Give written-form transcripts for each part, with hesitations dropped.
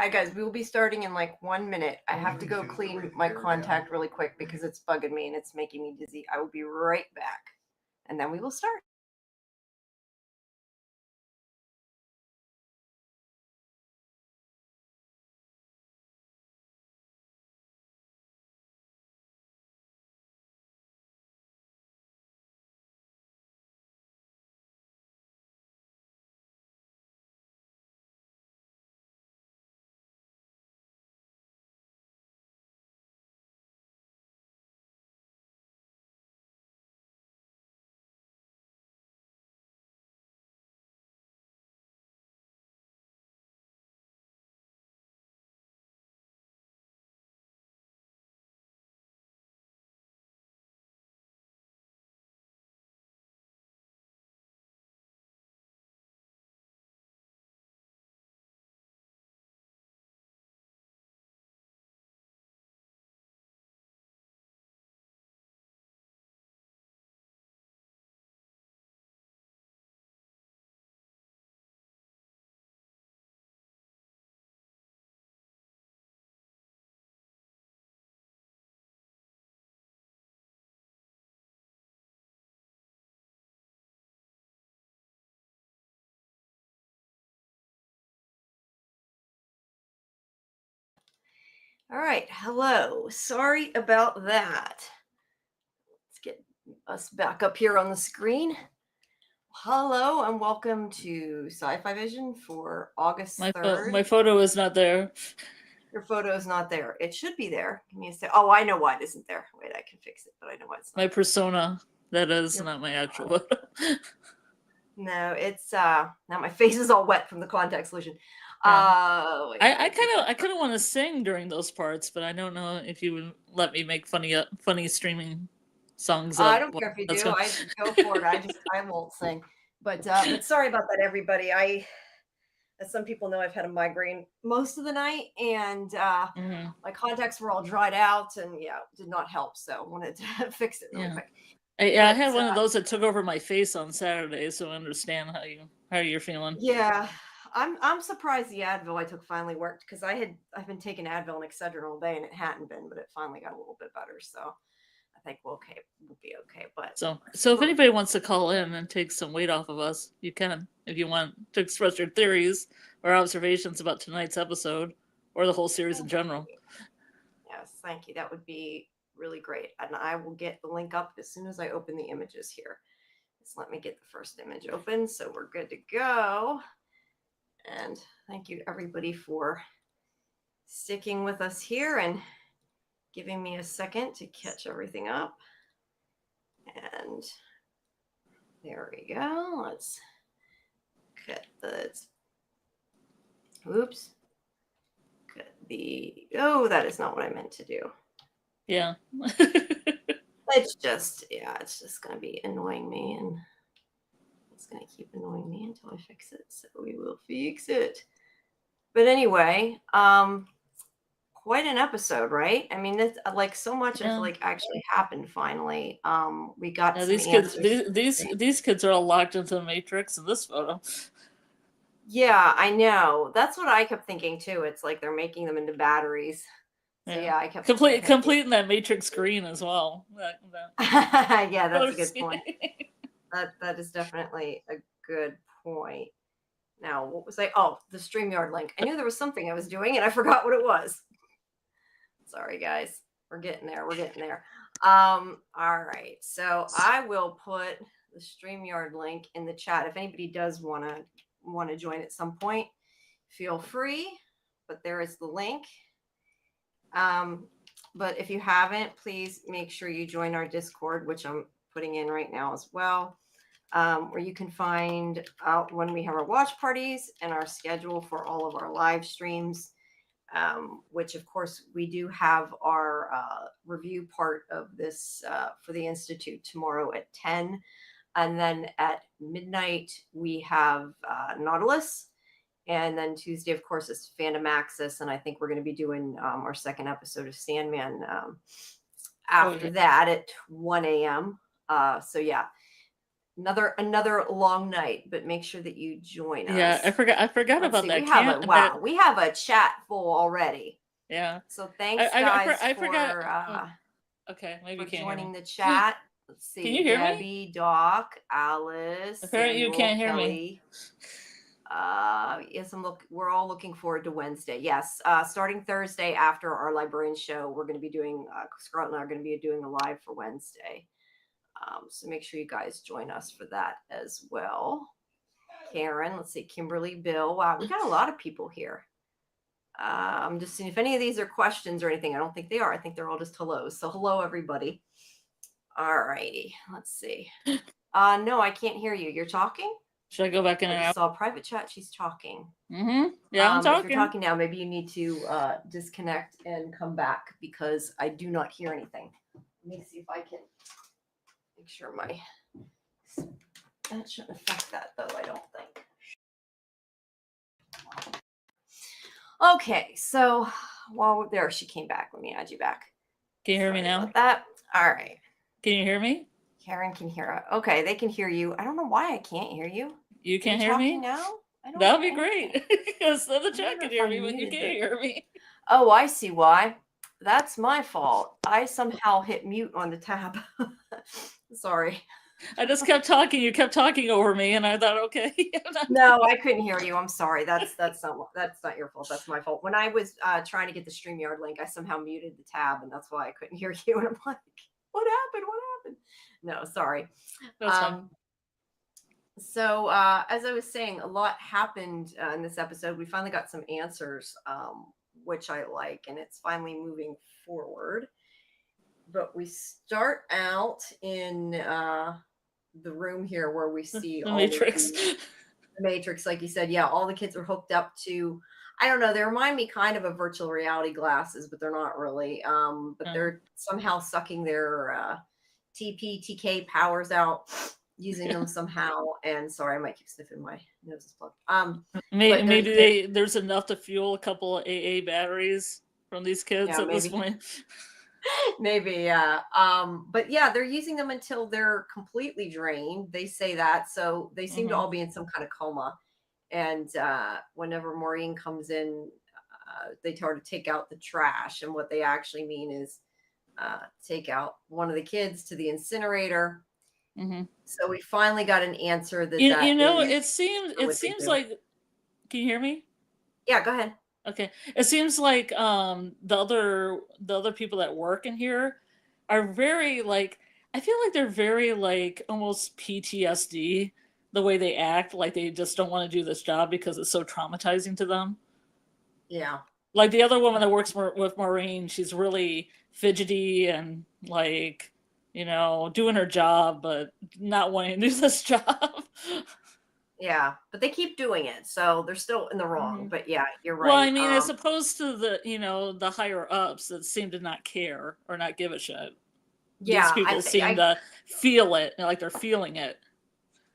Hi guys, we will be starting in like 1 minute. I have to go clean my contact really quick because it's bugging me and it's making me dizzy. I will be right back. And then we will start. All right, hello. Sorry about that. Let's get us back up here on the screen. Hello and welcome to Sci-Fi Vision for August 3rd. My photo is not there. Your photo is not there. It should be there. Give me a sec. Oh, I know why it isn't there. Wait, I can fix it, but I know why it's not. My persona. That is not my actual photo. No, it's now my face is all wet from the contact solution. Yeah. I kind of want to sing during those parts, but I don't know if you would let me make funny streaming songs. I don't care if you do. I go for it. I won't sing. But sorry about that, everybody. As some people know, I've had a migraine most of the night, and my contacts were all dried out, and it did not help. So I wanted to fix it really quick. I had one of those that took over my face on Saturday, so I understand how you're feeling. Yeah, I'm surprised the Advil I took finally worked, because I've been taking Advil and Excedrin all day and it hadn't been, but it finally got a little bit better. So I think we'll be okay. But so if anybody wants to call in and take some weight off of us, you can, if you want to express your theories or observations about tonight's episode or the whole series in general. Yes, thank you. That would be really great. And I will get the link up as soon as I open the images here. Just let me get the first image open so we're good to go. And thank you everybody for sticking with us here and giving me a second to catch everything up. And there we go. Let's cut oops. Cut that is not what I meant to do. Yeah. It's just going to be annoying me, and it's going to keep annoying me until I fix it. So we will fix it. But anyway, quite an episode, right? I mean, it's like so much of actually happened finally. We got some these answers. These kids are all locked into the Matrix in this photo. Yeah, I know. That's what I kept thinking too. It's like they're making them into batteries. So I kept completing that Matrix green as well. Yeah, that's a good point. That is definitely a good point. Now, what was the StreamYard link. I knew there was something I was doing and I forgot what it was. Sorry, guys. We're getting there. All right. So I will put the StreamYard link in the chat. If anybody does want to join at some point, feel free. But there is the link. But if you haven't, please make sure you join our Discord, which I'm putting in right now as well, where you can find out when we have our watch parties and our schedule for all of our live streams, which of course we do have our review part of this for the Institute tomorrow at 10. And then at midnight, we have Nautilus. And then Tuesday, of course, is Fandom Access. And I think we're going to be doing our second episode of Sandman after that at 1 a.m. So yeah, another long night, but make sure that you join Yeah, us. I forgot Let's about see. that We have camp. That we have a chat full already. yeah. So thanks guys I forgot. Okay, maybe for you can't hear joining me. the chat. Let's Can see. you hear me? Debbie, Doc, Alice, Apparently you Samuel, can't hear me. Kelly. Yes, we're all looking forward to Wednesday. Yes. Starting Thursday after our librarian show, we're going to be doing Scarlett and I are going to be doing a live for Wednesday. So make sure you guys join us for that as well. Karen, let's see, Kimberly, Bill. Wow, we got a lot of people here. I'm just seeing if any of these are questions or anything. I don't think they are. I think they're all just hellos. So hello, everybody. All righty. Let's see. No, I can't hear you. You're talking? Should I go back in I and just out? saw a private chat. She's talking. Yeah, I'm talking. If you're talking now, maybe you need to disconnect and come back because I do not hear anything. Let me see if I can make sure that shouldn't affect that though, I don't think. Okay, so while there, she came back. Let me add you back. Can you hear me now? About that. All right. Can you hear me? Karen can hear it. Okay, they can hear you. I don't know why I can't hear you. You can't hear me now? That would be great because then the chat can hear me, but you can't hear me. Oh, I see why. That's my fault. I somehow hit mute on the tab. Sorry. I just kept talking. You kept talking over me, and I thought, okay. No, I couldn't hear you. I'm sorry. That's not your fault. That's my fault. When I was trying to get the StreamYard link, I somehow muted the tab, and that's why I couldn't hear you. And I'm like, what happened? What happened? No, sorry. That's fine. So as I was saying, a lot happened in this episode. We finally got some answers, which I like, and it's finally moving forward. But we start out in the room here where we see the all Matrix. The Matrix, like you said. Yeah, all the kids are hooked up to, I don't know, they remind me kind of virtual reality glasses, but they're not really. But they're somehow sucking their TK powers out, using them somehow. And sorry, I might keep sniffing, my nose is plugged. Maybe there's enough to fuel a couple of AA batteries from these kids at this point. Maybe, yeah. But yeah, they're using them until they're completely drained. They say that. So they seem to all be in some kind of coma. And whenever Maureen comes in, they tell her to take out the trash. And what they actually mean is take out one of the kids to the incinerator. So we finally got an answer that it seems like, can you hear me? Yeah, go ahead. Okay. It seems like the other people that work in here are very like, I feel like they're very like almost PTSD the way they act, like they just don't want to do this job because it's so traumatizing to them. Yeah. Like the other woman that works with Maureen, she's really fidgety and like, doing her job, but not wanting to do this job. Yeah, but they keep doing it, so they're still in the wrong. But yeah, you're right. Well, I mean, as opposed to the higher ups that seem to not care or not give a shit. Yeah, these people seem to feel it, like they're feeling it.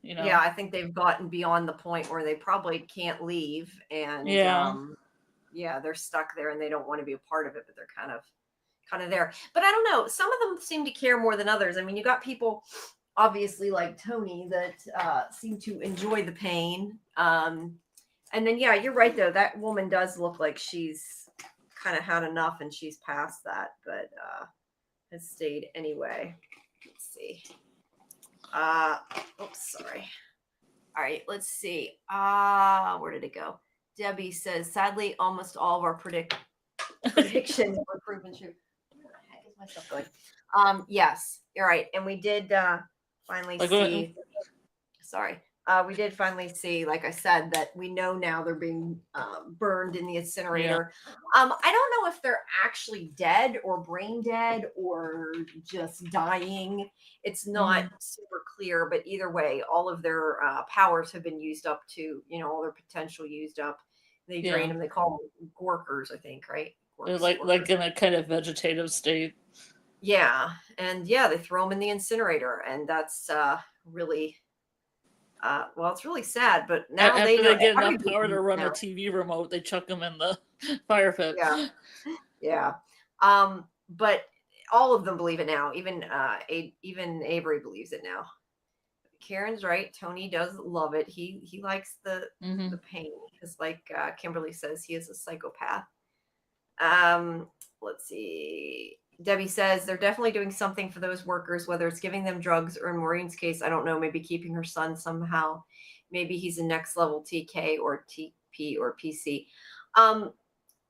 Yeah, I think they've gotten beyond the point where they probably can't leave, and they're stuck there, and they don't want to be a part of it, but they're kind of there. But I don't know. Some of them seem to care more than others. I mean, you got people, obviously, like Tony, that seem to enjoy the pain. And then, yeah, you're right, though. That woman does look like she's kind of had enough, and she's past that, but has stayed anyway. Let's see. Oops, sorry. All right, let's see. Where did it go? Debbie says, sadly, almost all of our predictions were proven true. Where the heck is my stuff going? Yes, you're right. And we did finally see. Sorry. We did finally see, like I said, that we know now they're being burned in the incinerator. I don't know if they're actually dead or brain dead or just dying. It's not super clear, but either way, all of their powers have been used up to, all their potential used up. They drain them. They call them gorkers, I think, right? They're like in a kind of vegetative state. Yeah. And they throw them in the incinerator. And that's really... well, it's really sad, but now after they get enough power to run a TV remote, they chuck them in the fire pit. Yeah. But all of them believe it now. Even Avery believes it now. Karen's right. Tony does love it. He likes the Mm-hmm. pain because, like Kimberly says, he is a psychopath. Let's see. Debbie says they're definitely doing something for those workers, whether it's giving them drugs or in Maureen's case, I don't know, maybe keeping her son somehow. Maybe he's a next level TK or TP or PC.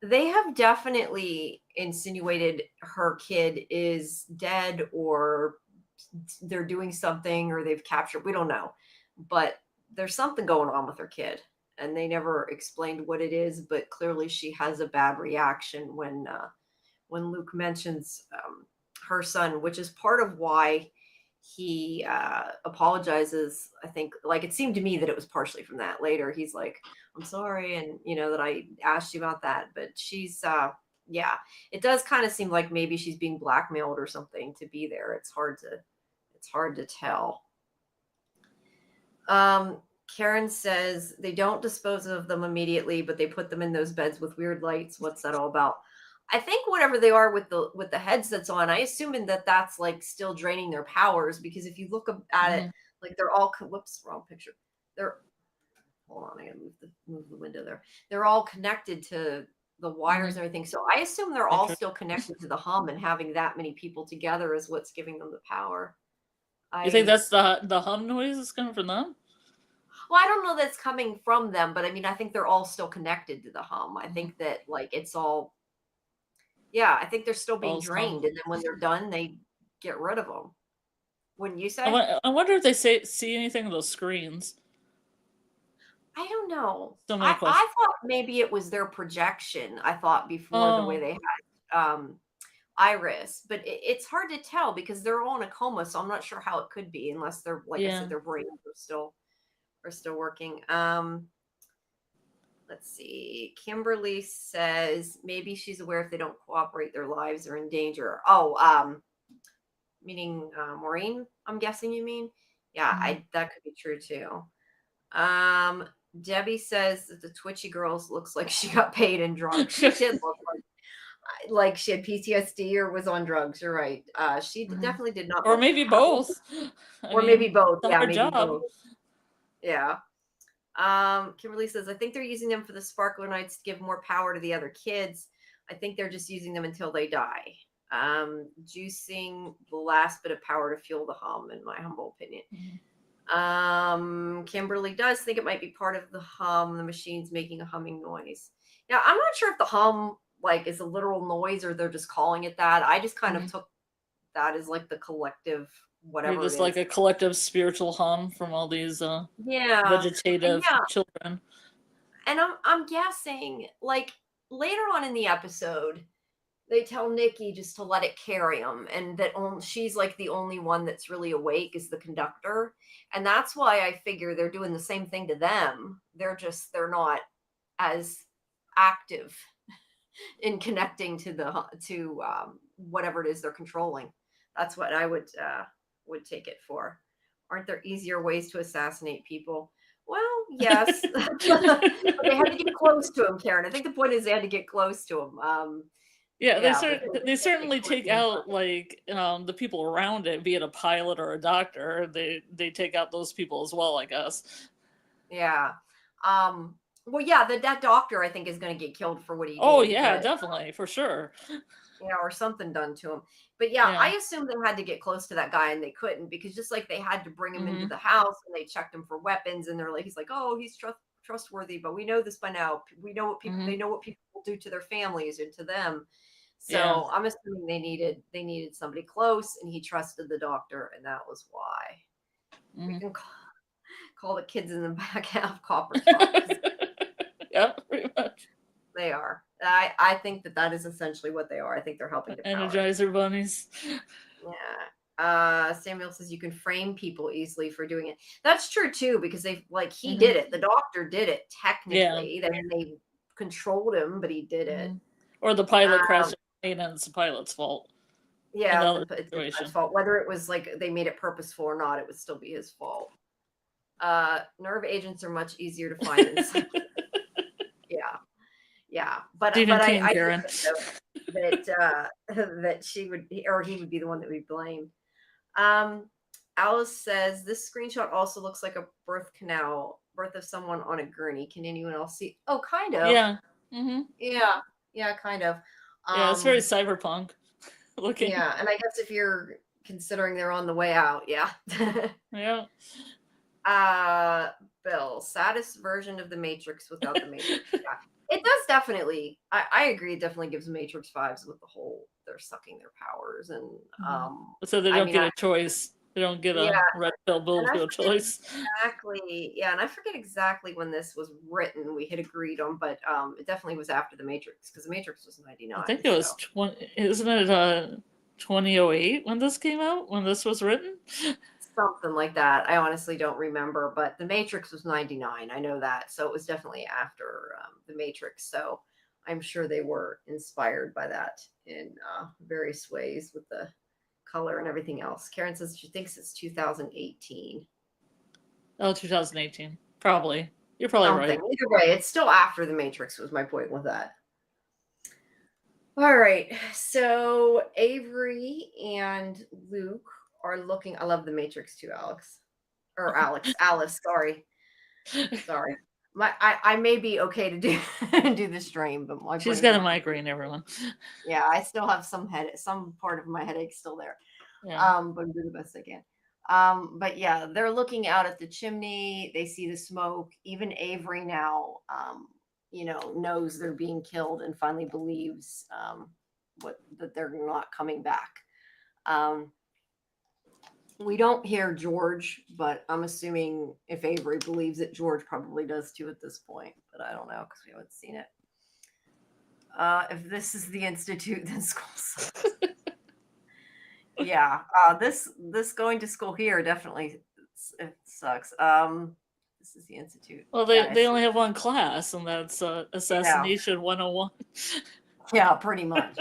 They have definitely insinuated her kid is dead or they're doing something or they've captured. We don't know. But there's something going on with her kid. And they never explained what it is, but clearly she has a bad reaction when Luke mentions her son, which is part of why he apologizes. I think, like, it seemed to me that it was partially from that. Later he's like, I'm sorry, and that I asked you about that, but she's yeah, it does kind of seem like maybe she's being blackmailed or something to be there. It's hard to tell. Karen says they don't dispose of them immediately, but they put them in those beds with weird lights. What's that all about? I think whatever they are with the headsets on, I assume that that's like still draining their powers, because if you look at it, like they're all whoops, wrong picture. They're hold on, I gotta move the window there. They're all connected to the wires and everything. So I assume they're all still connected to the hum, and having that many people together is what's giving them the power. You think that's the hum noise is coming from them? Well, I don't know that's coming from them, but I mean, I think they're all still connected to the hum. I think that like it's all, yeah, I think they're still being drained, and then when they're done, they get rid of them. Wouldn't you say? I wonder if they see anything on those screens. I don't know. So many questions. I thought maybe it was their projection. I thought before the way they had Iris, but it's hard to tell because they're all in a coma, so I'm not sure how it could be unless they're, like I said, their brains are still working. Let's see. Kimberly says maybe she's aware if they don't cooperate, their lives are in danger. Oh, meaning Maureen, I'm guessing you mean. Yeah, that could be true too. Debbie says that the twitchy girls looks like she got paid in drugs. She did look like she had PTSD or was on drugs. You're right. She definitely did not. Or maybe both. Maybe both. Yeah, maybe job. both. Yeah. Kimberly says, I think they're using them for the Sparkler Knights to give more power to the other kids. I think they're just using them until they die. Juicing the last bit of power to fuel the hum, in my humble opinion. Kimberly does think it might be part of the hum. The machine's making a humming noise. Now, I'm not sure if the hum like is a literal noise or they're just calling it that. I just kind of took that as like the collective whatever. Maybe just like a collective spiritual hum from all these vegetative children. And I'm guessing like later on in the episode, they tell Nikki just to let it carry them, and that she's like the only one that's really awake is the conductor. And that's why I figure they're doing the same thing to them. They're not as active in connecting to whatever it is they're controlling. That's what I would take it for. Aren't there easier ways to assassinate people? Well, yes. But they had to get close to him, Karen. I think the point is they had to get close to him. They certainly take out like the people around it, be it a pilot or a doctor. They take out those people as well, I guess. Yeah. Well, yeah, that doctor I think is going to get killed for what he did. Oh yeah, definitely, for sure. Or something done to him. But yeah, I assume they had to get close to that guy and they couldn't, because just like they had to bring him into the house and they checked him for weapons and they're like, he's like, oh, he's trustworthy, but we know this by now. We know what people they know what people will do to their families and to them. So I'm assuming they needed somebody close, and he trusted the doctor, and that was why. We can call the kids in the back half copper top. Yeah, pretty much. They are. I think that is essentially what they are. I think they're helping to Energizer bunnies. Yeah. Samuel says you can frame people easily for doing it. That's true too, because he did it. The doctor did it technically. Yeah. They controlled him, but he did it. Or the pilot crashed and it's the pilot's fault. Yeah, it's his fault. Whether it was like they made it purposeful or not, it would still be his fault. Nerve agents are much easier to find than Yeah, but I think that she would, or he would be the one that would be blamed. Alice says this screenshot also looks like a birth of someone on a gurney. Can anyone else see? Oh, kind of. Yeah. Mm-hmm. Yeah, kind of. Yeah, it's very cyberpunk looking. Yeah, and I guess if you're considering they're on the way out, yeah. Yeah. Bill, saddest version of the Matrix without the Matrix. Yeah, it does definitely. I agree. It definitely gives Matrix vibes with the whole they're sucking their powers and So they don't get a choice. They don't get a red pill, blue pill choice. Exactly. Yeah, and I forget exactly when this was written. We had agreed on, but it definitely was after the Matrix because the Matrix was 99. I think it was 20. Isn't it 2008 when this came out? When this was written? Something like that. I honestly don't remember, but the Matrix was 99. I know that. So it was definitely after the Matrix. So I'm sure they were inspired by that in various ways with the color and everything else. Karen says she thinks it's 2018. Oh, 2018. Probably. You're probably right. Either way, it's still after the Matrix was my point with that. All right. So Avery and Luke are looking. I love the Matrix too, Alex. Or Alice, sorry. I may be okay to do the stream, but she's got a migraine, everyone. Yeah, I still have some part of my headache still there. Yeah. But I'm doing the best I can. But yeah, they're looking out at the chimney. They see the smoke. Even Avery now, knows they're being killed and finally believes that they're not coming back. We don't hear George, but I'm assuming if Avery believes it, George probably does too at this point. But I don't know because we haven't seen it. If this is the Institute, then school sucks. Yeah, this going to school here definitely it sucks. This is the Institute. Well, they only have one class, and that's Assassination 101. Yeah, pretty much.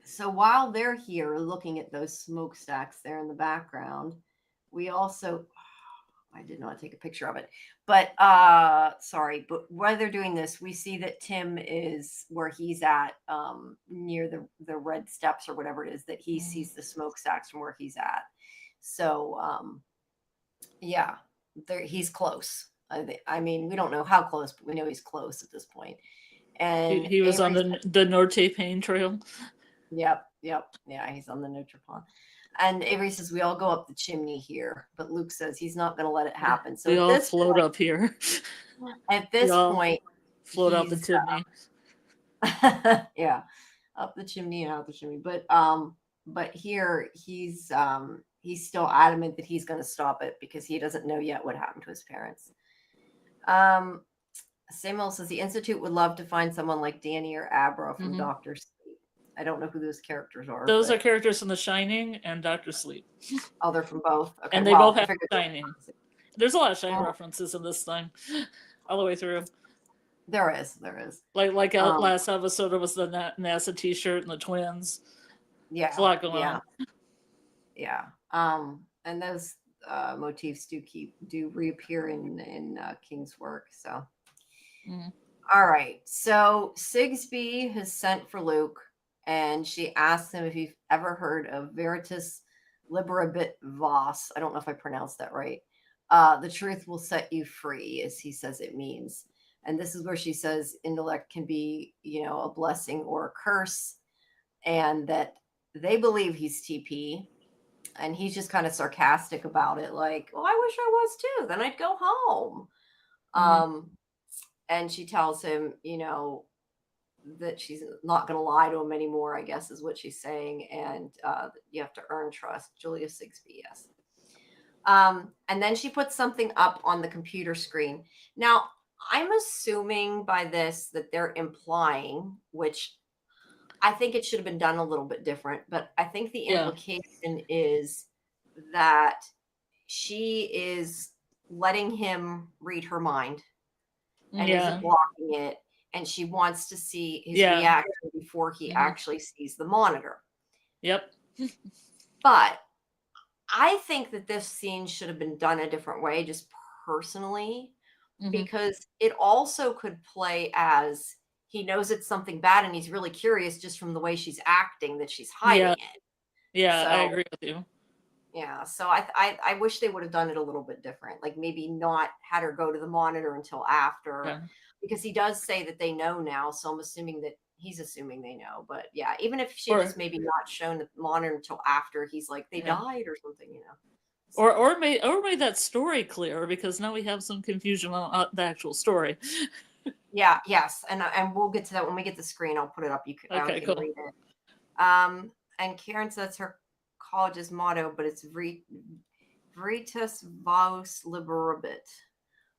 So while they're here looking at those smokestacks there in the background, we also I did not take a picture of it, but sorry, but while they're doing this, we see that Tim is where he's at, near the red steps or whatever it is that he sees the smokestacks from where he's at. So yeah, he's close. I mean, we don't know how close, but we know he's close at this point. And he was on the Norte Pain Trail. Yep. Yeah, he's on the Notre Pont. And Avery says we all go up the chimney here, but Luke says he's not going to let it happen. So we all float up here. At this point, float out the chimney. Yeah, up the chimney and out the chimney. But here he's still adamant that he's going to stop it because he doesn't know yet what happened to his parents. Samuel says the Institute would love to find someone like Danny or Abra from Dr. Sleep. I don't know who those characters are. Those are characters from The Shining and Dr. Sleep. Oh, they're from both. Okay, and they both have Shining. There's a lot of Shining references in this thing, all the way through. There is. Like last episode, it was the NASA T-shirt and the twins. Yeah, there's a lot going on. Yeah. And those motifs do reappear in King's work. So, All right. So Sigsbee has sent for Luke. And she asks him if you've ever heard of Veritas Liberabit Vos. I don't know if I pronounced that right. The truth will set you free, as he says it means. And this is where she says intellect can be, a blessing or a curse. And that they believe he's TP. And he's just kind of sarcastic about it. Like, well, I wish I was too. Then I'd go home. And she tells him, that she's not going to lie to him anymore, I guess is what she's saying. And you have to earn trust. Julia Sigsbee, yes. And then she puts something up on the computer screen. Now, I'm assuming by this that they're implying, which I think it should have been done a little bit different, but I think the implication is that she is letting him read her mind and isn't blocking it. And she wants to see his reaction before he actually sees the monitor. Yep. But I think that this scene should have been done a different way, just personally, because it also could play as he knows it's something bad and he's really curious just from the way she's acting that she's hiding it. Yeah, I So agree with you. yeah, so I wish they would have done it a little bit different. Like maybe not had her go to the monitor until after, Yeah. because he does say that they know now. So I'm assuming that he's assuming they know. But yeah, even if she Or just maybe not shown the monitor until after, he's like they yeah. died or something, you know. Or So made that story clear, because now we have some confusion on the actual story. yeah, yes, and we'll get to that when we get the screen. I'll put it up. I Okay, can cool. read it. And Karen says her college's motto, but it's Veritas Vos Liberabit.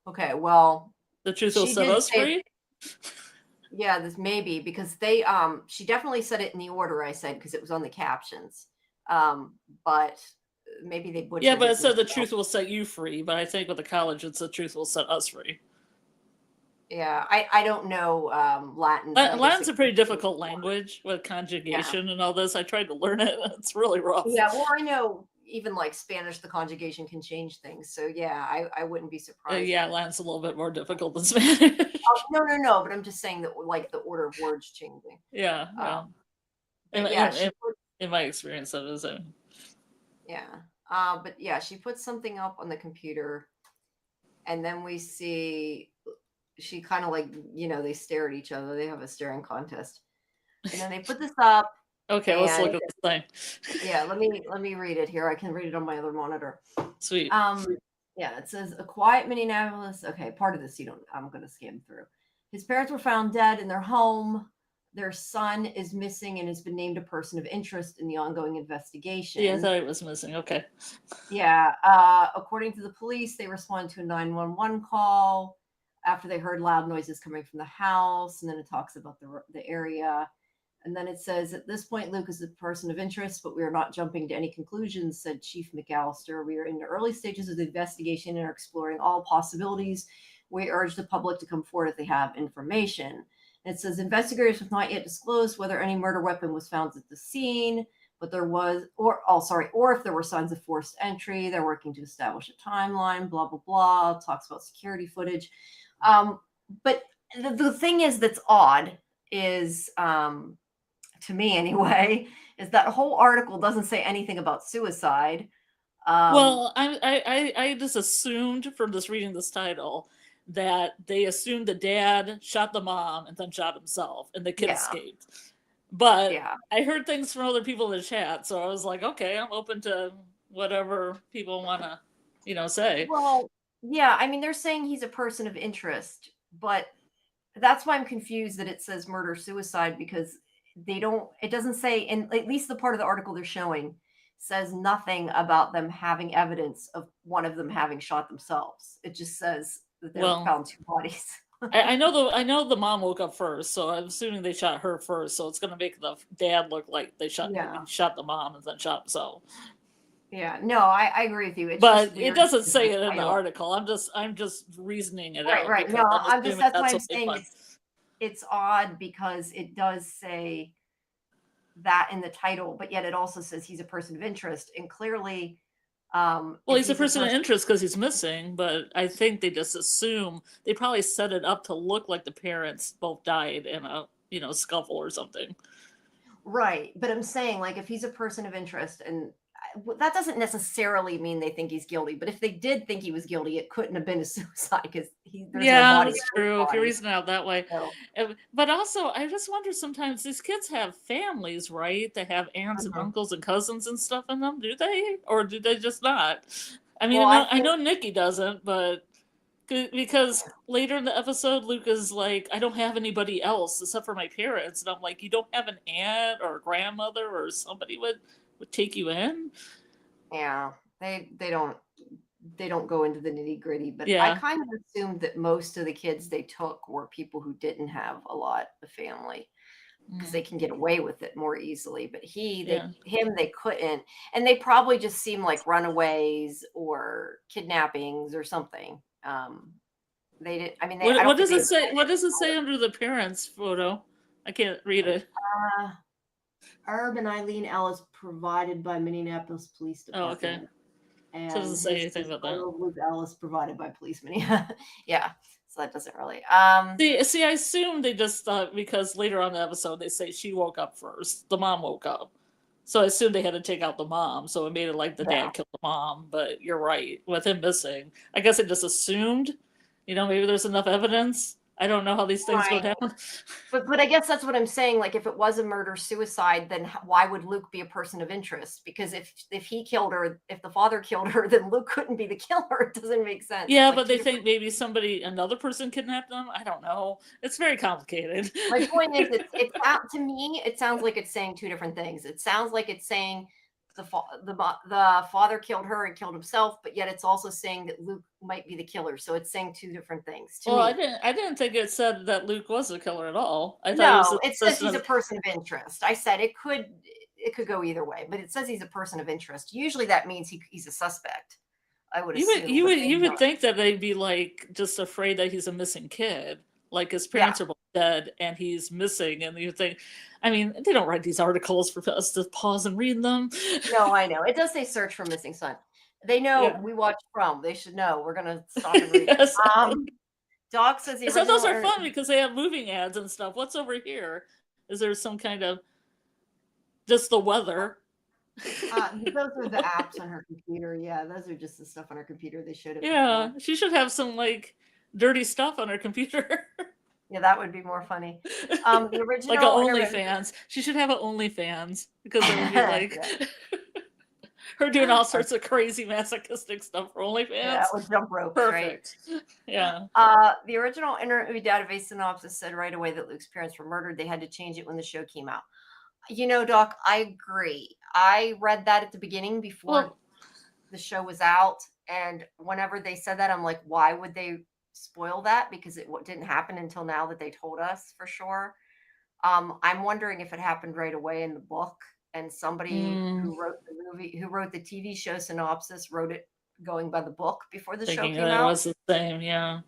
Okay, well, The truth will she set did us say, free. yeah, this maybe because they she definitely said it in the order I said because it was on the captions. But maybe they Yeah, butchered but it it said the themselves. truth will set you free. But I think with the college, it's the truth will set us free. Yeah, I don't know Latin, but I guess Latin's it a pretty could be. difficult language with Yeah. conjugation and all this. I tried to learn it. It's really rough. Yeah, well, I know even like Spanish, the conjugation can change things. So yeah, I wouldn't be surprised Yeah, if Latin's a little bit more difficult than Spanish. no, but I'm just saying that like the order of words changing. Yeah, Um, well, but yeah, she put in my experience of it, yeah. But yeah, she put something up on the computer, and then we see she kind of like they stare at each other. They have a staring contest, and then they put this up, okay, let's and look at this thing. yeah, let me read it here. I can read it on my other monitor. Sweet. Yeah, it says a quiet Minneapolis. Okay, part of this you don't. I'm gonna skim through. His parents were found dead in their home. Their son is missing and has been named a person of interest in the ongoing investigation. Yeah, I thought it was missing. Okay. Yeah. According to the police, they responded to a 911 call after they heard loud noises coming from the house. And then it talks about the area. And then it says, at this point, Luke is a person of interest, but we are not jumping to any conclusions, said Chief McAllister. We are in the early stages of the investigation and are exploring all possibilities. We urge the public to come forward if they have information. And it says, investigators have not yet disclosed whether any murder weapon was found at the scene, but there was, or if there were signs of forced entry. They're working to establish a timeline, blah, blah, blah. Talks about security footage. But the thing is that's odd is, to me anyway, is that whole article doesn't say anything about suicide. Well, I just assumed from just reading this title that they assumed the dad shot the mom and then shot himself, and the kid Yeah. escaped. But Yeah. I heard things from other people in the chat, so I was like, okay, I'm open to whatever people want to, say. Well, yeah, I mean, they're saying he's a person of interest, but that's why I'm confused that it says murder suicide because it doesn't say, in at least the part of the article they're showing says nothing about them having evidence of one of them having shot themselves. It just says that they found two bodies. I know the mom woke up first, so I'm assuming they shot her first. So it's gonna make the dad look like they shot the mom and then shot himself. Yeah, no, I agree with you. It's but just it doesn't say it in the title. article. I'm just reasoning it out. Right. No, that's why I'm saying fun. It's odd because it does say that in the title, but yet it also says he's a person of interest, and clearly, well, he's a person of interest because he's missing. But I think they just assume they probably set it up to look like the parents both died in a scuffle or something. Right, but I'm saying like if he's a person of interest, and that doesn't necessarily mean they think he's guilty. But if they did think he was guilty, it couldn't have been a suicide because there's no body. That's true. If you reason out that way, so. But also I just wonder sometimes these kids have families, right? They have aunts and uncles and cousins and stuff in them. Do they, or do they just not? I mean, I know Nikki doesn't, but because later in the episode, Luke is like, I don't have anybody else except for my parents, and I'm like, you don't have an aunt or a grandmother or somebody would take you in? Yeah, they don't go into the nitty gritty, but Yeah. I kind of assumed that most of the kids they took were people who didn't have a lot of family because they can get away with it more easily. But they couldn't, and they probably just seem like runaways or kidnappings or something. They didn't. I mean, what does it say? What does it say under the parents' photo? I can't read it. Herb and Eileen Ellis provided by Minneapolis Police Department. Oh, okay. And so it doesn't say anything about that. Luke Ellis provided by policemen. Yeah. So that doesn't really. See, I assume they just thought because later on in the episode they say she woke up first. The mom woke up. So I assumed they had to take out the mom. So it made it like the Yeah. dad killed the mom. But you're right. With him missing, I guess I just assumed, maybe there's enough evidence. I don't know how these things go Right. down. But I guess that's what I'm saying. Like, if it was a murder suicide, then why would Luke be a person of interest? Because if he killed her, if the father killed her, then Luke couldn't be the killer. It doesn't make sense. Yeah, Like but they think maybe another person kidnapped them. I don't know. It's very complicated. my point is, it's out to me. It sounds like it's saying two different things. It sounds like it's saying the father killed her and killed himself, but yet it's also saying that Luke might be the killer. So it's saying two different things to Well, me. I didn't think it said that Luke was a killer at all. I thought he was No, a it says person he's a of. person of interest. I said it could go either way, but it says he's a person of interest. Usually that means he's a suspect. I would assume. You would think that they'd be like just afraid that he's a missing kid, like his parents are both dead and he's missing, and you think, I mean, they don't write these articles for us to pause and read them. No, I know. It does say search for missing son. They know Yeah. we watch From. They should know. We're gonna stop and read. Yes. Doc says the So original. those are fun because they have moving ads and stuff. What's over here? Is there some kind of just the weather? Those are the apps on her computer. Yeah, those are just the stuff on her computer. They showed it. Yeah, before. she should have some like dirty stuff on her computer. Yeah, that would be more funny. The original like a OnlyFans. She should have an OnlyFans because it would be like her doing all sorts of crazy masochistic stuff for OnlyFans. Yeah, with jump ropes. Perfect. Right? Yeah. The original Internet Movie Database synopsis said right away that Luke's parents were murdered. They had to change it when the show came out. Doc, I agree. I read that at the beginning before the show was out. And whenever they said that, I'm like, why would they spoil that? Because it didn't happen until now that they told us for sure. I'm wondering if it happened right away in the book and somebody who wrote the movie, who wrote the TV show synopsis, wrote it going by the book before the show came out. It was the same, yeah.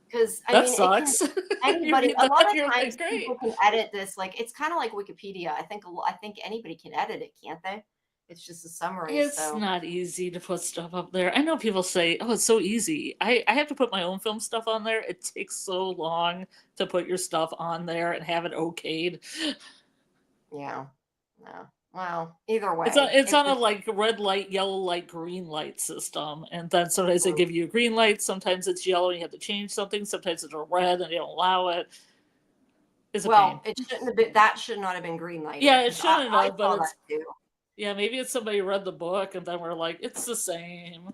Because that sucks. Anybody, a lot of times people can edit this. Like, it's kind of like Wikipedia. I think anybody can edit it, can't they? It's just a summary. It's not easy to put stuff up there. I know people say, "Oh, it's so easy." I have to put my own film stuff on there. It takes so long to put your stuff on there and have it okayed. Yeah. No. Well, either way, it's on a like red light, yellow light, green light system, and then sometimes they give you a green light. Sometimes it's yellow, and you have to change something. Sometimes it's a red, and they don't allow it. It's a pain. It shouldn't have been. That should not have been green light. Yeah, it shouldn't have. But it's too. Yeah, maybe it's somebody read the book, and then we're like, it's the same.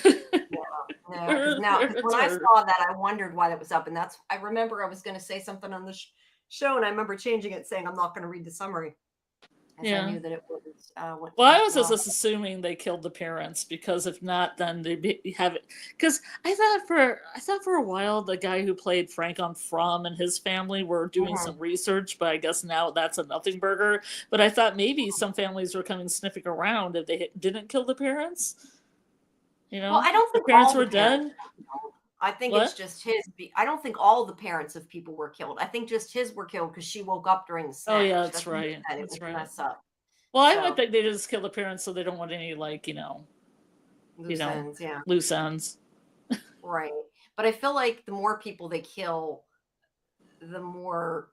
Yeah. Now, when I saw that, I wondered why that was up, and I remember I was going to say something on the show, and I remember changing it, saying I'm not going to read the summary. I knew that it was. Well, I was just assuming they killed the parents, because if not, then they have it. Because I thought for a while the guy who played Frank on From and his family were doing some research, but I guess now that's a nothing burger. But I thought maybe some families were coming sniffing around if they didn't kill the parents. Well, I don't think the parents were dead. I think it's just his. I don't think all the parents of people were killed. I think just his were killed because she woke up during the snatch. Oh yeah, that's right. That's right. Mess up. Well, I would think they just kill the parents so they don't want any loose ends. Right, but I feel like the more people they kill, the more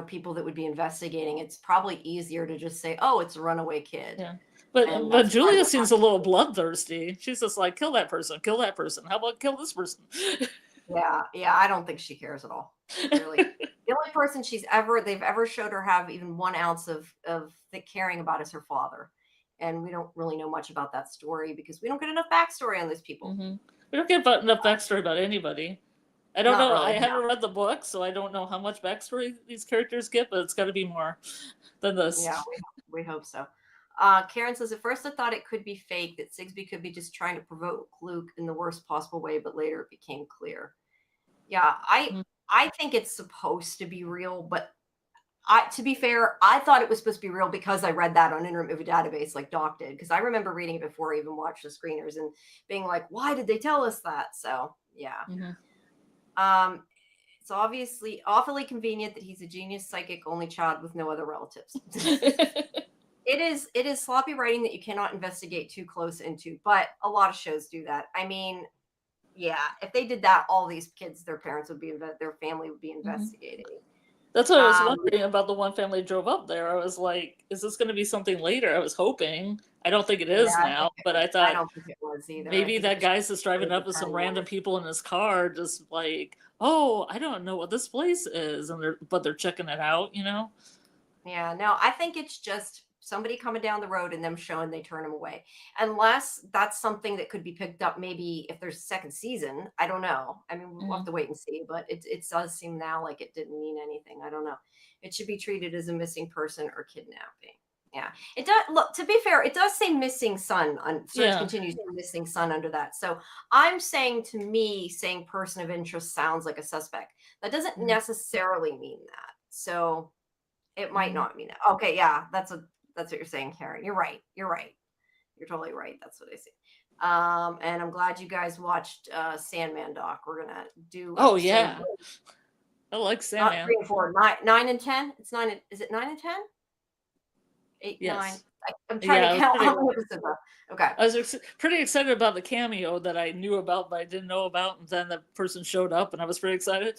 people that would be investigating. It's probably easier to just say, "Oh, it's a runaway kid." Yeah. But Julia seems a little bloodthirsty. She's just like, kill that person, kill that person. How about kill this person? Yeah. I don't think she cares at all. Really, the only person they've ever showed her have even 1 ounce of caring about is her father, and we don't really know much about that story because we don't get enough backstory on those people. Mm-hmm. We don't get enough backstory about anybody. I don't know. Really, I haven't read the book, so I don't know how much backstory these characters get, but it's got to be more than this. Yeah, we hope so. Karen says, at first I thought it could be fake, that Sigsbee could be just trying to provoke Luke in the worst possible way, but later it became clear. Yeah, I think it's supposed to be real, but to be fair, I thought it was supposed to be real because I read that on Internet Movie Database like Doc did, because I remember reading it before I even watched the screeners and being like, why did they tell us that? So, yeah. Mm-hmm. It's obviously awfully convenient that he's a genius psychic only child with no other relatives. It is sloppy writing that you cannot investigate too close into, but a lot of shows do that. I mean, yeah, if they did that, all these kids, their parents would be, their family would be investigating. That's what I was wondering about the one family that drove up there. I was like, is this going to be something later? I was hoping. I don't think it Yeah, is now, but I I thought don't think it was either. I maybe think it that was guy's just driving up with some random people in his car, just like, oh, I don't know what this place is, and they're checking it out, you know? Yeah, no, I think it's just somebody coming down the road and them showing they turn them away. Unless that's something that could be picked up maybe if there's a second season. I don't know. I mean, we'll have to wait and see, but it does seem now like it didn't mean anything. I don't know. It should be treated as a missing person or kidnapping. Yeah, it does. Look, to be fair, it does say missing son on search Yeah. continues missing son under that. So I'm saying, to me, saying person of interest sounds like a suspect. That doesn't necessarily mean that. So it might not mean that. Okay, yeah, that's what you're saying, Karen. You're right. You're totally right. That's what I see. And I'm glad you guys watched Sandman doc. We're gonna do. Oh yeah, I like not Sandman. 3 and 4, 9 and 10. It's 9. Is it 9 and 10? 8, Yes. 9. I'm trying to count how many episodes are. Okay. I was pretty excited about the cameo that I knew about, but I didn't know about, and then the person showed up, and I was pretty excited.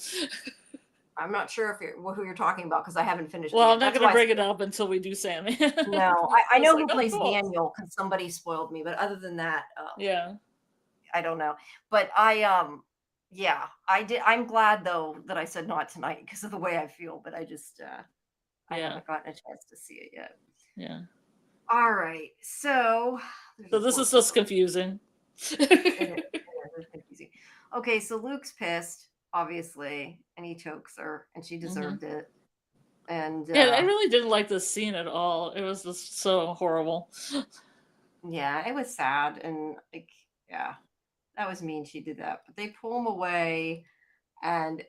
I'm not sure if who you're talking about because I haven't finished. Well, it yet. I'm not going to bring it up until we do Sandman. No, I know who plays Daniel because somebody spoiled me, but other than that, yeah, I don't know. But yeah, I did. I'm glad though that I said not tonight because of the way I feel. But I just I haven't gotten a chance to see it yet. Yeah. All right. So this is just confusing. It is confusing. Okay, so Luke's pissed, obviously, and he chokes her, and she deserved it. And yeah, I really didn't like this scene at all. It was just so horrible. Yeah, it was sad, and like, yeah, that was mean. She did that, but they pull him away, and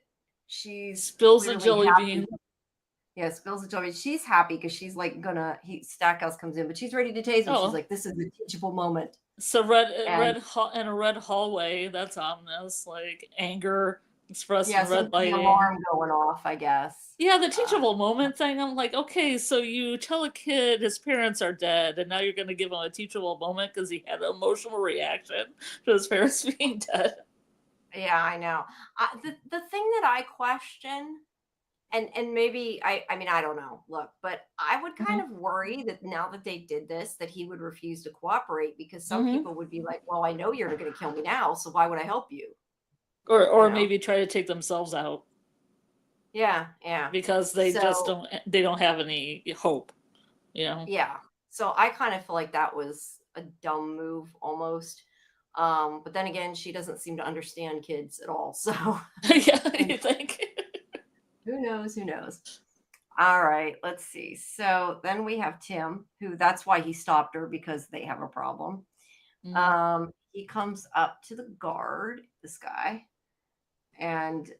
she spills a jelly bean. Yeah, spills a jelly bean. She's happy because she's like Stackhouse comes in, but she's ready to tase him. She's like, this is a teachable moment. So in a red hallway. That's ominous, like anger expressed in red lighting. Alarm going off, I guess. Yeah, the teachable moment thing. I'm like, okay, so you tell a kid his parents are dead, and now you're going to give him a teachable moment because he had an emotional reaction to his parents being dead. Yeah, I know. The thing that I question, and maybe I mean, I don't know. Look, but I would kind of worry that now that they did this, that he would refuse to cooperate because some people would be like, well, I know you're going to kill me now, so why would I help you? Or maybe try to take themselves out. Yeah. Because they just don't have any hope, you know? Yeah. So I kind of feel like that was a dumb move almost. But then again, she doesn't seem to understand kids at all. So yeah, you think? Who knows? All right, let's see. So then we have Tim, who that's why he stopped her because they have a problem. He comes up to the guard, this guy, and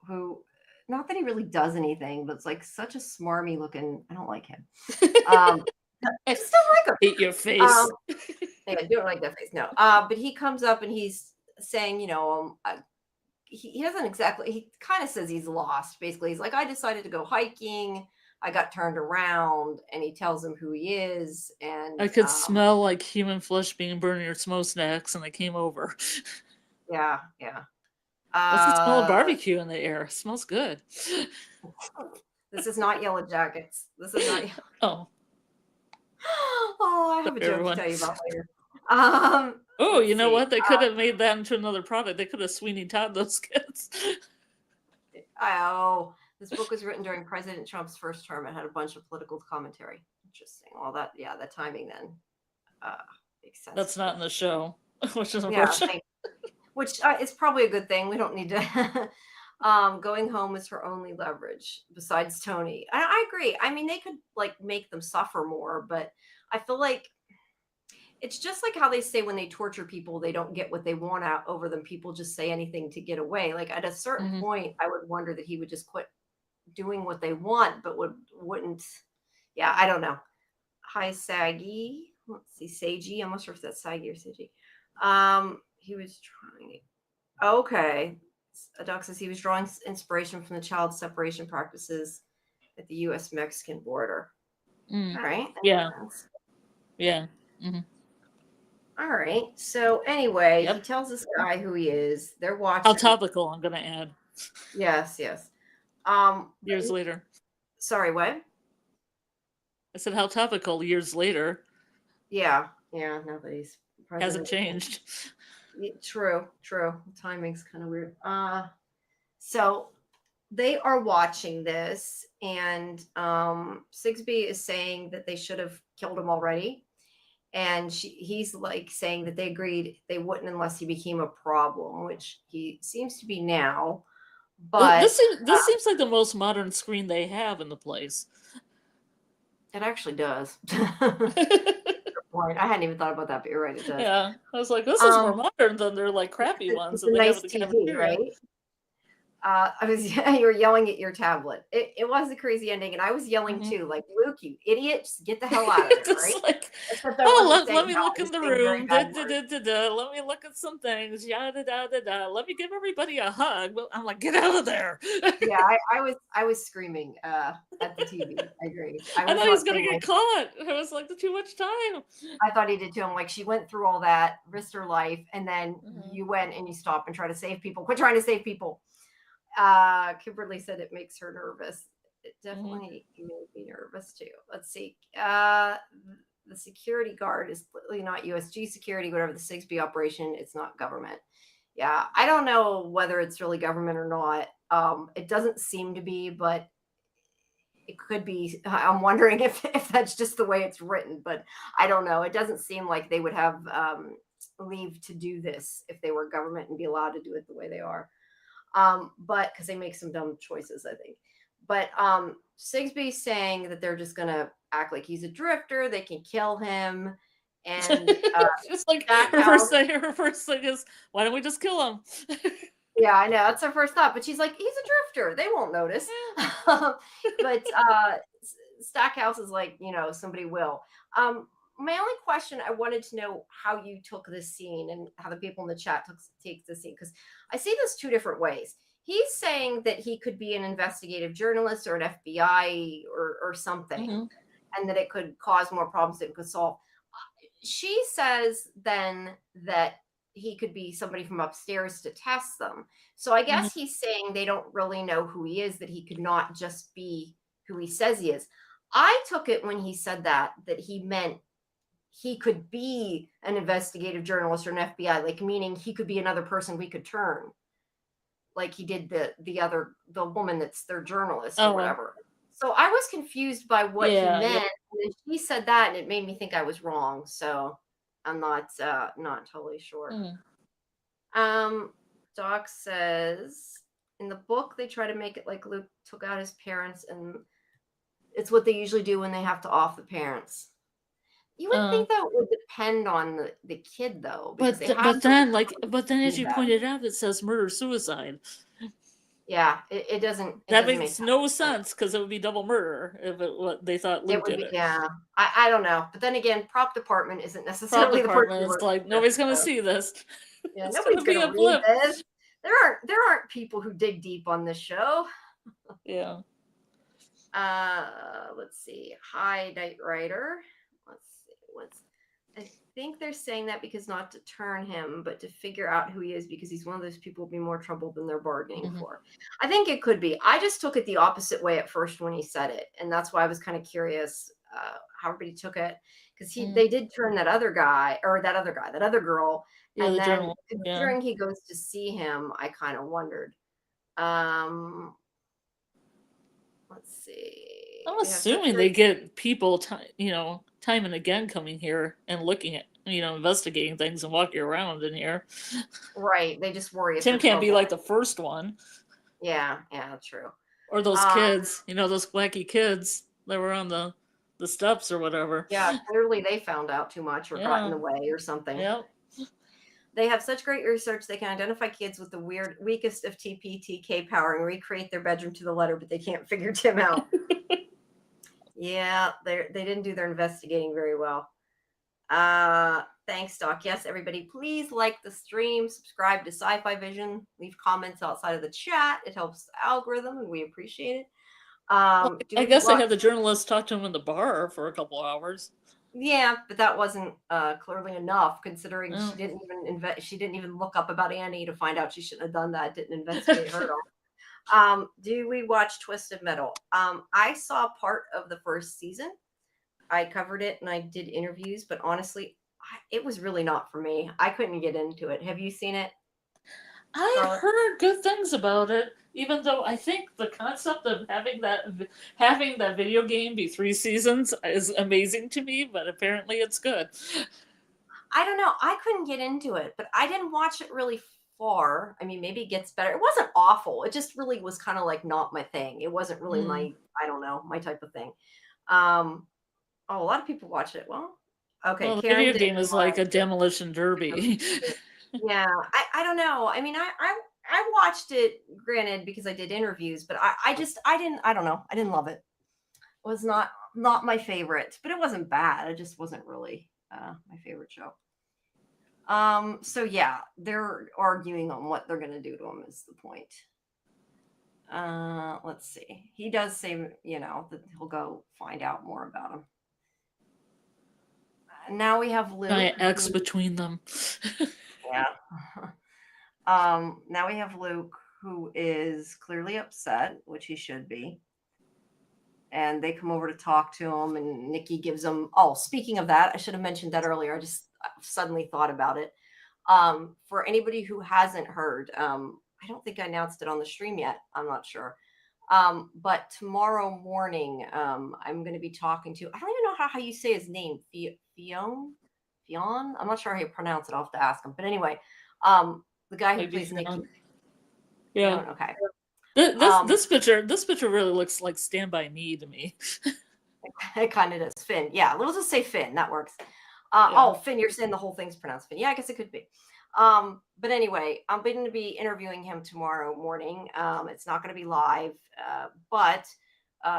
who, not that he really does anything, but it's like such a smarmy looking. I don't like him. I just don't like him. Hate your face. I don't like that face. No. But he comes up and he's saying, he doesn't exactly. He kind of says he's lost. Basically, he's like, I decided to go hiking. I got turned around, and he tells him who he is. And I could smell like human flesh being burned in your smokestacks, and I came over. Yeah. What's the smell of barbecue in the air? It smells good. This is not Yellow Jackets. This is not. Oh, I have a joke to tell you about later. Oh, you know what? They could have made that into another product. They could have Sweeney Todd those kids. This book was written during President Trump's first term. It had a bunch of political commentary. Interesting. Well, the timing then makes sense. That's not in the show, which is unfortunate. Which is probably a good thing. We don't need to. Going home is her only leverage besides Tony. I agree. I mean, they could like make them suffer more, but I feel like it's just like how they say when they torture people, they don't get what they want out over them. People just say anything to get away. Like at a certain point, I would wonder that he would just quit doing what they want, but wouldn't. Yeah, I don't know. Hi, Saggy. Let's see, Seiji. I'm not sure if that's Saggy or Seiji. He was trying. Okay. Doc says he was drawing inspiration from the child separation practices at the U.S.-Mexican border. All right. Yeah. Mm-hmm. All right. So anyway, he tells this guy who he is. They're watching. How topical, I'm going to add. Yes. Years later. Sorry, what? I said, how topical years later. Yeah, nobody's president. Hasn't changed. True. Timing's kind of weird. So they are watching this, and Sigsbee is saying that they should have killed him already. And he's like saying that they agreed they wouldn't unless he became a problem, which he seems to be now. But this seems like the most modern screen they have in the place. It actually does. Point. I hadn't even thought about that, but you're right, it does. Yeah, I was like, this is more modern than their like crappy ones that they nice have at the TV, cafeteria. right? You were yelling at your tablet. It was a crazy ending, and I was yelling too, like, Luke, you idiot, just get the hell out of there, right? Like, let me look in the room. Let me look at some things. Yada da da da. Let me give everybody a hug. Well, I'm like, get out of there. Yeah, I was screaming at the TV. I agree. I thought he was gonna get caught. I was like, too much time. I thought he did too. I'm like, she went through all that, risked her life, and then you went and you stopped and try to save people. Quit trying to save people. Kimberly said it makes her nervous. It definitely made me nervous too. Let's see. The security guard is clearly not USG security, whatever the Sigsbee operation, it's not government. Yeah, I don't know whether it's really government or not. It doesn't seem to be, but it could be. I'm wondering if that's just the way it's written, but I don't know. It doesn't seem like they would have leave to do this if they were government and be allowed to do it the way they are. But because they make some dumb choices, I think. But Sigsbee's saying that they're just gonna act like he's a drifter. They can kill him, and just like her first thing is, why don't we just kill him? Yeah, I know that's her first thought. But she's like, he's a drifter. They won't notice. But Stackhouse is like, somebody will. My only question, I wanted to know how you took this scene and how the people in the chat take this scene, because I see this two different ways. He's saying that he could be an investigative journalist or an FBI or something, and that it could cause more problems than it could solve. She says then that he could be somebody from upstairs to test them. So I guess he's saying they don't really know who he is, that he could not just be who he says he is. I took it when he said that he meant he could be an investigative journalist or an FBI, like meaning he could be another person we could turn, like he did the woman that's their journalist or whatever. So I was confused by what he meant. Yeah. And he said that, and it made me think I was wrong. So I'm not totally sure. Doc says in the book they try to make it like Luke took out his parents, and it's what they usually do when they have to off the parents. You would think that would depend on the kid, though. But then, as you pointed out, it says murder-suicide. Yeah, it doesn't. That makes no sense, because it would be double murder if they thought Luke did it. Yeah, I don't know. But then again, prop department isn't necessarily the person. It's like nobody's going to see this. Yeah, nobody's going to read this. There aren't people who dig deep on this show. Yeah. Let's see. Hi, Night Rider. I think they're saying that because not to turn him, but to figure out who he is, because he's one of those people who'll be more trouble than they're bargaining for. I think it could be. I just took it the opposite way at first when he said it, and that's why I was kind of curious how everybody took it, because they did turn that other girl, and then considering he goes to see him, I kind of wondered. Let's see. I'm assuming they get people, time and again coming here and looking at, investigating things and walking around in here. Right. They just worry. Tim can't be like the first one. Yeah, true. Or those kids, those wacky kids that were on the steps or whatever. Yeah, clearly they found out too much or got in the way or something. Yep. They have such great research. They can identify kids with the weakest of TPTK power and recreate their bedroom to the letter, but they can't figure Tim out. Yeah, they didn't do their investigating very well. Thanks, Doc. Yes, everybody, please like the stream, subscribe to Sci-Fi Vision, leave comments outside of the chat. It helps the algorithm, and we appreciate it. I guess I had the journalist talk to him in the bar for a couple hours. Yeah, but that wasn't clearly enough, considering she didn't even look up about Annie to find out she shouldn't have done that. Didn't investigate her at all. Do we watch Twisted Metal? I saw part of the first season. I covered it and I did interviews, but honestly, it was really not for me. I couldn't get into it. Have you seen it, I Scarlett? heard good things about it, even though I think the concept of having that video game be 3 seasons is amazing to me, but apparently it's good. I don't know. I couldn't get into it, but I didn't watch it really far. I mean, maybe it gets better. It wasn't awful. It just really was kind of like not my thing. It wasn't really Mm. my, I don't know, my type of thing. Um, oh, a lot of people watch it. Well, okay. Well, the Karen video did. game is like a demolition derby. Yeah, I don't know. I mean, I watched it, granted, because I did interviews, but I don't know. I didn't love it. It was not my favorite, but it wasn't bad. It just wasn't really my favorite show. So yeah, they're arguing on what they're gonna do to him is the point. Let's see. He does say, that he'll go find out more about him. Now we have Luke. Giant X between them. Yeah. Now we have Luke, who is clearly upset, which he should be. And they come over to talk to him, and Nikki gives him. Oh, speaking of that, I should have mentioned that earlier. I just suddenly thought about it. For anybody who hasn't heard, I don't think I announced it on the stream yet. I'm not sure. But tomorrow morning, I'm going to be talking to. I don't even know how you say his name. Fionn. I'm not sure how you pronounce it. I'll have to ask him. But anyway, the guy who Maybe plays Nikki. Yeah. Fionn, okay. This picture really looks like Stand By Me to me. It kind of does. Finn. Yeah, let's just say Finn. That works. Yeah. Oh, Finn, you're saying the whole thing's pronounced Finn. Yeah, I guess it could be. But anyway, I'm going to be interviewing him tomorrow morning. It's not going to be live, but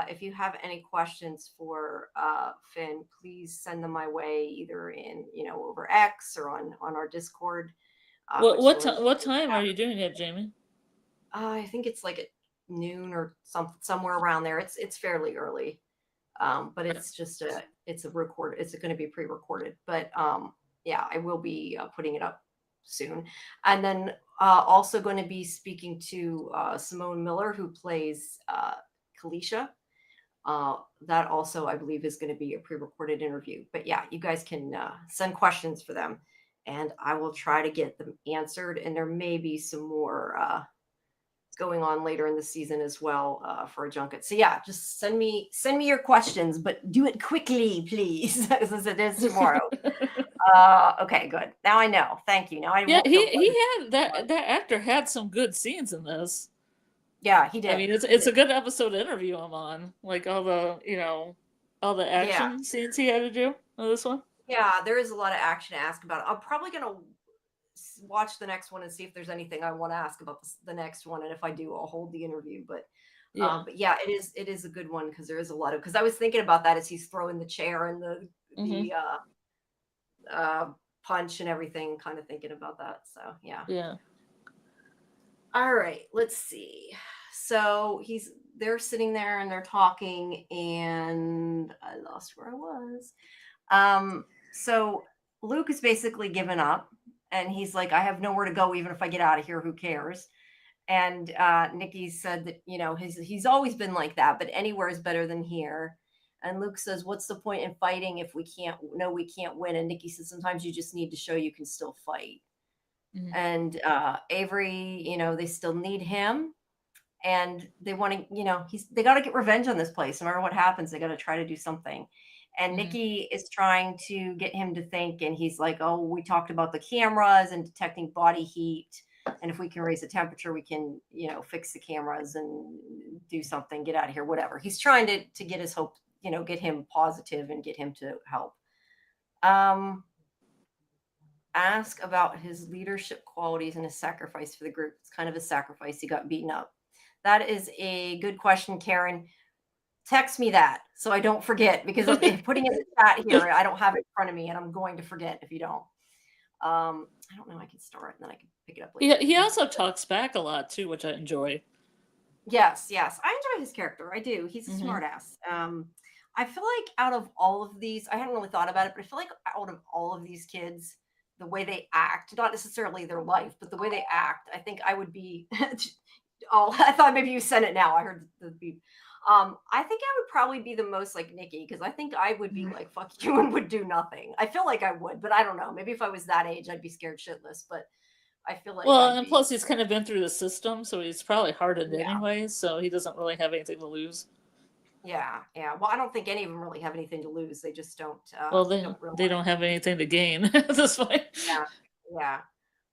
if you have any questions for Finn, please send them my way, either in over X or on our Discord. What time are you doing it, Jamie? I think it's like at noon or somewhere around there. It's fairly early, but it's just it's a record. It's going to be pre-recorded, but yeah, I will be putting it up soon. And then also going to be speaking to Simone Miller, who plays Kalisha. That also, I believe, is going to be a pre-recorded interview. But yeah, you guys can send questions for them, and I will try to get them answered. And there may be some more going on later in the season as well for a junket. So yeah, just send me your questions, but do it quickly, please, since it is tomorrow. Okay, good. Now I know. Thank you. Now I Yeah, won't he had that actor had some good scenes in this. Yeah, he did. I mean, it's a good episode to interview him on, like all the action scenes he had to do on this one. Yeah, there is a lot of action to ask about. I'm probably gonna watch the next one and see if there's anything I want to ask about the next one, and if I do, I'll hold the interview. But yeah, it is a good one because there is a lot of, because I was thinking about that as he's throwing the chair and the punch and everything, kind of thinking about that. So yeah. All right, let's see. So they're sitting there and they're talking, and I lost where I was. So Luke is basically given up, and he's like, I have nowhere to go. Even if I get out of here, who cares? And Nikki said that, he's always been like that, but anywhere is better than here. And Luke says, what's the point in fighting if we can't win? And Nikki says, sometimes you just need to show you can still fight. Mm-hmm. And Avery, they still need him, and they want to, they got to get revenge on this place. No matter what happens, they got to try to do something. And Nikki is trying to get him to think, and he's like, oh, we talked about the cameras and detecting body heat, and if we can raise the temperature, we can, fix the cameras and do something, get out of here, whatever. He's trying to get his hope, get him positive and get him to help. Ask about his leadership qualities and his sacrifice for the group. It's kind of a sacrifice. He got beaten up. That is a good question, Karen. Text me that so I don't forget, because I'm putting it in the chat here. I don't have it in front of me, and I'm going to forget if you don't. I don't know. I can start and then I can pick it up later. Yeah, he also talks back a lot too, which I enjoy. Yes. I enjoy his character. I do. He's a smartass. I feel like out of all of these, I hadn't really thought about it, but I feel like out of all of these kids, the way they act, not necessarily their life, but the way they act, I think I would be Oh, I thought maybe you sent it now. I heard the beep. I think I would probably be the most like Nikki because I think I would be like fuck you and would do nothing. I feel like I would, but I don't know. Maybe if I was that age, I'd be scared shitless. But I feel like Well, I'd and be. plus he's kind of been through the system, so he's probably hardened Yeah, anyway, so he doesn't really have anything to lose. yeah, yeah. Well, I don't think any of them really have anything to lose. They just Well, don't they realize. don't have anything to gain at this point. Yeah,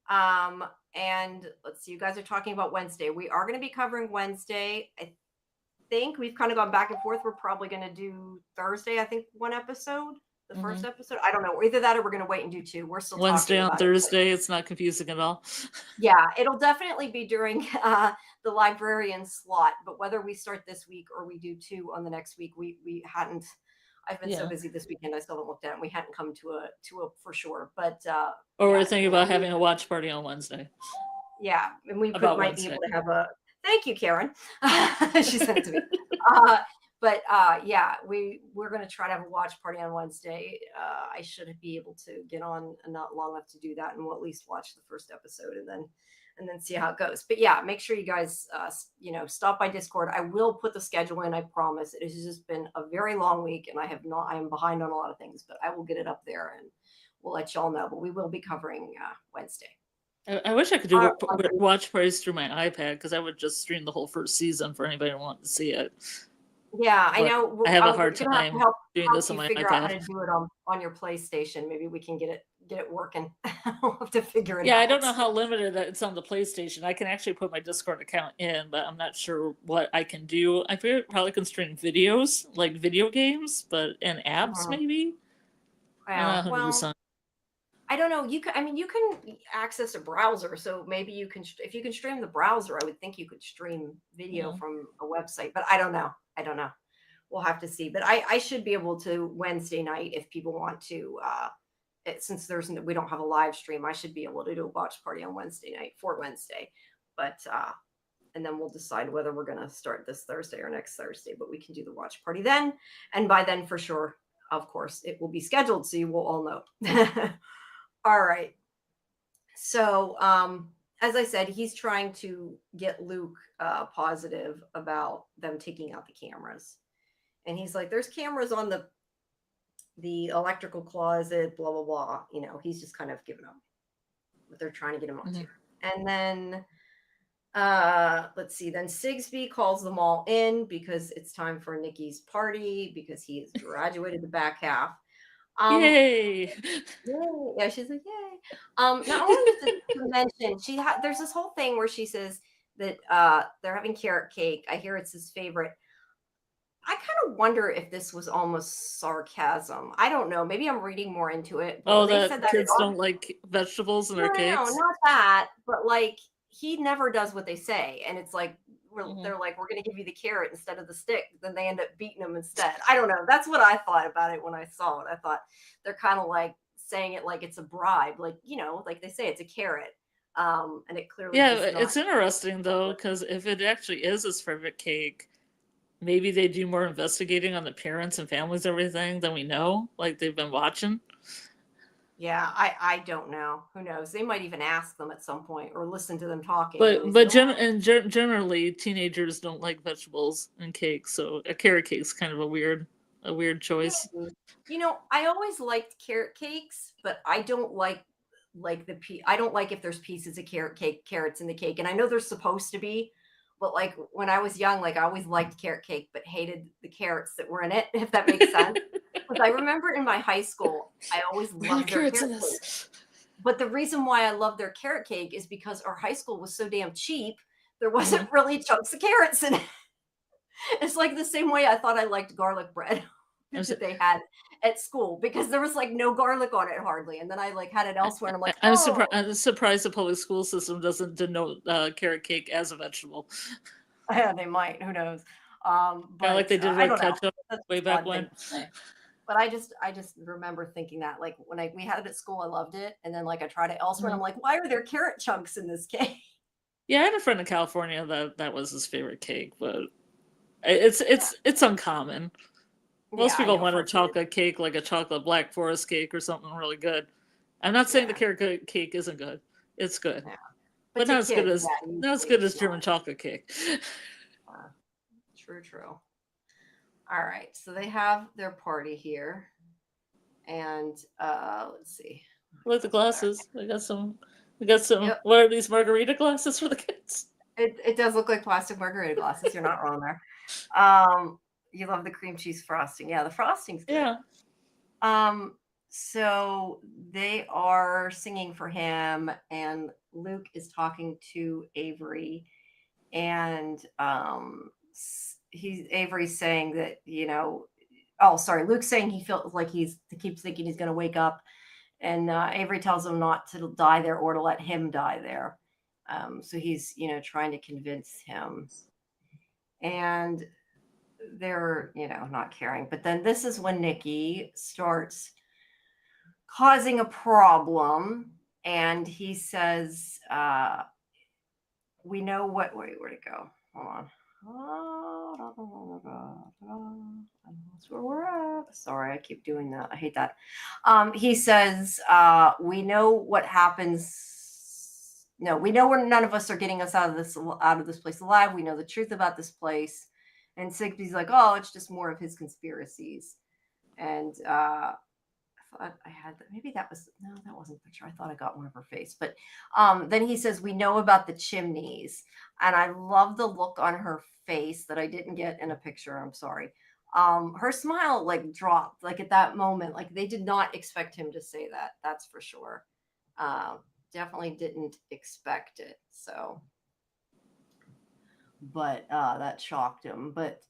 yeah. And let's see. You guys are talking about Wednesday. We are going to be covering Wednesday. I think we've kind of gone back and forth. We're probably going to do Thursday. I think one episode, the first episode. I don't know. Either that or we're going to wait and do two. We're still Wednesday talking on about it. Thursday, it's not confusing at all. Yeah, it'll definitely be during the librarian slot. But whether we start this week or we do two on the next week, we hadn't. I've been so busy this weekend. I still haven't looked at it. And we hadn't come to a for sure. But Or yeah, we're thinking about having a watch party on Wednesday. yeah, and we About might Wednesday. be able to have a. Thank you, Karen. She sent it to me. But yeah, we're going to try to have a watch party on Wednesday. I should be able to get on not long enough to do that, and we'll at least watch the first episode and then see how it goes. But yeah, make sure you guys stop by Discord. I will put the schedule in. I promise. It has just been a very long week, and I am behind on a lot of things, but I will get it up there and we'll let y'all know. But we will be covering Wednesday. I wish I could do watch parties through my iPad because I would just stream the whole first season for anybody who wants to see it. Yeah, But I know. I have a hard time doing this on my figure out how iPad. to do it on your PlayStation. Maybe we can get it working. We'll have to figure it out. Yeah, I don't know how limited it's on the PlayStation. I can actually put my Discord account in, but I'm not sure what I can do. I probably can stream videos, like video games, and apps maybe. I'm not 100%. I don't know. You can access a browser, so maybe you can. If you can stream the browser, I would think you could stream video from a website. But I don't know. We'll have to see. But I should be able to Wednesday night if people want to. Since we don't have a live stream, I should be able to do a watch party on Wednesday night for Wednesday. But and then we'll decide whether we're going to start this Thursday or next Thursday. But we can do the watch party then, and by then for sure, of course, it will be scheduled, so you will all know. All right. So, as I said, he's trying to get Luke positive about them taking out the cameras. And he's like, there's cameras on the electrical closet, blah, blah, blah. He's just kind of giving up. But they're trying to get him on to. And then, let's see. Then Sigsby calls them all in because it's time for Nikki's party because he has graduated the back half. Yay! Yeah, she's like, yay. Now I wanted to mention there's this whole thing where she says that they're having carrot cake. I hear it's his favorite. I kind of wonder if this was almost sarcasm. I don't know. Maybe I'm reading more into it. But they said that kids don't like vegetables in their cakes? No, not that. But like he never does what they say, and it's like they're like, we're going to give you the carrot instead of the stick. Then they end up beating them instead. I don't know. That's what I thought about it when I saw it. I thought they're kind of like saying it like it's a bribe, like like they say it's a carrot. And it clearly it's interesting though because if it actually is his favorite cake, maybe they do more investigating on the parents and families, everything than we know. Like they've been watching. Yeah, I don't know. Who knows? They might even ask them at some point or listen to them talking. But generally, teenagers don't like vegetables in cakes, so a carrot cake's kind of a weird choice. I always liked carrot cakes, but I don't like I don't like if there's pieces of carrots in the cake, and I know there's supposed to be. But like when I was young, like I always liked carrot cake, but hated the carrots that were in it, if that makes sense. Because I remember in my high school, I always loved their carrot cake. But the reason why I loved their carrot cake is because our high school was so damn cheap, there wasn't really chunks of carrots in it. It's like the same way I thought I liked garlic bread that they had at school because there was like no garlic on it hardly, and then I like had it elsewhere, and I'm like, I'm surprised the public school system doesn't denote carrot cake as a vegetable. Yeah, they might. Who knows? But like they did with ketchup way back when. But I just remember thinking that like when we had it at school, I loved it, and then like I tried it elsewhere, and I'm like, why are there carrot chunks in this cake? Yeah, I had a friend in California that was his favorite cake, but it's uncommon. Most people want a chocolate cake, like a chocolate Black Forest cake or something really good. I'm not saying the carrot cake isn't good. It's good. But to not as good kids, as yeah, not as usually good as it's German not. chocolate cake. True. All right, so they have their party here, and let's see. I like the Over there. glasses. I got some. We got some. Yep, What are these margarita glasses for the kids? it does look like plastic margarita glasses. You're not wrong there. You love the cream cheese frosting. Yeah, the frosting's good. Yeah. So they are singing for him, and Luke is talking to Avery, and Avery's saying that, oh, sorry, Luke's saying he feels like he keeps thinking he's going to wake up, and Avery tells him not to die there or to let him die there. So he's, trying to convince him, and they're, not caring. But then this is when Nikki starts causing a problem, and he says, we know what, where'd it go? Hold on. That's where we're at. Sorry, I keep doing that. I hate that. He says, we know what happens. No, we know where none of us are getting us out of this place alive. We know the truth about this place. And Sigsbee's like, oh, it's just more of his conspiracies. And I thought I had that. Maybe that wasn't the picture. I thought I got one of her face. But then he says, we know about the chimneys. And I love the look on her face that I didn't get in a picture. I'm sorry. Her smile dropped at that moment. They did not expect him to say that. That's for sure. Definitely didn't expect it. So, but that shocked him. But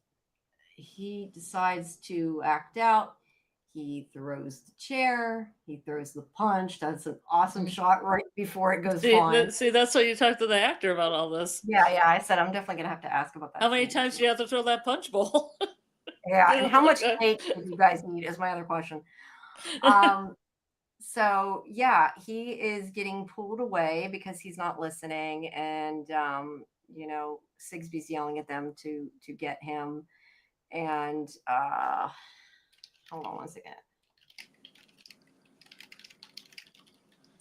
he decides to act out. He throws the chair. He throws the punch. That's an awesome shot right before it goes flying. See, that's why you talked to the actor about all this. Yeah. I said I'm definitely gonna have to ask about that. How many times do you have to throw that punch bowl? Yeah, and how much cake do you guys need is my other question. So yeah, he is getting pulled away because he's not listening, and Sigsbee's yelling at them to get him, and hold on one second.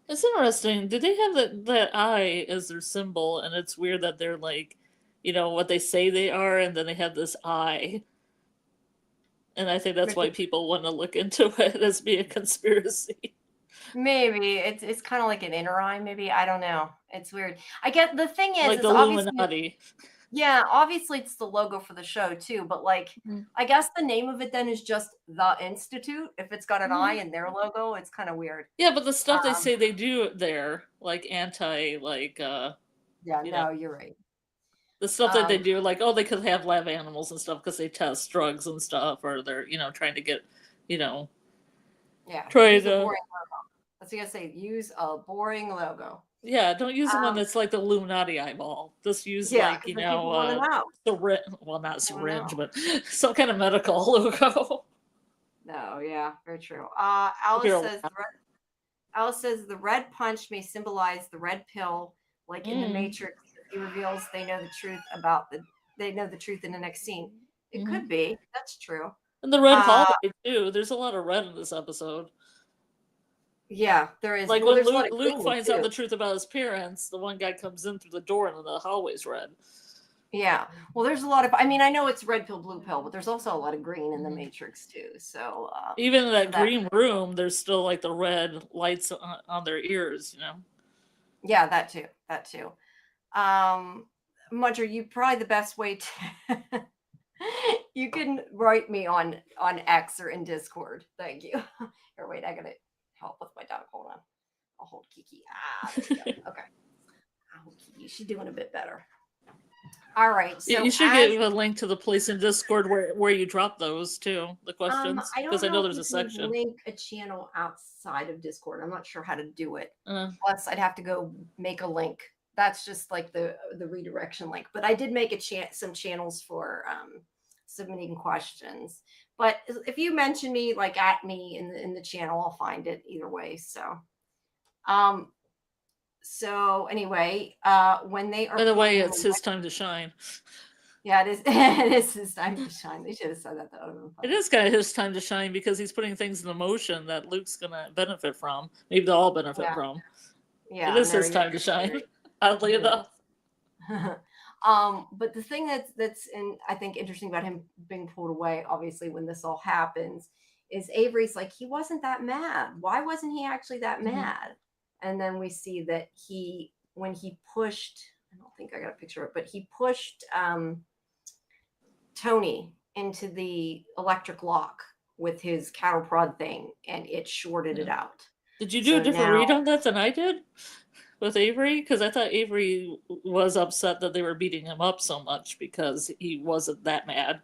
It's interesting. Did they have that eye as their symbol? And it's weird that they're what they say they are, and then they have this eye. And I think that's why people want to look into it as being a conspiracy. Maybe it's kind of like an inner eye. Maybe, I don't know. It's weird. I get the thing is, Like the Illuminati. Yeah, obviously it's the logo for the show too, but I guess the name of it then is just the Institute. If it's got an eye in their logo, it's kind of weird. Yeah, but the stuff they say they do there, anti, no, you're right. The stuff that they do, they could have lab animals and stuff because they test drugs and stuff, or they're trying to get, yeah, try to. That's what you gotta say. Use a boring logo. Yeah, don't use the one that's like the Illuminati eyeball. Just use syringe. Well, not syringe, but some kind of medical logo. No, yeah, very true. Alice says the red punch may symbolize the red pill, like in the Matrix. He reveals they know the truth in the next scene. It could be. That's true. And the red hallway too. There's a lot of red in this episode. Yeah, there is. When Luke finds out the truth about his parents, the one guy comes in through the door and the hallway's red. Yeah. Well, there's a lot of, I know it's red pill, blue pill, but there's also a lot of green in the Matrix too. So even in that green room, there's still the red lights on their ears, Yeah, that too. Mudger, you probably the best way to you can write me on X or in Discord. Thank you. Here, wait, I gotta help with my dog. Hold on. I'll hold Kiki. There we go. Okay. Kiki, she's doing a bit better. All right. So you should give a link to the place in Discord where you drop those too, the questions, because I know there's a section. Link a channel outside of Discord. I'm not sure how to do it. Plus, I'd have to go make a link. That's just the redirection link. But I did make some channels for submitting questions. But if you mention me at me in the channel, I'll find it either way. So anyway, when they are, by the way, it's his time to shine. Yeah, it is. It is his time to shine. They should have said that. It is kind of his time to shine because he's putting things in motion that Luke's gonna benefit from. Maybe they'll all benefit from. Yeah, it is his time to shine. oddly enough. But the thing that's I think interesting about him being pulled away, obviously, when this all happens, is Avery's like, he wasn't that mad. Why wasn't he actually that mad? And then we see that when he pushed, I don't think I got a picture of it, but he pushed Tony into the electric lock with his cattle prod thing, and it shorted it out. Did you do a different read on that than I did with Avery? Because I thought Avery was upset that they were beating him up so much because he wasn't that mad.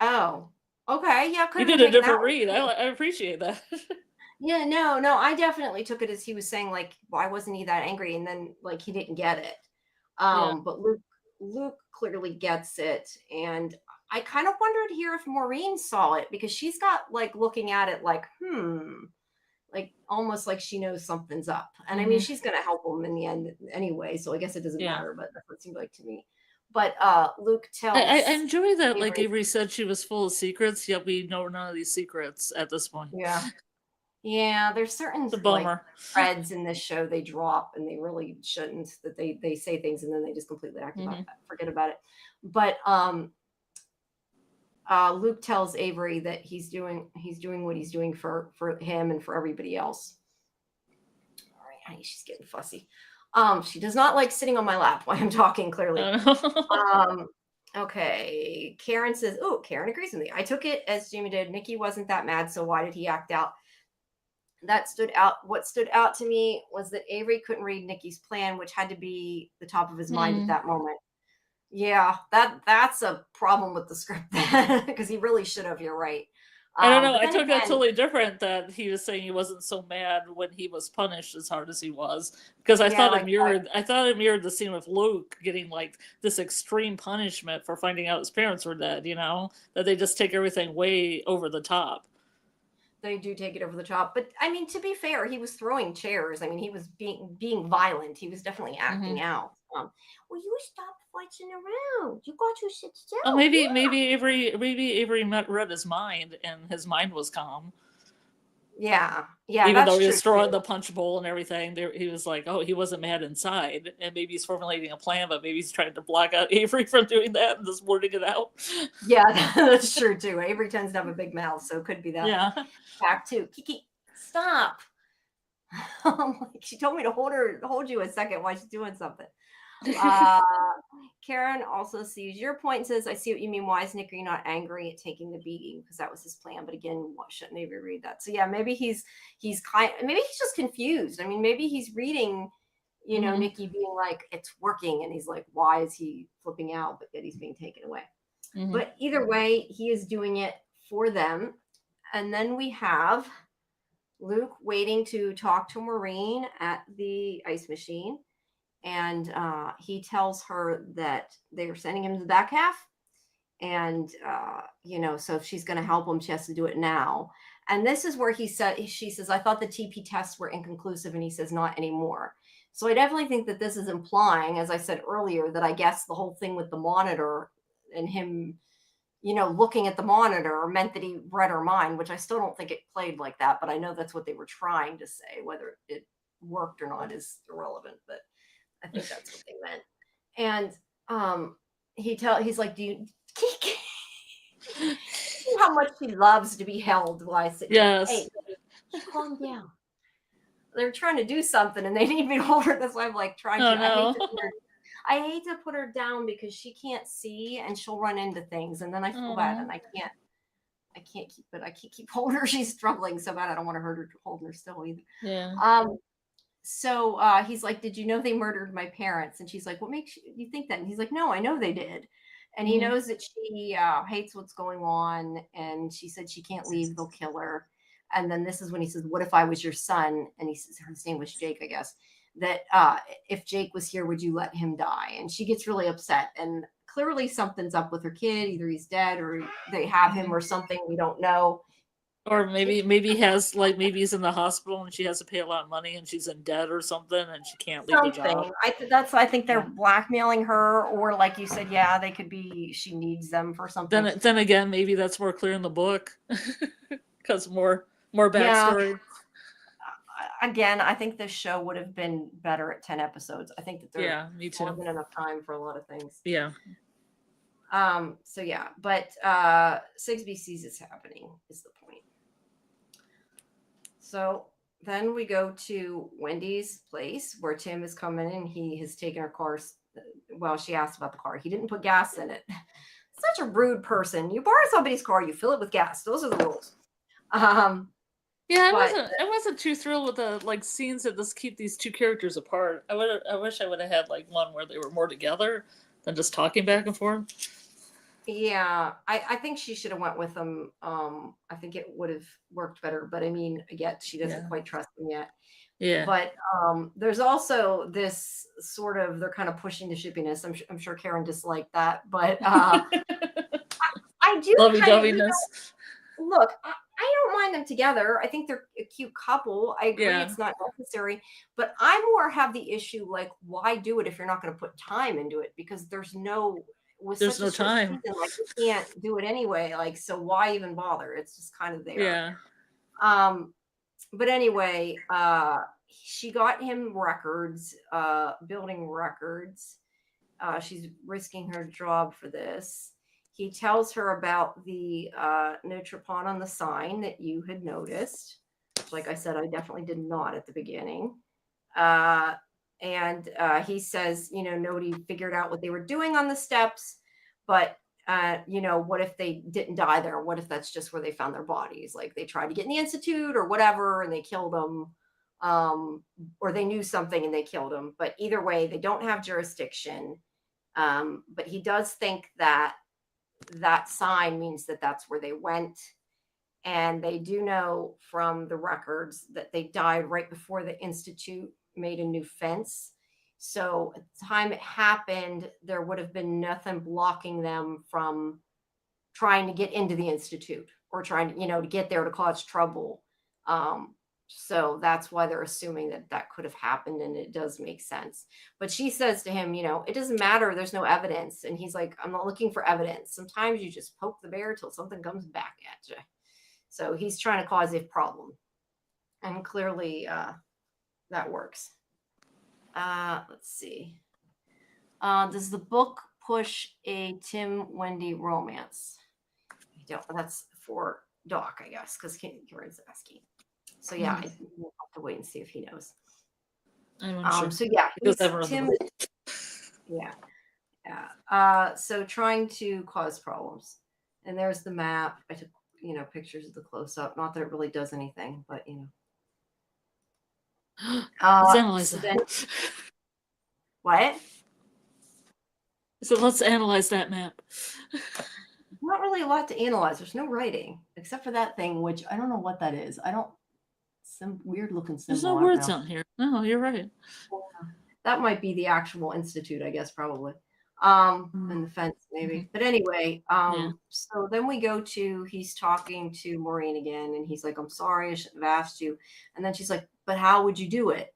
Oh, okay. Yeah, you did a different read. I appreciate that. Yeah, no, I definitely took it as he was saying, like, why wasn't he that angry? And then, like, he didn't get it. But Luke clearly gets it. And I kind of wondered here if Maureen saw it, because she's got, like, looking at it like, like almost like she knows something's up. And I mean, she's going to help him in the end anyway, so I guess it doesn't matter, but that's what it seemed like to me. But Luke tells... I enjoy that, like Avery said she was full of secrets, yet we know none of these secrets at this point. Yeah, there's certain like threads in this show they drop, and they really shouldn't, that they say things and then they just completely forget about it. But Luke tells Avery that he's doing what he's doing for him and for everybody else. All right, honey, she's getting fussy. She does not like sitting on my lap while I'm talking, clearly. Okay, Karen says, Karen agrees with me. I took it as Jamie did. Nikki wasn't that mad, so why did he act out? That stood out. What stood out to me was that Avery couldn't read Nikki's plan, which had to be the top of his mind at that moment. Yeah, that's a problem with the script, because he really should have. You're right. I don't know. I took it totally different, that he was saying he wasn't so mad when he was punished as hard as he was, because I thought it mirrored. I thought it mirrored the scene with Luke getting like this extreme punishment for finding out his parents were dead. You know, that they just take everything way over the top. They do take it over the top, but I mean, to be fair, he was throwing chairs. I mean, he was being violent. He was definitely acting out. Well, you stop fighting around. You got to sit still. Oh, maybe Avery read his mind, and his mind was calm. Yeah. Even though he was throwing the punch bowl and everything, he was like, he wasn't mad inside, and maybe he's formulating a plan, but maybe he's trying to block out Avery from doing that and just wording it out. Yeah, that's true too. Avery tends to have a big mouth, so it could be that. Yeah. Fact too. Kiki, stop. She told me to hold you a second while she's doing something. Karen also sees your point and says, I see what you mean. Why is Nicky not angry at taking the beating? Because that was his plan. But again, why shouldn't Avery read that? So yeah, maybe he's maybe he's just confused. I mean, maybe he's reading, Nicky being like, it's working, and he's like, why is he flipping out? But yet he's being taken away. But either way, he is doing it for them. And then we have Luke waiting to talk to Maureen at the ice machine. And he tells her that they're sending him to the back half. And, so if she's going to help him, she has to do it now. And this is where she says, I thought the TP tests were inconclusive. And he says, not anymore. So I definitely think that this is implying, as I said earlier, that I guess the whole thing with the monitor and him, looking at the monitor meant that he read her mind, which I still don't think it played like that. But I know that's what they were trying to say. Whether it worked or not is irrelevant. But I think that's what they meant. And he's like, do you how much he loves to be held while I sit yes. Hey, calm down. They're trying to do something and they need me to hold her. That's why I'm like trying to. No. I hate to put her down because she can't see and she'll run into things, and then I feel bad, and I can't keep it. I can't keep holding her. She's struggling so bad. I don't want to hurt her holding her still either. Yeah. So he's like, did you know they murdered my parents? And she's like, what makes you think that? And he's like, no, I know they did. And he knows that she hates what's going on. And she said she can't leave. They'll kill her. And then this is when he says, what if I was your son? And he says, his name was Jake, I guess, that if Jake was here, would you let him die? And she gets really upset. And clearly something's up with her kid. Either he's dead or they have him or something. We don't know. Or maybe maybe he's in the hospital and she has to pay a lot of money and she's in debt or something and she can't leave the job. I think they're blackmailing her, or like you said, they could be she needs them for something. Then again, maybe that's more clear in the book because more backstory. again, I think this show would have been better at 10 episodes. I think that there Yeah, me more too. than enough time for a lot of things. Yeah. So yeah, but Sigsbee sees it's happening is the point. So then we go to Wendy's place where Tim has come in and he has taken her car. Well, she asked about the car. He didn't put gas in it. Such a rude person. You borrow somebody's car, you fill it with gas. Those are the rules. Yeah, But I wasn't too thrilled with the like scenes that just keep these two characters apart. I wish I would have had like one where they were more together than just talking back and forth. yeah, I think she should have went with him. I think it would have worked better. But I mean, again, she doesn't Yeah. quite trust him yet. Yeah. But there's also this sort of they're kind of pushing the shippiness. I'm sure Karen disliked that, but I do Lovey-doveyness. Look, I don't mind them together. I think they're a cute couple. I agree Yeah. it's not necessary, but I more have the issue like, why do it if you're not going to put time into it? Because there's no There's such no a short time. season, like you can't do it anyway. Like, so why even bother? It's just kind of there. Yeah. But anyway, she got him records, building records. She's risking her job for this. He tells her about the Notropon on the sign that you had noticed. Like I said, I definitely did not at the beginning. And he says, nobody figured out what they were doing on the steps, but what if they didn't die there? What if that's just where they found their bodies? Like they tried to get in the institute or whatever, and they killed them, or they knew something and they killed them. But either way, they don't have jurisdiction. But he does think that sign means that that's where they went. And they do know from the records that they died right before the Institute made a new fence. So at the time it happened, there would have been nothing blocking them from trying to get into the Institute or trying to, to get there to cause trouble. So that's why they're assuming that could have happened, and it does make sense. But she says to him, it doesn't matter. There's no evidence. And he's like, I'm not looking for evidence. Sometimes you just poke the bear till something comes back at you. So he's trying to cause a problem. And clearly that works. Let's see. Does the book push a Tim Wendy romance? I don't. That's for Doc, I guess, because Karen's asking. So yeah, I we'll have to wait and see if he knows. I'm unsure. So yeah, Tim. Yeah. So trying to cause problems, and there's the map. I took pictures of the close up. Not that it really does anything, but Let's analyze that. What? So let's analyze that map. Not really a lot to analyze. There's no writing except for that thing, which I don't know what that is. Some weird looking symbol. There's no words on here. No, you're right. That might be the actual institute, I guess, probably. And the fence, maybe. Mm-hmm. But anyway, So then we go to, he's talking to Maureen again, and he's like, I'm sorry, I shouldn't have asked you. And then she's like, but how would you do it?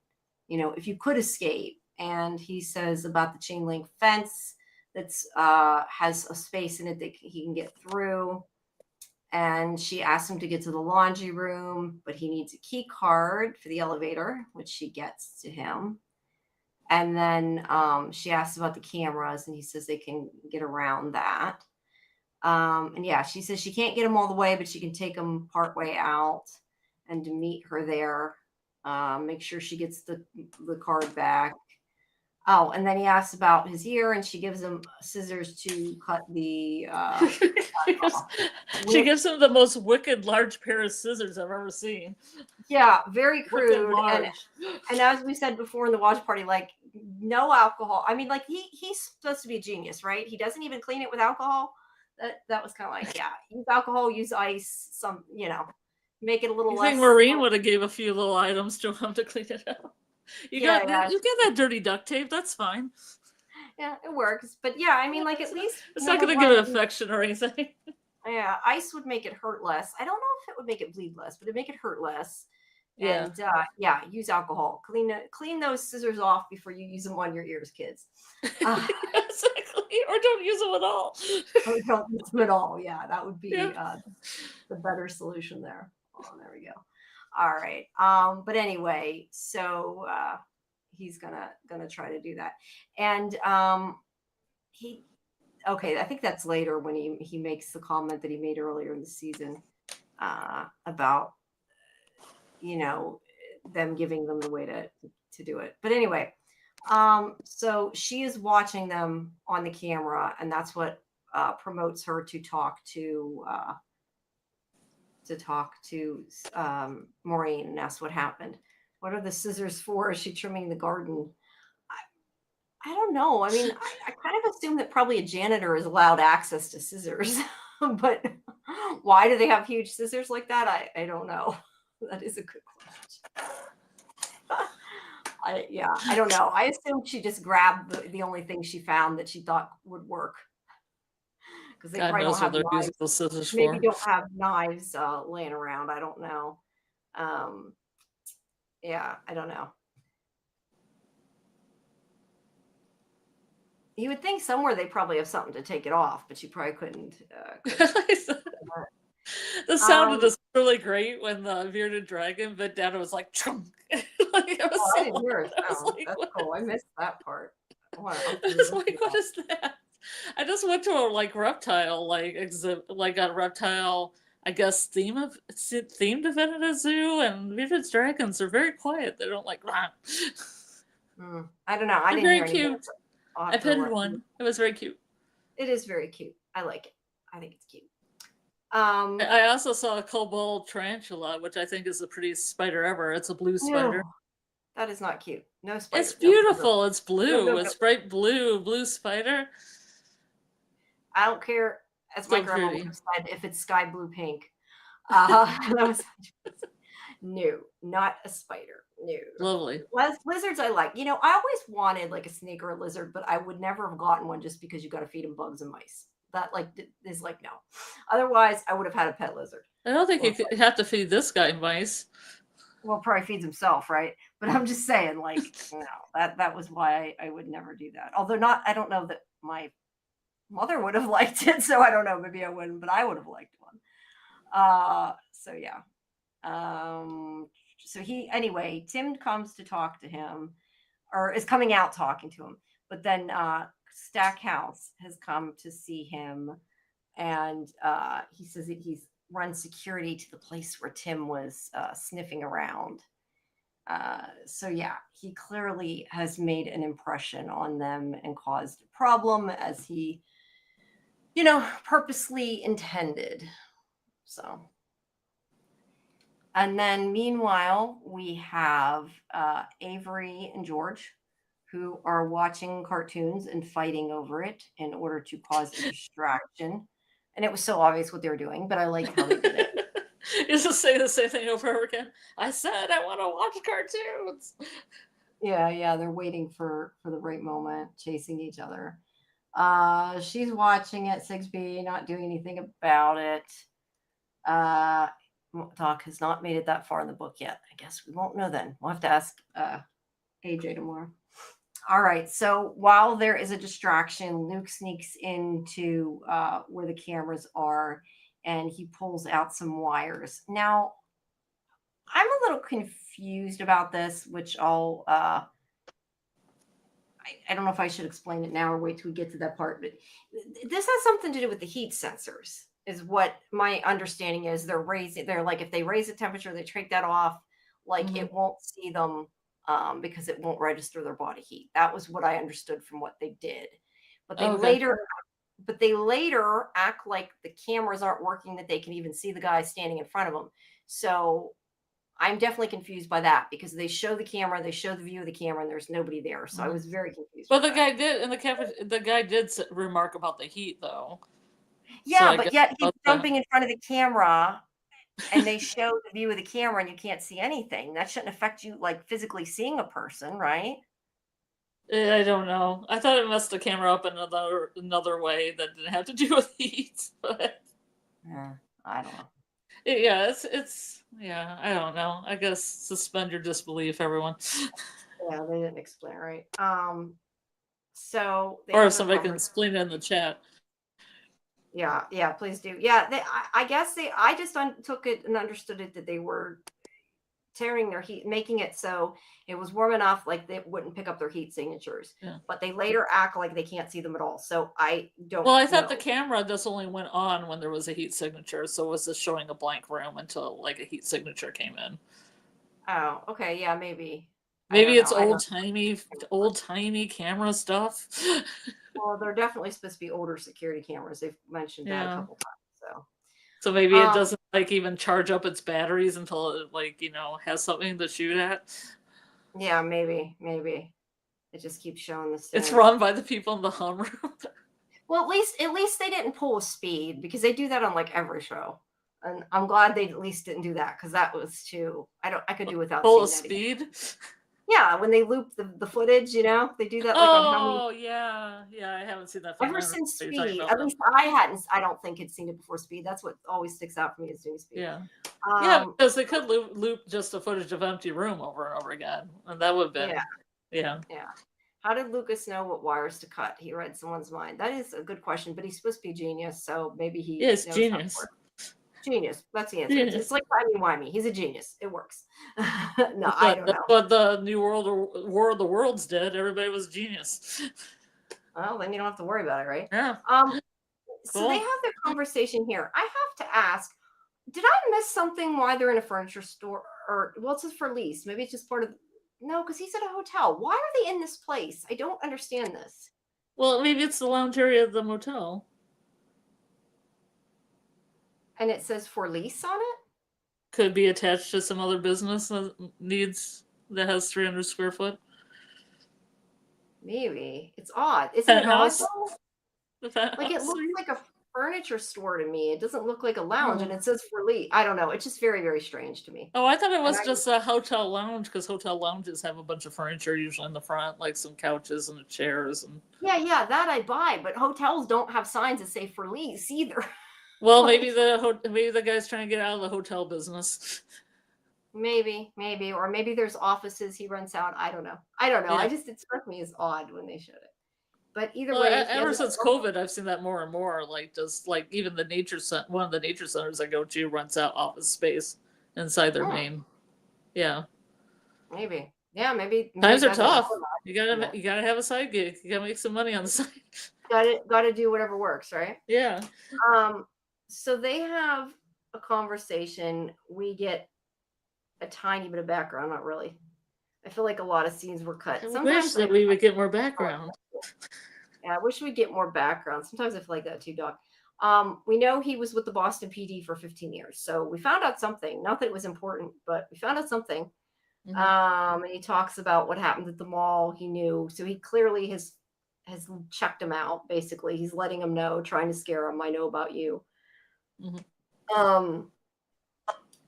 If you could escape. And he says about the chain link fence that's has a space in it that he can get through. And she asks him to get to the laundry room, but he needs a key card for the elevator, which she gets to him. And then she asks about the cameras, and he says they can get around that. And yeah, she says she can't get them all the way, but she can take them part way out, and to meet her there, make sure she gets the card back. Oh, and then he asks about his ear, and she gives him scissors to cut the. She gives him the most wicked large pair of scissors I've ever seen. Yeah, very crude. And as we said before in the watch party, like no alcohol. I mean, like he's supposed to be a genius, right? He doesn't even clean it with alcohol. That was kind of like, yeah, use alcohol, use ice, make it a little less. I think Maureen would have gave a few little items to him to clean it out. You get that dirty duct tape. That's fine. Yeah, it works. But yeah, I mean, like at least it's not going to give it affection or anything. Yeah, ice would make it hurt less. I don't know if it would make it bleed less, but it'd make it hurt less. Yeah. And use alcohol. Clean those scissors off before you use them on your ears, kids. Exactly. Or don't use them at all. Or don't use them at all. Yeah, that would be the better solution there. Oh, there we go. All right. But anyway, so he's gonna try to do that. And he okay, I think that's later when he makes the comment that he made earlier in the season about them giving them the way to do it. But anyway, so she is watching them on the camera, and that's what promotes her to talk to Maureen and ask what happened. What are the scissors for? Is she trimming the garden? I don't know. I mean, I kind of assume that probably a janitor is allowed access to scissors, but why do they have huge scissors like that? I don't know. That is a good question. I don't know. I assume she just grabbed the only thing she found that she thought would work. Because they God probably knows don't what have they're using knives. those scissors Maybe for. don't have knives laying around. I don't know. Yeah, I don't know. You would think somewhere they probably have something to take it off, but you probably couldn't. The sound of this really great when the bearded dragon bit down. It was like chunk. Like it was I didn't hear it. That's like, cool. I missed that part. It's like, what is that? I just went to a reptile exhibit, a reptile, I guess themed event at a zoo, and bearded dragons are very quiet. They don't like rah. I don't know. I didn't very hear cute. anything. I petted one. It was very cute. It is very cute. I like it. I think it's cute. I also saw a cobalt tarantula, which I think is the prettiest spider ever. It's a blue spider. No, that is not cute. No spider. It's beautiful. It's blue. No. It's bright blue spider. I don't care, as my grandma would have said, if it's sky blue pink. No, not a spider. No. Lovely. Lizards I like. I always wanted like a snake or a lizard, but I would never have gotten one just because you got to feed them bugs and mice. That is like no. Otherwise, I would have had a pet lizard. I don't think you have to feed this guy mice. Well, probably feeds himself, right? But I'm just saying, like, no, that was why I would never do that. Although I don't know that my mother would have liked it, so I don't know. Maybe I wouldn't, but I would have liked one. So yeah. So Tim comes to talk to him, or is coming out talking to him, but then Stackhouse has come to see him, and he says that he's run security to the place where Tim was sniffing around. So yeah, he clearly has made an impression on them and caused a problem, as he purposely intended. So, and then meanwhile, we have Avery and George, who are watching cartoons and fighting over it in order to cause a distraction. And it was so obvious what they were doing, but I like how they did it. You just say the same thing over and over again. I said I want to watch cartoons. Yeah, they're waiting for the right moment, chasing each other. She's watching it, 6B, not doing anything about it. Doc has not made it that far in the book yet. I guess we won't know then. We'll have to ask AJ tomorrow. All right, so while there is a distraction, Luke sneaks into where the cameras are, and he pulls out some wires. Now, I'm a little confused about this, which I'll I don't know if I should explain it now or wait till we get to that part, but this has something to do with the heat sensors, is what my understanding is. They're like, if they raise the temperature, they take that off, like it won't see them because it won't register their body heat. That was what I understood from what they did. But they later act like the cameras aren't working, that they can even see the guy standing in front of them. So I'm definitely confused by that, because they show the camera, they show the view of the camera, and there's nobody there. So I was very confused. But the guy did remark about the heat, though. Yeah, so but yet he's jumping in front of the camera, and they show the view of the camera, and you can't see anything. That shouldn't affect you, like physically seeing a person, right? I don't know. I thought it messed the camera up in another way that didn't have to do with heat. But yeah, I don't know. It's I don't know. I guess suspend your disbelief, everyone. Yeah, they didn't explain right. So or if somebody can explain it in the chat. Yeah, please do. Yeah, I guess I just took it and understood it that they were tearing their heat, making it so it was warm enough like they wouldn't pick up their heat signatures. Yeah. But they later act like they can't see them at all. So I don't Well, I thought know. the camera just only went on when there was a heat signature, so it was just showing a blank room until like a heat signature came in. Oh, okay, yeah, maybe. Maybe it's I don't old timey camera stuff. Well, they're definitely supposed to be older security cameras. They've mentioned that a Yeah. couple times. So maybe it doesn't like even charge up its batteries until it like, has something to shoot at. Yeah, maybe. It just keeps showing the same. It's run by the people in the hum room. Well, at least they didn't pull a speed, because they do that on like every show. And I'm glad they at least didn't do that, because that was too. I could do without Full seeing of that again. speed. Yeah, when they loop the footage, they do that like on how many. Oh yeah, I haven't seen that. Ever since Speed, at least I don't think had seen it before Speed. That's what always sticks out for me, is doing Speed. Yeah. Yeah, because they could loop just the footage of empty room over and over again, and that would have been. Yeah. How did Lucas know what wires to cut? He read someone's mind. That is a good question, but he's supposed to be genius, so maybe he is knows genius. Genius. That's the answer. Genius. It's like timey-wimey. He's a genius. It works. No, I don't know. That's what the New War of the Worlds did. Everybody was genius. Well, then you don't have to worry about it, right? Yeah. So they have their conversation here. I have to ask, did I miss something why they're in a furniture store? Or, well, it says for lease. Maybe it's just part of... No, because he's at a hotel. Why are they in this place? I don't understand this. Well, maybe it's the lounge area of the motel. And it says for lease on it? Could be attached to some other business that has 300 square foot. Maybe. It's odd. Isn't it odd? Like, it looks like a furniture store to me. It doesn't look like a lounge, and it says for lease. I don't know. It's just very, very strange to me. Oh, I thought it was just a hotel lounge, because hotel lounges have a bunch of furniture usually in the front, like some couches and chairs. And yeah, that I buy, but hotels don't have signs that say for lease either. Well, maybe the guy's trying to get out of the hotel business. Maybe, or maybe there's offices he rents out. I don't know. Yeah. It struck me as odd when they showed it. But either way, ever since COVID, I've seen that more and more. Like, just like even one of the nature centers I go to rents out office space inside their main. Yeah. Maybe. Yeah, maybe times are tough. You gotta have a side gig. You gotta make some money on the side. Gotta do whatever works, right? Yeah. So they have a conversation. We get a tiny bit of background, not really. I feel like a lot of scenes were cut. I wish that we would get more background. Yeah, I wish we'd get more background. Sometimes I feel like that too, Doc. We know he was with the Boston PD for 15 years. So we found out something. Not that it was important, but we found out something. Mm-hmm. And he talks about what happened at the mall. He knew. So he clearly has checked him out, basically. He's letting him know, trying to scare him. I know about you. Mm-hmm.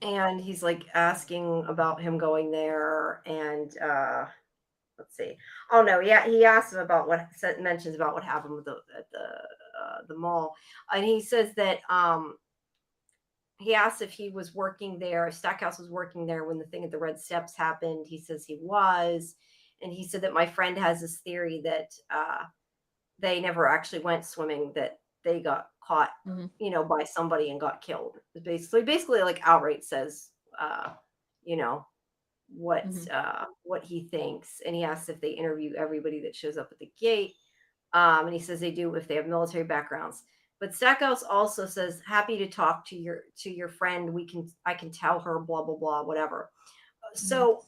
And he's like asking about him going there, and let's see. Oh no, yeah, he asks him about mentions about what happened at the mall, and he says that he asked if he was working there, if Stackhouse was working there when the thing at the Red Steps happened. He says he was, and he said that my friend has this theory that they never actually went swimming, that they got caught, by somebody and got killed. Basically like outright says, what he thinks. And he asks if they interview everybody that shows up at the gate. And he says they do if they have military backgrounds. But Stackhouse also says, happy to talk to your friend. I can tell her, blah, blah, blah, whatever. So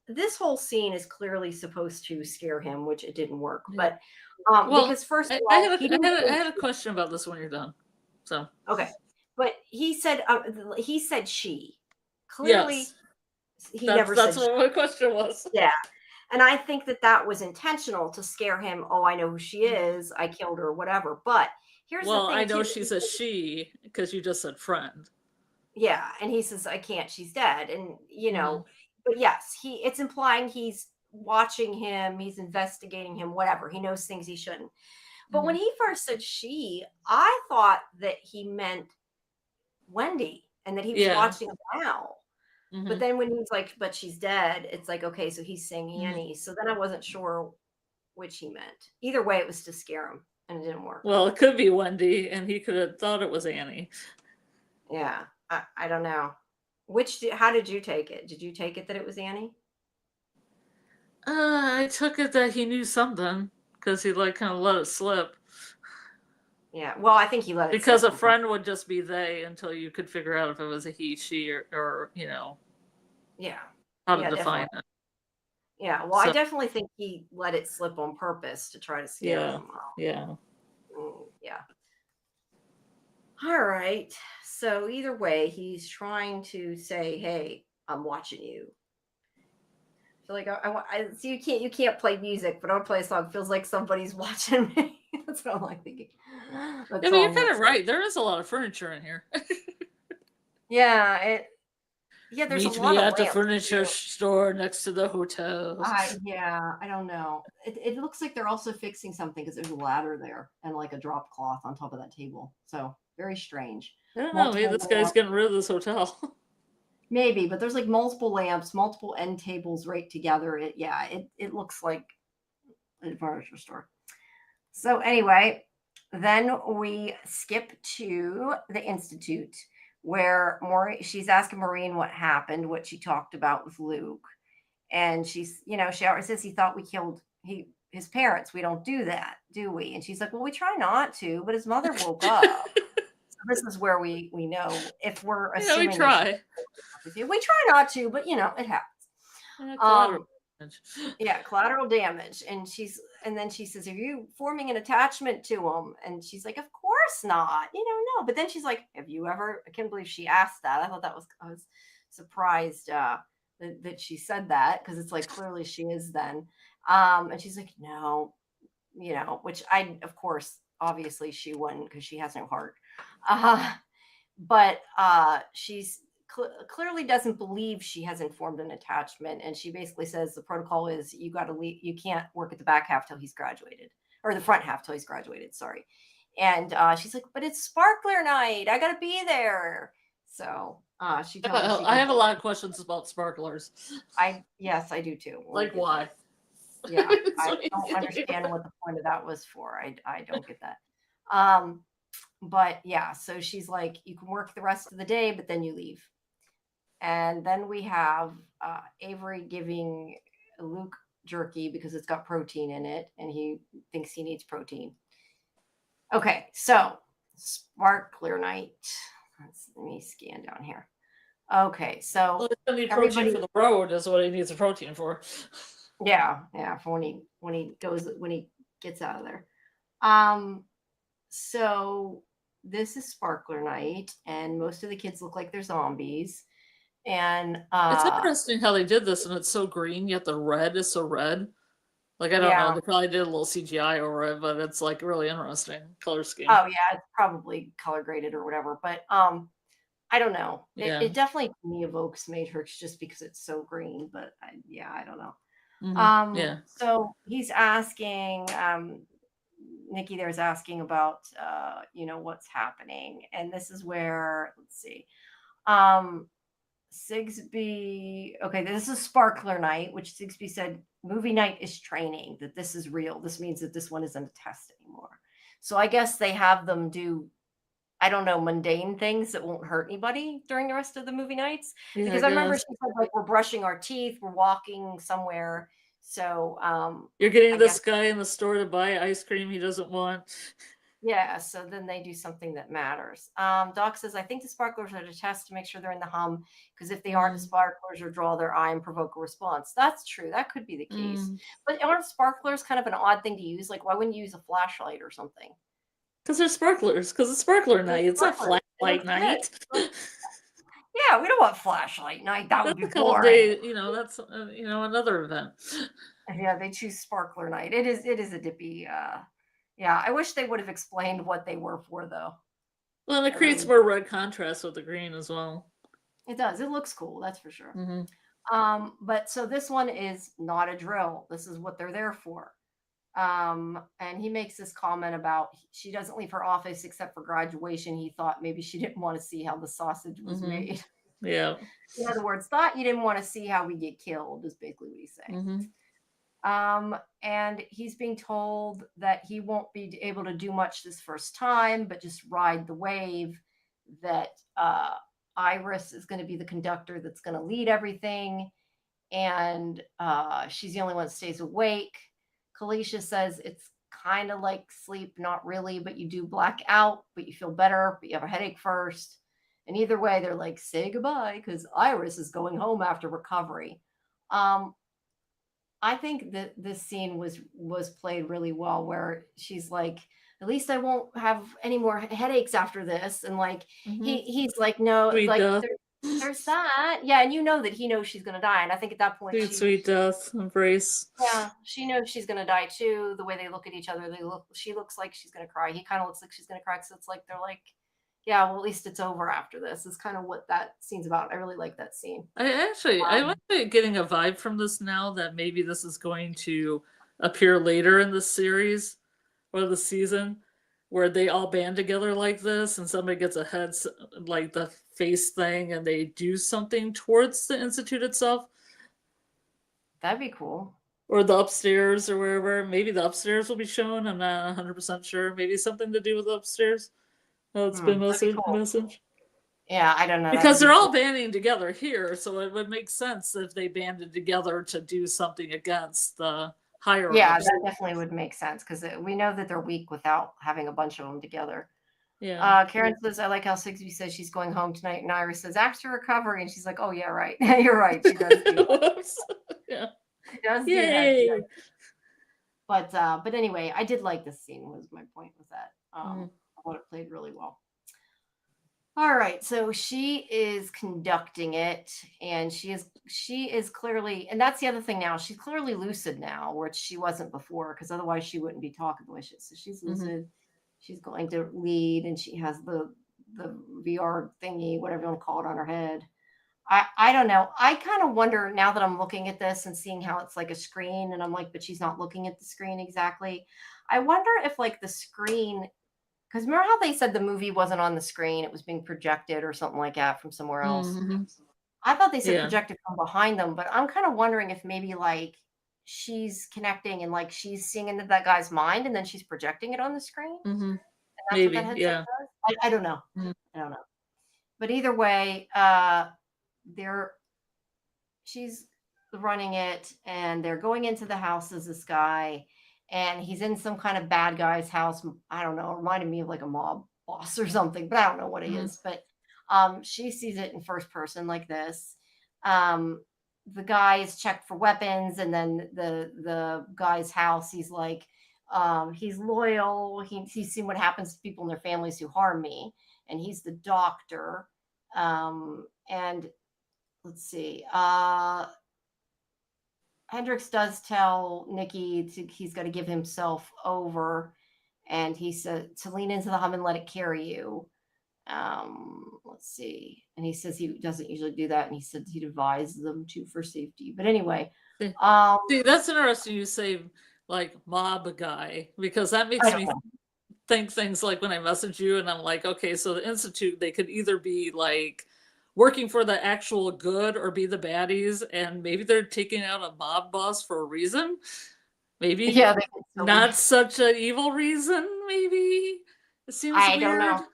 this whole scene is clearly supposed to scare him, which it didn't work. But because first of all, I had a question about this when you're done. So okay, but he said she clearly. Yes. That's what my question was. Yeah, and I think that was intentional to scare him. Oh, I know who she is. I killed her, whatever. But here's the thing. I know she's a she because you just said friend. Yeah, and he says I can't. She's dead, and But yes, it's implying he's watching him, he's investigating him, whatever. He knows things he shouldn't. But when he first said she, I thought that he meant Wendy and that he was watching Val. But then when he's like, but she's dead, it's like, okay, so he's saying Annie. So then I wasn't sure which he meant. Either way, it was to scare him, and it didn't work. Well, it could be Wendy, and he could have thought it was Annie. Yeah, I don't know. How did you take it? Did you take it that it was Annie? I took it that he knew something because he like kind of let it slip. Yeah. Well, I think he let it Because slip a on purpose. friend would just be they until you could figure out if it was a he, she, or Yeah. how to Yeah, define definitely. it. Yeah. Well, I So definitely think he let it slip on purpose to try to scare yeah, them. yeah. Yeah. All right. So either way, he's trying to say, "Hey, I'm watching you." So like so you can't play music, but I'll play a song. Feels like somebody's watching me. That's what I'm like thinking. That Yeah, but you're song kind of looks like. right. There is a lot of furniture in here. Yeah. Yeah. There's a Meet lot me of at the lamps furniture too. store next to the hotel. Yeah, I don't know. It looks like they're also fixing something because there's a ladder there and like a drop cloth on top of that table. So very strange. I don't know. Maybe Multiple this guy's lamps, getting rid of this hotel. maybe, but there's like multiple lamps, multiple end tables right together. It looks like a furniture store. So anyway, then we skip to the institute where she's asking Maureen what happened, what she talked about with Luke. And she always says he thought we killed his parents. We don't do that, do we? And she's like, well, we try not to, but his mother woke up. So this is where we know if we're We assuming that try. we try not to, but it happens. Yeah, collateral Um, damage. yeah, collateral damage. And then she says, are you forming an attachment to him? And she's like, of course not. No. But then she's like, have you ever? I can't believe she asked that. I was surprised that she said that because it's like clearly she is then. And she's like, no, which of course, obviously she wouldn't because she has no heart. Uh, but she's clearly doesn't believe she hasn't formed an attachment, and she basically says the protocol is you got to leave, you can't work at the back half till he's graduated, or the front half till he's graduated, sorry. And she's like, but it's sparkler night, I gotta be there. So she tells her she I can. have a lot of questions about sparklers. Yes, I do too. We'll Like get there. why? Yeah, I don't understand what the point of that was for. I don't get that. But yeah, so she's like, you can work the rest of the day, but then you leave. And then we have Avery giving Luke jerky because it's got protein in it, and he thinks he needs protein. Okay, so sparkler night. Let me scan down here. Okay, so Well, it's gonna need protein everybody, for the road is what he needs the protein for. yeah, for when he gets out of there. So this is sparkler night, and most of the kids look like they're zombies. And It's interesting how they did this, and it's so green, yet the red is so red. Like I don't know, yeah. they probably did a little CGI over it, but it's like really interesting color scheme. Oh yeah, it's probably color graded or whatever. But I don't know. Yeah. It definitely to me evokes Matrix just because it's so green. But I don't know. Yeah. So he's asking Nikki there's asking about what's happening, and this is where, let's see, Sigsby. Okay, this is sparkler night, which Sigsby said movie night is training, that this is real. This means that this one isn't a test anymore. So I guess they have them do, I don't know, mundane things that won't hurt anybody during the rest of the movie nights. Yeah, Because I I remember guess. she said, like, we're brushing our teeth, we're walking somewhere. So You're getting I guess, this guy in the store to buy ice cream he doesn't want. yeah, so then they do something that matters. Doc says, I think the sparklers are to test to make sure they're in the hum, because if they aren't, the sparklers will draw their eye and provoke a response. That's true. That could be the case. But aren't sparklers kind of an odd thing to use? Like, why wouldn't you use a flashlight or something? Because they're sparklers. Because it's sparkler night. It's not Sparklers. It flashlight looks night. good. Yeah, we don't want flashlight night. That would That's be a couple boring. day. That's another event. Yeah, they choose sparkler night. It is a dippy. Yeah, I wish they would have explained what they were for, though. Well, and it I creates really, more red contrast with the green as well. it does. It looks cool, that's for sure. Mm-hmm. But so this one is not a drill. This is what they're there for. And he makes this comment about she doesn't leave her office except for graduation. He thought maybe she didn't want to see how the sausage was made. Yeah. In other words, thought you didn't want to see how we get killed is basically what he's saying. And he's being told that he won't be able to do much this first time, but just ride the wave, that Iris is going to be the conductor that's going to lead everything, and she's the only one that stays awake. Kalisha says it's kind of like sleep, not really, but you do black out, but you feel better, but you have a headache first. And either way, they're like, say goodbye, because Iris is going home after recovery. I think that this scene was played really well, where she's like, at least I won't have any more headaches after this. And like he's like, no, Sweet like death. there's that. Yeah, and you know that he knows she's gonna die. And I think at that point Sweet death, embrace. yeah, she knows she's gonna die too. The way they look at each other, she looks like she's gonna cry. He kind of looks like she's gonna cry. So it's like they're like, yeah, well, at least it's over after this. Is kind of what that scene's about. I really like that scene. I'm actually getting a vibe from this now that maybe this is going to appear later in the series or the season, where they all band together like this and somebody gets a head, like the face thing, and they do something towards the Institute itself. That'd be cool. Or the upstairs or wherever. Maybe the upstairs will be shown. I'm not 100% sure. Maybe something to do with the upstairs. Oh, it's been message. Yeah, I don't know. Because they're all banding together here, so it would make sense if they banded together to do something against the higher. Yeah, that definitely would make sense, because we know that they're weak without having a bunch of them together. Yeah. Karen says, I like how Sigsbee says she's going home tonight, and Iris says, after recovery, and she's like, oh yeah, right. You're right. She does do that. Yeah. She does do Yay. that. But anyway, I did like this scene, was my point with that. I thought it played really well. All right, so she is conducting it, and she is clearly, and that's the other thing now, she's clearly lucid now, which she wasn't before, because otherwise she wouldn't be talking wishes. So she's lucid. She's going to lead, and she has the VR thingy, whatever you want to call it, on her head. I don't know. I kind of wonder now that I'm looking at this and seeing how it's like a screen, and I'm like, but she's not looking at the screen exactly. I wonder if like the screen, because remember how they said the movie wasn't on the screen, it was being projected or something like that from somewhere else. I thought they said projected from behind them, but I'm kind of wondering if maybe like she's connecting and like she's seeing into that guy's mind, and then she's projecting it on the screen. And that's maybe, what that headset does. I don't know. I don't know. But either way, she's running it, and they're going into the house as this guy, and he's in some kind of bad guy's house. I don't know. It reminded me of like a mob boss or something, but I don't know what it is. But she sees it in first person like this. The guy is checked for weapons, and then the guy's house, he's like, he's loyal. He's seen what happens to people in their families who harm me, and he's the doctor. And let's see. Hendrix does tell Nikki he's got to give himself over, and he said to lean into the hum and let it carry you. Let's see. And he says he doesn't usually do that, and he said he'd advise them to for safety. But anyway, see, that's interesting. You say like mob guy, because that makes me think things like when I message you, and I'm like, okay, so the Institute, they could either be like working for the actual good or be the baddies, and maybe they're taking out a mob boss for a reason. Maybe not such an evil reason. Maybe it seems weird. Don't know.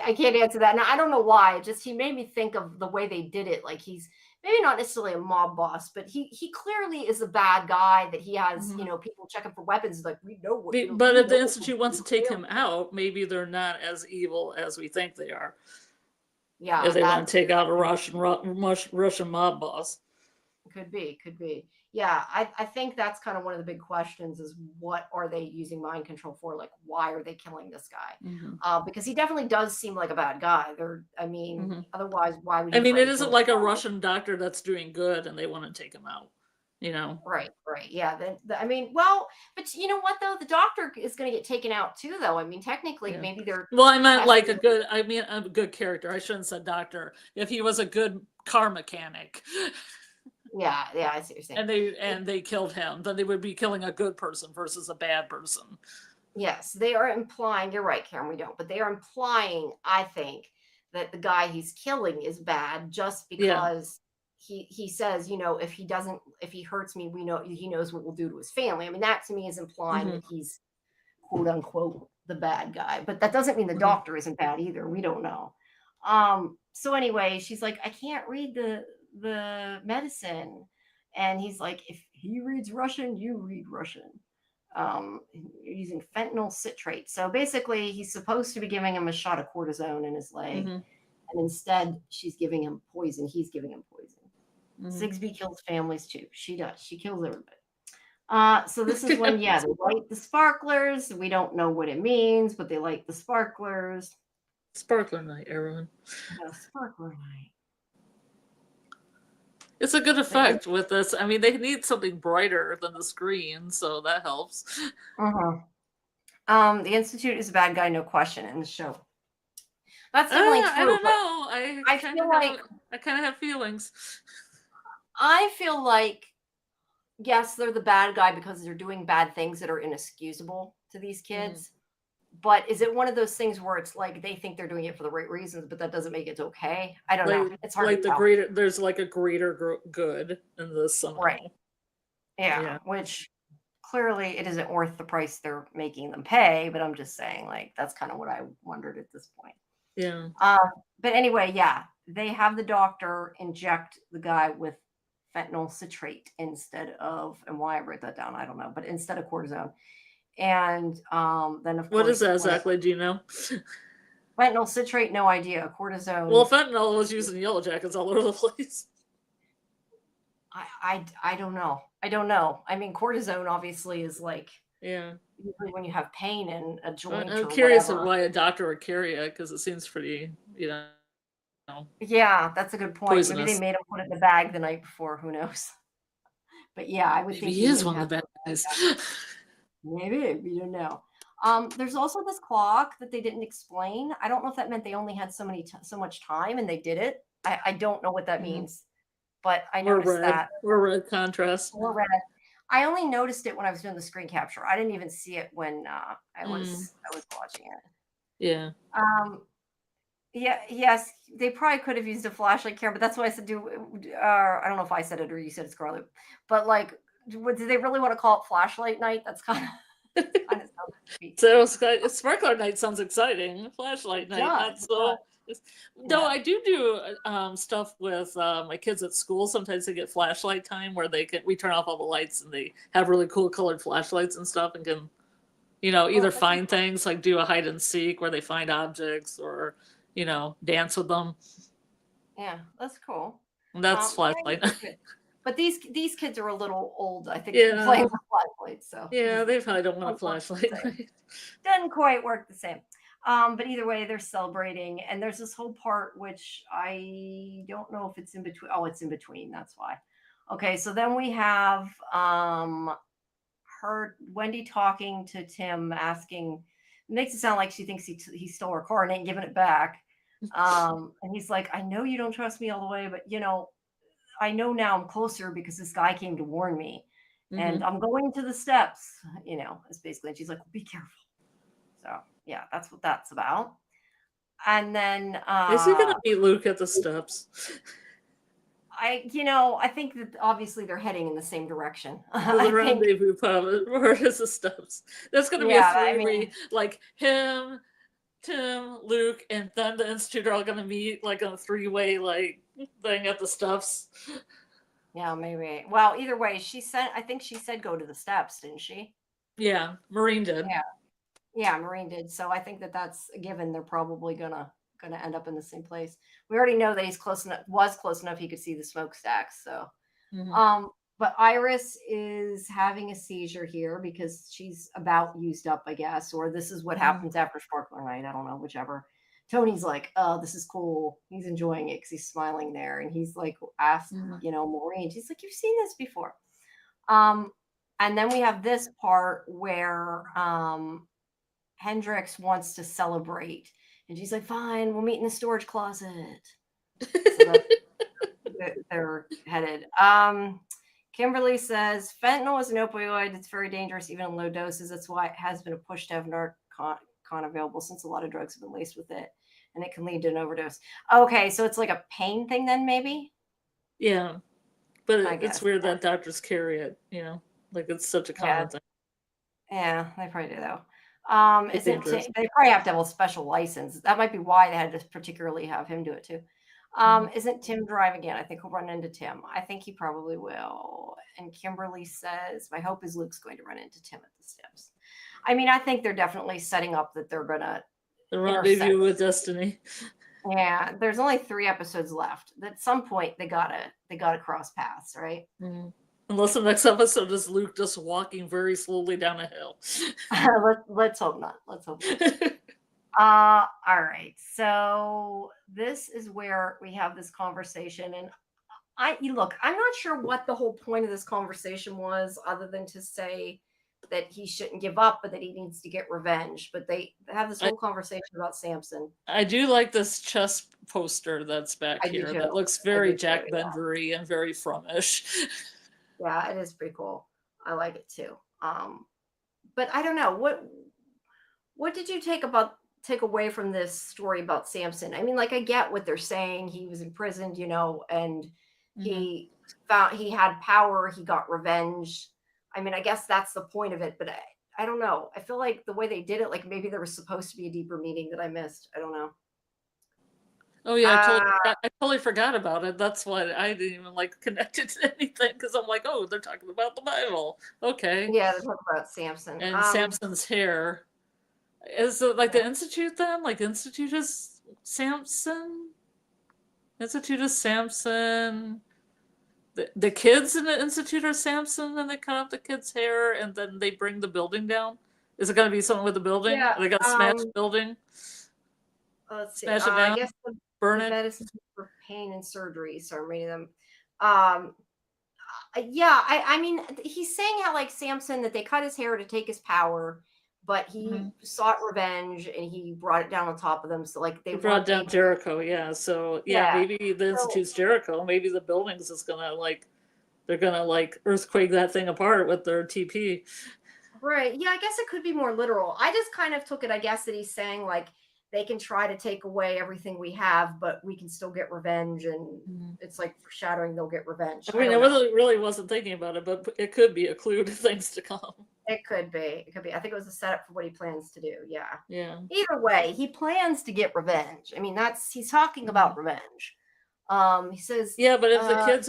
I can't answer that. Now I don't know why. He made me think of the way they did it. Like he's maybe not necessarily a mob boss, but he clearly is a bad guy. That he has people checking for weapons. Like we know what. But if the Institute wants to take him out, maybe they're not as evil as we think they are. Yeah, if they want to take out a Russian mob boss. Could be. Yeah, I think that's kind of one of the big questions is what are they using mind control for? Like, why are they killing this guy? Because he definitely does seem like a bad guy. Otherwise, why would you? I mean, it isn't like a Russian doctor that's doing good and they want to take him out. You know, right, yeah. But you know what though, the doctor is going to get taken out too, though. I mean, technically, maybe they're. Well, I meant like a good character. I shouldn't have said doctor. If he was a good car mechanic. Yeah, I see what you're saying. And they killed him, then they would be killing a good person versus a bad person. Yes, they are implying. You're right, Karen. We don't, but they are implying, I think, that the guy he's killing is bad just because. He says, if he hurts me, we know he knows what we'll do to his family. I mean, that to me is implying that he's quote unquote the bad guy, but that doesn't mean the doctor isn't bad either. We don't know. So anyway, she's like, I can't read the medicine. And he's like, if he reads Russian, you read Russian. Using fentanyl citrate. So basically, he's supposed to be giving him a shot of cortisone in his leg. Mm-hmm. And instead, she's giving him poison. He's giving him poison. Mm-hmm. Sigsbee kills families too. She does. She kills everybody. So this is when, yeah, they light the sparklers. We don't know what it means, but they light the sparklers. Sparkler night, everyone. Yeah, sparkler night. It's a good effect with this. I mean, they need something brighter than the screen, so that helps. The Institute is a bad guy, no question, in the show. That's definitely true. I don't know. I feel like I kind of have feelings. I feel like, yes, they're the bad guy because they're doing bad things that are inexcusable to these kids. Mm-hmm. But is it one of those things where it's like they think they're doing it for the right reasons, but that doesn't make it okay? I don't know. It's hard to tell. There's like a greater good in this somehow. Right. Yeah, which clearly it isn't worth the price they're making them pay, but I'm just saying, like, that's kind of what I wondered at this point. Yeah. But anyway, yeah, they have the doctor inject the guy with fentanyl citrate instead of, and why I wrote that down, I don't know, but instead of cortisone. And then of course, what is that exactly? Do you know? Fentanyl citrate, no idea. Cortisone. Well, fentanyl was used in Yellow Jackets all over the place. I don't know. I don't know. I mean, cortisone obviously is like, yeah, usually when you have pain in a joint. I'm curious of why a doctor would carry it, because it seems pretty, Yeah, that's a good point. Poisonous. Maybe they made him put it in the bag the night before. Who knows? But yeah, I would think he is one of the bad guys. Maybe, we don't know. There's also this clock that they didn't explain. I don't know if that meant they only had so much time and they did it. I don't know what that means, but I noticed that. We're red contrast. We're red. I only noticed it when I was doing the screen capture. I didn't even see it when I was watching it. Yeah. Yes, they probably could have used a flashlight camera, but that's what I said. I don't know if I said it or you said it, Scarlet. But like, do they really want to call it flashlight night? That's kind of so sparkler night sounds exciting. Flashlight night, not so. No, I do stuff with my kids at school. Sometimes they get flashlight time where we turn off all the lights and they have really cool colored flashlights and stuff and can, either find things, like do a hide and seek where they find objects or, dance with them. Yeah, that's cool. And that's flashlight. But these kids are a little old, I think, to play with flashlights. So yeah, they probably don't want a flashlight. Doesn't quite work the same. But either way, they're celebrating, and there's this whole part which I don't know if it's in between. Oh, it's in between. That's why. Okay, so then we have Wendy talking to Tim, asking. It makes it sound like she thinks he stole her car and ain't giving it back. And he's like, I know you don't trust me all the way, but I know now I'm closer because this guy came to warn me, and I'm going to the steps. It's basically. And she's like, well, be careful. So yeah, that's what that's about. And then is he gonna meet Luke at the steps? I think that obviously they're heading in the same direction. The rendezvous pub, where is the steps? That's gonna be a three-way, like him, Tim, Luke, and then the Institute are all gonna meet like on a three-way like thing at the steps. Yeah, maybe. Well, either way, I think she said go to the steps, didn't she? Yeah, Maureen did. Yeah, Maureen did. So I think that that's a given. They're probably gonna end up in the same place. We already know that he's close enough he could see the smokestacks. So, but Iris is having a seizure here because she's about used up, I guess, or this is what happens after Sparkler Night. I don't know, whichever. Tony's like, oh, this is cool. He's enjoying it because he's smiling there, and he's like, asked, Maureen. She's like, you've seen this before. And then we have this part where Hendrix wants to celebrate, and she's like, fine, we'll meet in the storage closet. So they're headed. Kimberly says fentanyl is an opioid. It's very dangerous even in low doses. That's why it has been a push to have Narcan available, since a lot of drugs have been laced with it, and it can lead to an overdose. Okay, so it's like a pain thing then, maybe. Yeah, but it's weird that doctors carry it, like it's such a common thing. Yeah, they probably do though. Isn't dangerous. they probably have to have a special license. That might be why they had to particularly have him do it too. Isn't Tim driving again? I think he'll run into Tim. I think he probably will. And Kimberly says, my hope is Luke's going to run into Tim at the steps. I mean, I think they're definitely setting up that they're gonna The rendezvous with destiny. Yeah, there's only 3 episodes left. At some point, they gotta cross paths, right? Unless the next episode is Luke just walking very slowly down a hill. Let's hope not. Let's hope not. All right. So this is where we have this conversation, and I'm not sure what the whole point of this conversation was, other than to say that he shouldn't give up, but that he needs to get revenge. But they have this whole conversation about Samson. I do like this chess poster that's back here. That looks very Jack Bendery and very Frumish. Yeah, it is pretty cool. I like it too. But I don't know, what did you take away from this story about Samson? I mean, like, I get what they're saying. He was imprisoned, and he had power. He got revenge. I mean, I guess that's the point of it, but I don't know. I feel like the way they did it, like maybe there was supposed to be a deeper meaning that I missed. I don't know. Oh yeah, I totally forgot about it. That's why I didn't even connect it to anything, because I'm like, oh, they're talking about the Bible. Okay. Yeah, they're talking about Samson. And Samson's hair. Is it like the Institute then? Like Institute is Samson? Institute is Samson. The kids in the Institute are Samson, and they cut off the kids' hair, and then they bring the building down? Is it going to be something with the building? Yeah, they got smashed building? Let's see. Smash it down? I guess Burn it? Medicine for pain and surgery. So I'm reading them. Yeah, I mean, he's saying how, like, Samson, that they cut his hair to take his power, but he sought revenge and he brought it down on top of them. So, like, they brought down Jericho. Yeah. So maybe the Institute's Jericho. Maybe the buildings is gonna they're gonna earthquake that thing apart with their TP. Right. Yeah, I guess it could be more literal. I just kind of took it, I guess, that he's saying, like, they can try to take away everything we have, but we can still get revenge, and it's like foreshadowing they'll get revenge. I mean, I really wasn't thinking about it, but it could be a clue to things to come. It could be. I think it was a setup for what he plans to do. Yeah. Yeah. Either way, he plans to get revenge. I mean, he's talking about revenge. He says, yeah, but if the kids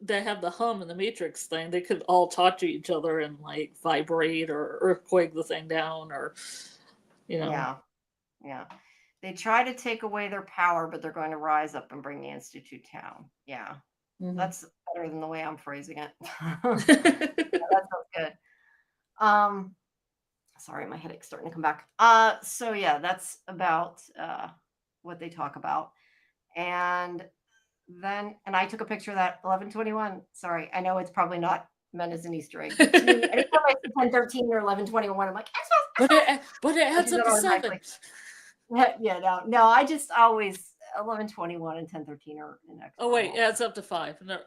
they have the hum and the Matrix thing, they could all talk to each other and vibrate or earthquake the thing down, or Yeah. They try to take away their power, but they're going to rise up and bring the Institute down. Yeah. That's better than the way I'm phrasing it. That sounds good. Sorry, my headache's starting to come back. So yeah, that's about what they talk about. And I took a picture of that 11:21. Sorry, I know it's probably not meant as an Easter egg. But to me, anytime I see 10:13 or 11:21, I'm like, but it adds up to 7. Yeah, no, I just always 11:21 and 10:13 are in X. Oh wait, it adds up to 5. No,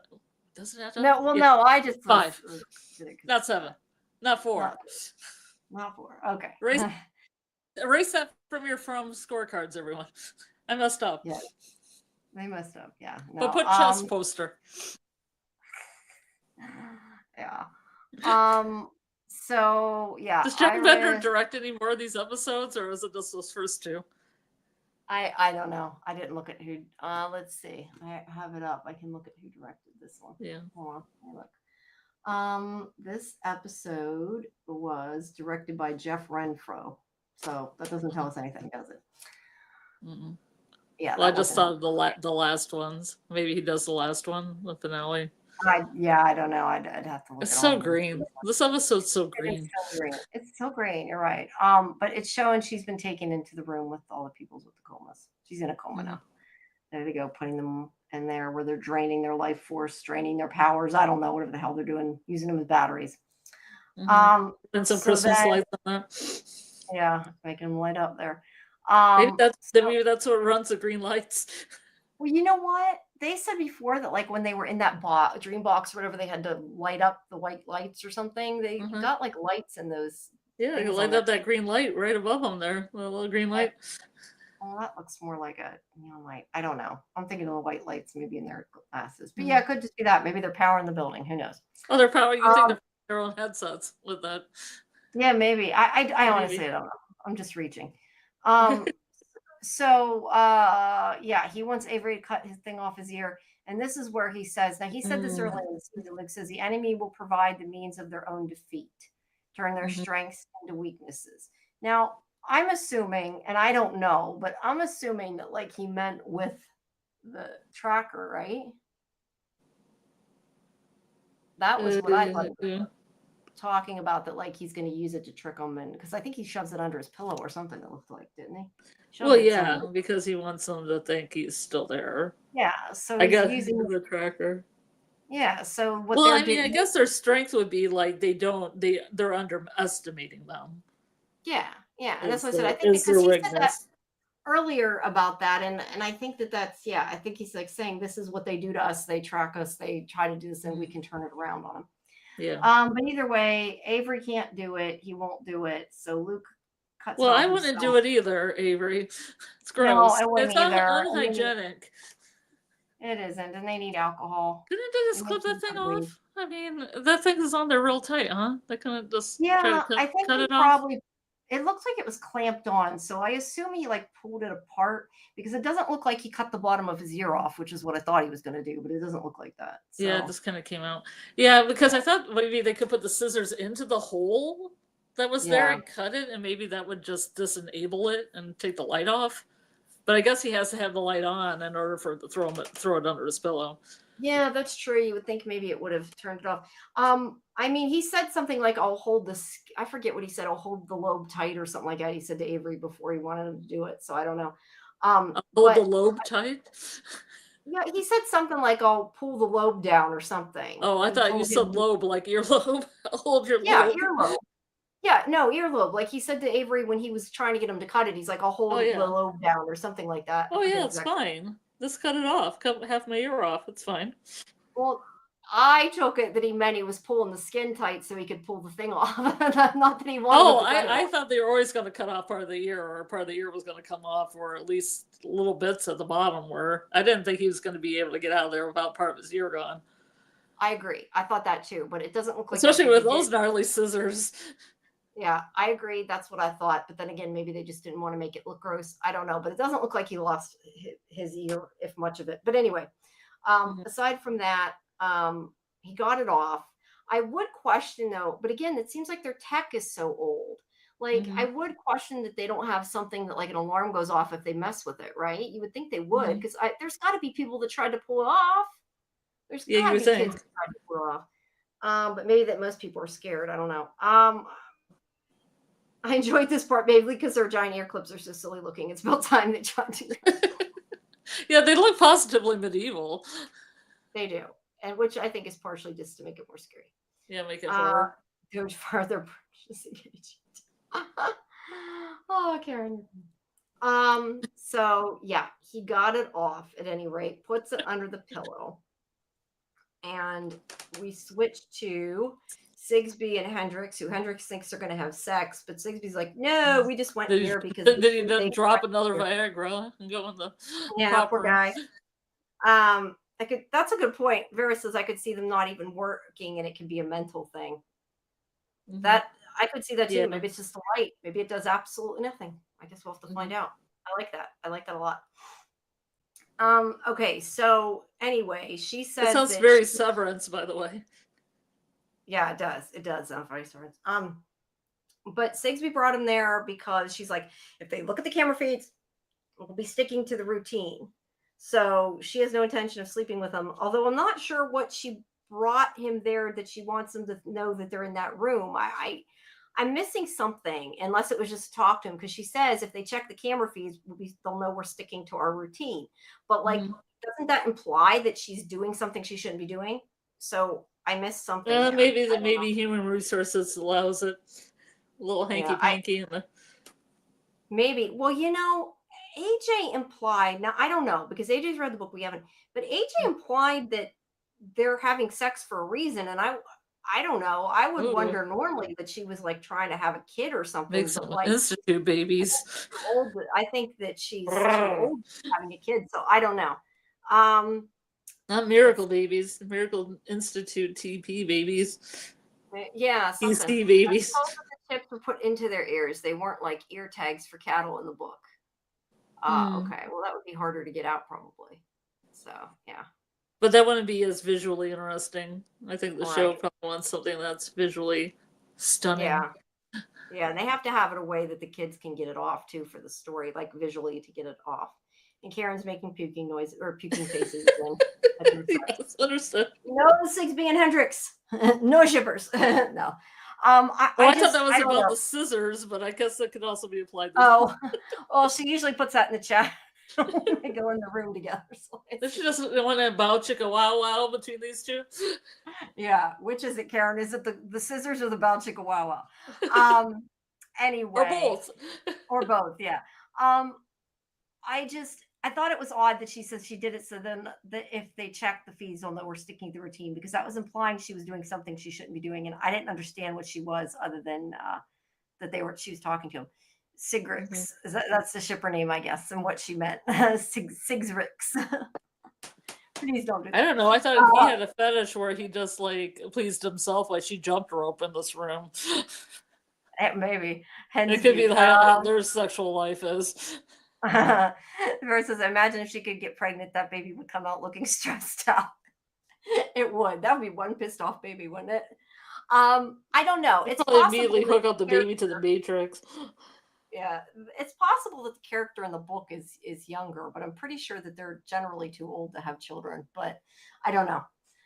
does it add up? No, well, no, I just 5, not 7, not 4. Not 4. Okay. Erase that from your scorecards, everyone. I messed up. Yeah, they messed up. Yeah, no, but put chess poster. Yeah. So yeah. Does Jack Bender direct any more of these episodes, or is it just those first 2? I don't know. I didn't look at who. Let's see. I have it up. I can look at who directed this one. Yeah. Hold on. Look. This episode was directed by Jeff Renfro. So that doesn't tell us anything, does it? Mm-mm. Yeah. Well, I just thought of the last ones. Maybe he does the last one, the finale. I don't know. I'd have to look. It's so green. This episode's so green. It's so green. You're right. But it's showing she's been taken into the room with all the peoples with the comas. She's in a coma now. There they go, putting them in there where they're draining their life force, draining their powers. I don't know, whatever the hell they're doing, using them as batteries. And some Christmas lights on that. Yeah, making them light up there. Maybe that's what runs the green lights. Well, you know what? They said before that, like, when they were in that dream box or whatever, they had to light up the white lights or something. They got lights in those. Yeah, they light up that green light right above them there. The little green light. Well, that looks more like a neon light. I don't know. I'm thinking of the white lights maybe in their glasses. But yeah, it could just be that. Maybe they're powering the building. Who knows? Oh, they're powering. You think they're their own headsets with that? Yeah, maybe. I honestly Maybe. don't know. I'm just reaching. So yeah, he wants Avery to cut his thing off his ear. And this is where he says, now he said this earlier in the season, Luke says the enemy will provide the means of their own defeat, turn their Mhm. strengths into weaknesses. Now, I'm assuming, and I don't know, but I'm assuming that like he meant with the tracker, right? That was what I thought he was Yeah. talking about, that like he's going to use it to trick him, and because I think he shoves it under his pillow or something, it looked like, didn't he? Well, Shoved it yeah, somewhere. because he wants them to think he's still there. Yeah, so I he's guess using, the tracker. yeah, so what Well, they're I mean, doing, I guess their strength would be like they're underestimating them. yeah, yeah, and that's Is what I said. I their think because he said that weakness. earlier about that, and I think that that's, yeah, I think he's like saying this is what they do to us. They track us. They try to do this, and we can turn it around on them. Yeah. But either way, Avery can't do it. He won't do it. So Luke cuts it Well, I off wouldn't do himself. it either, Avery. It's No, gross. I wouldn't It's either. I mean, unhygienic. it isn't, and they need alcohol. Couldn't they They just need clip that some thing weed. off? I mean, that thing is on there real tight, huh? They couldn't just try to Yeah, I think cut he it off? probably. It looks like it was clamped on, so I assume he like pulled it apart, because it doesn't look like he cut the bottom of his ear off, which is what I thought he was going to do, but it doesn't look like that. Yeah, it So just kind of came out. Yeah, because I thought maybe they could put the scissors into the hole that was there yeah, and cut it, and maybe that would just disable it and take the light off. But I guess he has to have the light on in order for it to throw it under his pillow. yeah, that's true. You would think maybe it would have turned it off. I mean, he said something like, "I'll hold this." I forget what he said. I'll hold the lobe tight or something like that. He said to Avery before he wanted him to do it. So I don't know. Hold the But lobe tight. yeah, he said something like, "I'll pull the lobe down" or something. Oh, I He thought you told said him, lobe like earlobe. Hold your yeah, lobe. earlobe. Yeah, no, earlobe. Like he said to Avery when he was trying to get him to cut it, he's like, "I'll Oh hold the yeah. lobe down" or something like that. I Oh forget yeah, it's exactly. fine. Just cut it off. Cut half my ear off. It's fine. Well, I took it that he meant he was pulling the skin tight so he could pull the thing off. Not that he wanted him Oh, to cut it I off. thought they were always going to cut off part of the ear, or part of the ear was going to come off, or at least little bits at the bottom were. I didn't think he was going to be able to get out of there without part of his ear gone. I agree. I thought that too, but it doesn't look like that's Especially what with they did. those gnarly scissors. Yeah, I agree. That's what I thought. But then again, maybe they just didn't want to make it look gross. I don't know. But it doesn't look like he lost his ear, if much of it. But anyway, Mhm. aside from that, he got it off. I would question though, but again, it seems like their tech is so old. Like I Mhm. would question that they don't have something that like an alarm goes off if they mess with it, right? You would think they would, Mhm. because there's got to be people that tried to pull it off. There's Yeah, got you to would be kids think. that tried to pull it off. But maybe that most people are scared. I don't know. I enjoyed this part mainly because their giant ear clips are so silly looking. It's about time they tried to. Yeah, they look positively medieval. They do, and which I think is partially just to make it more scary. Yeah, make it Uh, horror. go further purchasing agent. Oh, Karen. So yeah, he got it off at any rate, puts it under the pillow, and we switch to Sigsby and Hendrix, who Hendrix thinks they're going to have sex, but Sigsby's like, no, we just went Did here because did he they then drop went another here. Viagra and go in the Yeah, prop poor room? guy. I could. That's a good point. Vera says I could see them not even working, and it can be a mental thing. Mhm. That I could see that too. Yeah. Maybe it's just the light. Maybe it does absolutely nothing. I guess we'll have to find Mhm. out. I like that. I like that a lot. Okay, so anyway, she It says sounds that she, very Severance, by the way. yeah, it does. It does sound very strange. But Sigsby brought him there because she's like, if they look at the camera feeds, we'll be sticking to the routine. So she has no intention of sleeping with him. Although I'm not sure what she brought him there that she wants him to know that they're in that room. I'm missing something, unless it was just to talk to him, because she says if they check the camera feeds, they'll know we're sticking to our routine. But like, Mhm. doesn't that imply that she's doing something she shouldn't be doing? So I missed something there. Maybe human resources allows it. A little Yeah, hanky panky and the maybe. Well, AJ implied, now I don't know because AJ's read the book, we haven't, but AJ implied that they're having sex for a reason. And I don't know. I would ooh, wonder normally that she was like trying to have a kid or make something, but some like institute babies. old, I think that she's too old to be having a kid. So I don't know. Um, Not let's miracle babies, Miracle Institute TP babies, yeah, something. EC Let's babies. tips were put into their ears. They weren't like ear tags for cattle in the book. Hmm. Okay. Well, that would be harder to get out probably. So yeah. But that wouldn't be as visually interesting. I think the show Right. probably wants something that's visually stunning. Yeah. Yeah. And they have to have it a way that the kids can get it off too for the story, like visually to get it off. And Karen's making puking noise or puking faces again. At their friend. Yes, understood. No Sigsby and Hendrix. No shippers. No. Oh, I I thought just that was I don't about know. the scissors, but I guess that could also be applied to. Oh, well, she usually puts that in the chat when they go in the room together. So Does she just want to bow chicka wow wow between these two? yeah, which is it, Karen? Is it the scissors or the bow chicka wow wow? Or Anyway, both? or both, yeah. Um, I thought it was odd that she says she did it so then that if they check the feeds, they'll know we're sticking to the routine because that was implying she was doing something she shouldn't be doing, and I didn't understand what she was other than that she was talking to him. Mhm. Sigrix, that's the shipper name, I guess, and what she meant. Sigrix. Please don't do I that. don't know. I thought he had a fetish where he just like pleased himself like she jumped rope in this room. Maybe. It could be Hensby. how their sexual life is. Versus, imagine if she could get pregnant, that baby would come out looking stressed out. It would. That would be one pissed off baby, wouldn't it? I don't know. He'd It's probably possible immediately that hook up the baby to the Matrix. yeah, it's possible that the character in the book is younger, but I'm pretty sure that they're generally too old to have children. But I don't know.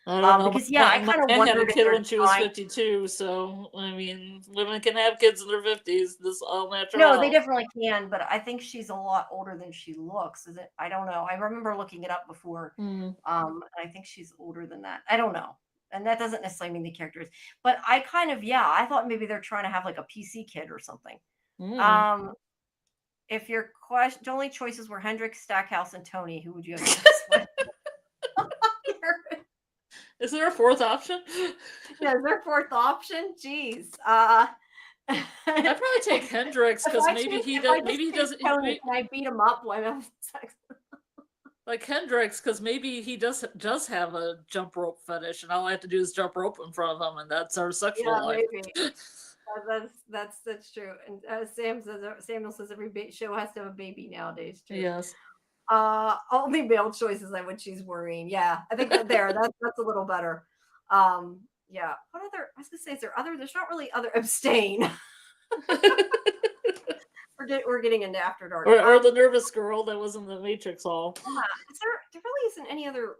I don't know. Because yeah, I My kind of aunt had a wondered if kid they're when she was trying. 52, so I mean, women can have kids in their 50s. This all No, they natural. definitely can, but I think she's a lot older than she looks. Is it? I don't know. I remember looking it up before. Mm. I think she's older than that. I don't know. And that doesn't necessarily mean the character is. But I kind of, yeah, I thought maybe they're trying to have like a PC kid or something. Mm. Um, if your question, only choices were Hendrix, Stackhouse, and Tony, who would you have sex with? Is there a fourth option? Yeah, is there a fourth option? Jeez. I'd probably take Hendrix because maybe he if I does. just Maybe he choose does. Tony, can I beat him up while I'm having sex? Like Hendrix, because maybe he does have a jump rope fetish, and all I have to do is jump rope in front of him, and that's our Yeah, sexual life. maybe. That's true. And Samuel says every show has to have a baby nowadays too. Yes. Only male choices I would choose worrying. Yeah, I think that's a little better. Yeah. What other? I was gonna say, is there other? There's not really other. Abstain. We're getting into After Dark. Or the nervous girl that was in the Matrix hall. Is there really isn't any other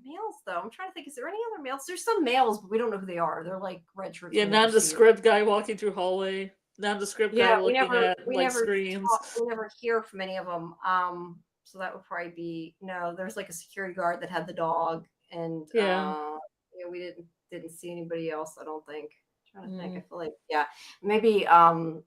males though? I'm trying to think. Is there any other males? There's some males, but we don't know who they are. They're like red shirts. Yeah, nondescript guy walking through hallway. Nondescript guy looking at screens. We never hear from any of them. So that would probably be no. There's like a security guard that had the dog, and Yeah. we didn't see anybody else. I don't think. I'm trying to think. I Mm. feel like yeah, maybe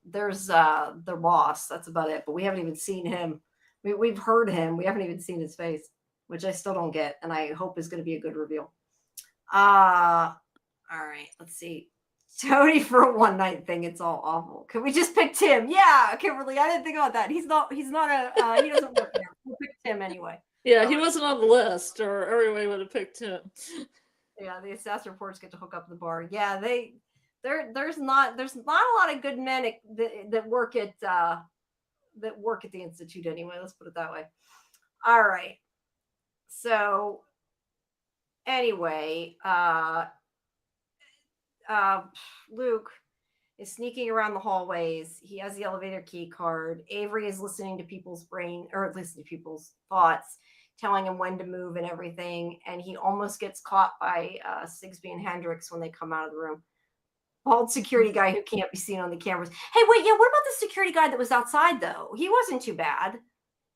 there's the boss. That's about it. But we haven't even seen him. We've heard him. We haven't even seen his face, which I still don't get, and I hope is going to be a good reveal. All right. Let's see. Tony for a one night thing. It's all awful. Can we just pick Tim? Yeah, Kimberly. I didn't think about that. He's not a. He doesn't work there. We'll pick Tim anyway. Yeah, he wasn't on the list, or everybody would have picked him. Yeah, the assassin reports get to hook up the bar. Yeah, there's not a lot of good men that work at the institute anyway. Let's put it that way. All right. So anyway, Luke is sneaking around the hallways. He has the elevator key card. Avery is listening to people's thoughts, telling him when to move and everything. And he almost gets caught by Sigsby and Hendrix when they come out of the room. Bald security guy who can't be seen on the cameras. Hey, wait, yeah, what about the security guy that was outside, though? He wasn't too bad.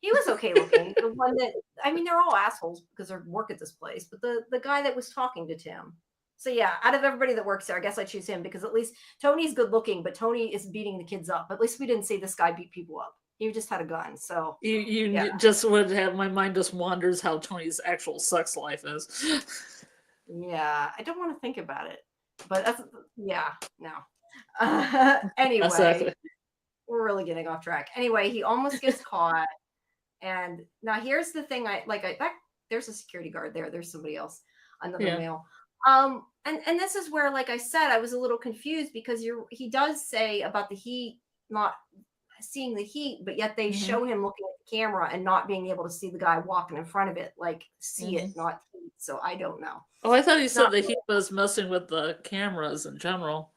He was okay looking. The one that, I mean, they're all assholes because they work at this place, but the guy that was talking to Tim. So yeah, out of everybody that works there, I guess I choose him because at least Tony's good looking, but Tony is beating the kids up. At least we didn't see this guy beat people up. He just had a gun. So you just would have, my mind just wanders how Tony's actual sex life is. Yeah, I don't want to think about it, but that's no. Anyway, Exactly. We're really getting off track. Anyway, he almost gets caught. And now here's the thing. There's a security guard there. There's somebody else, another male. And this is where, like I said, I was a little confused because he does say about the heat not seeing the heat, but yet they Mm-hmm. show him looking at the camera and not being able to see the guy walking in front of it, like see Mm-hmm. it, not heat. So I don't know. Oh, I thought you It's said not. that he was messing with the cameras in general.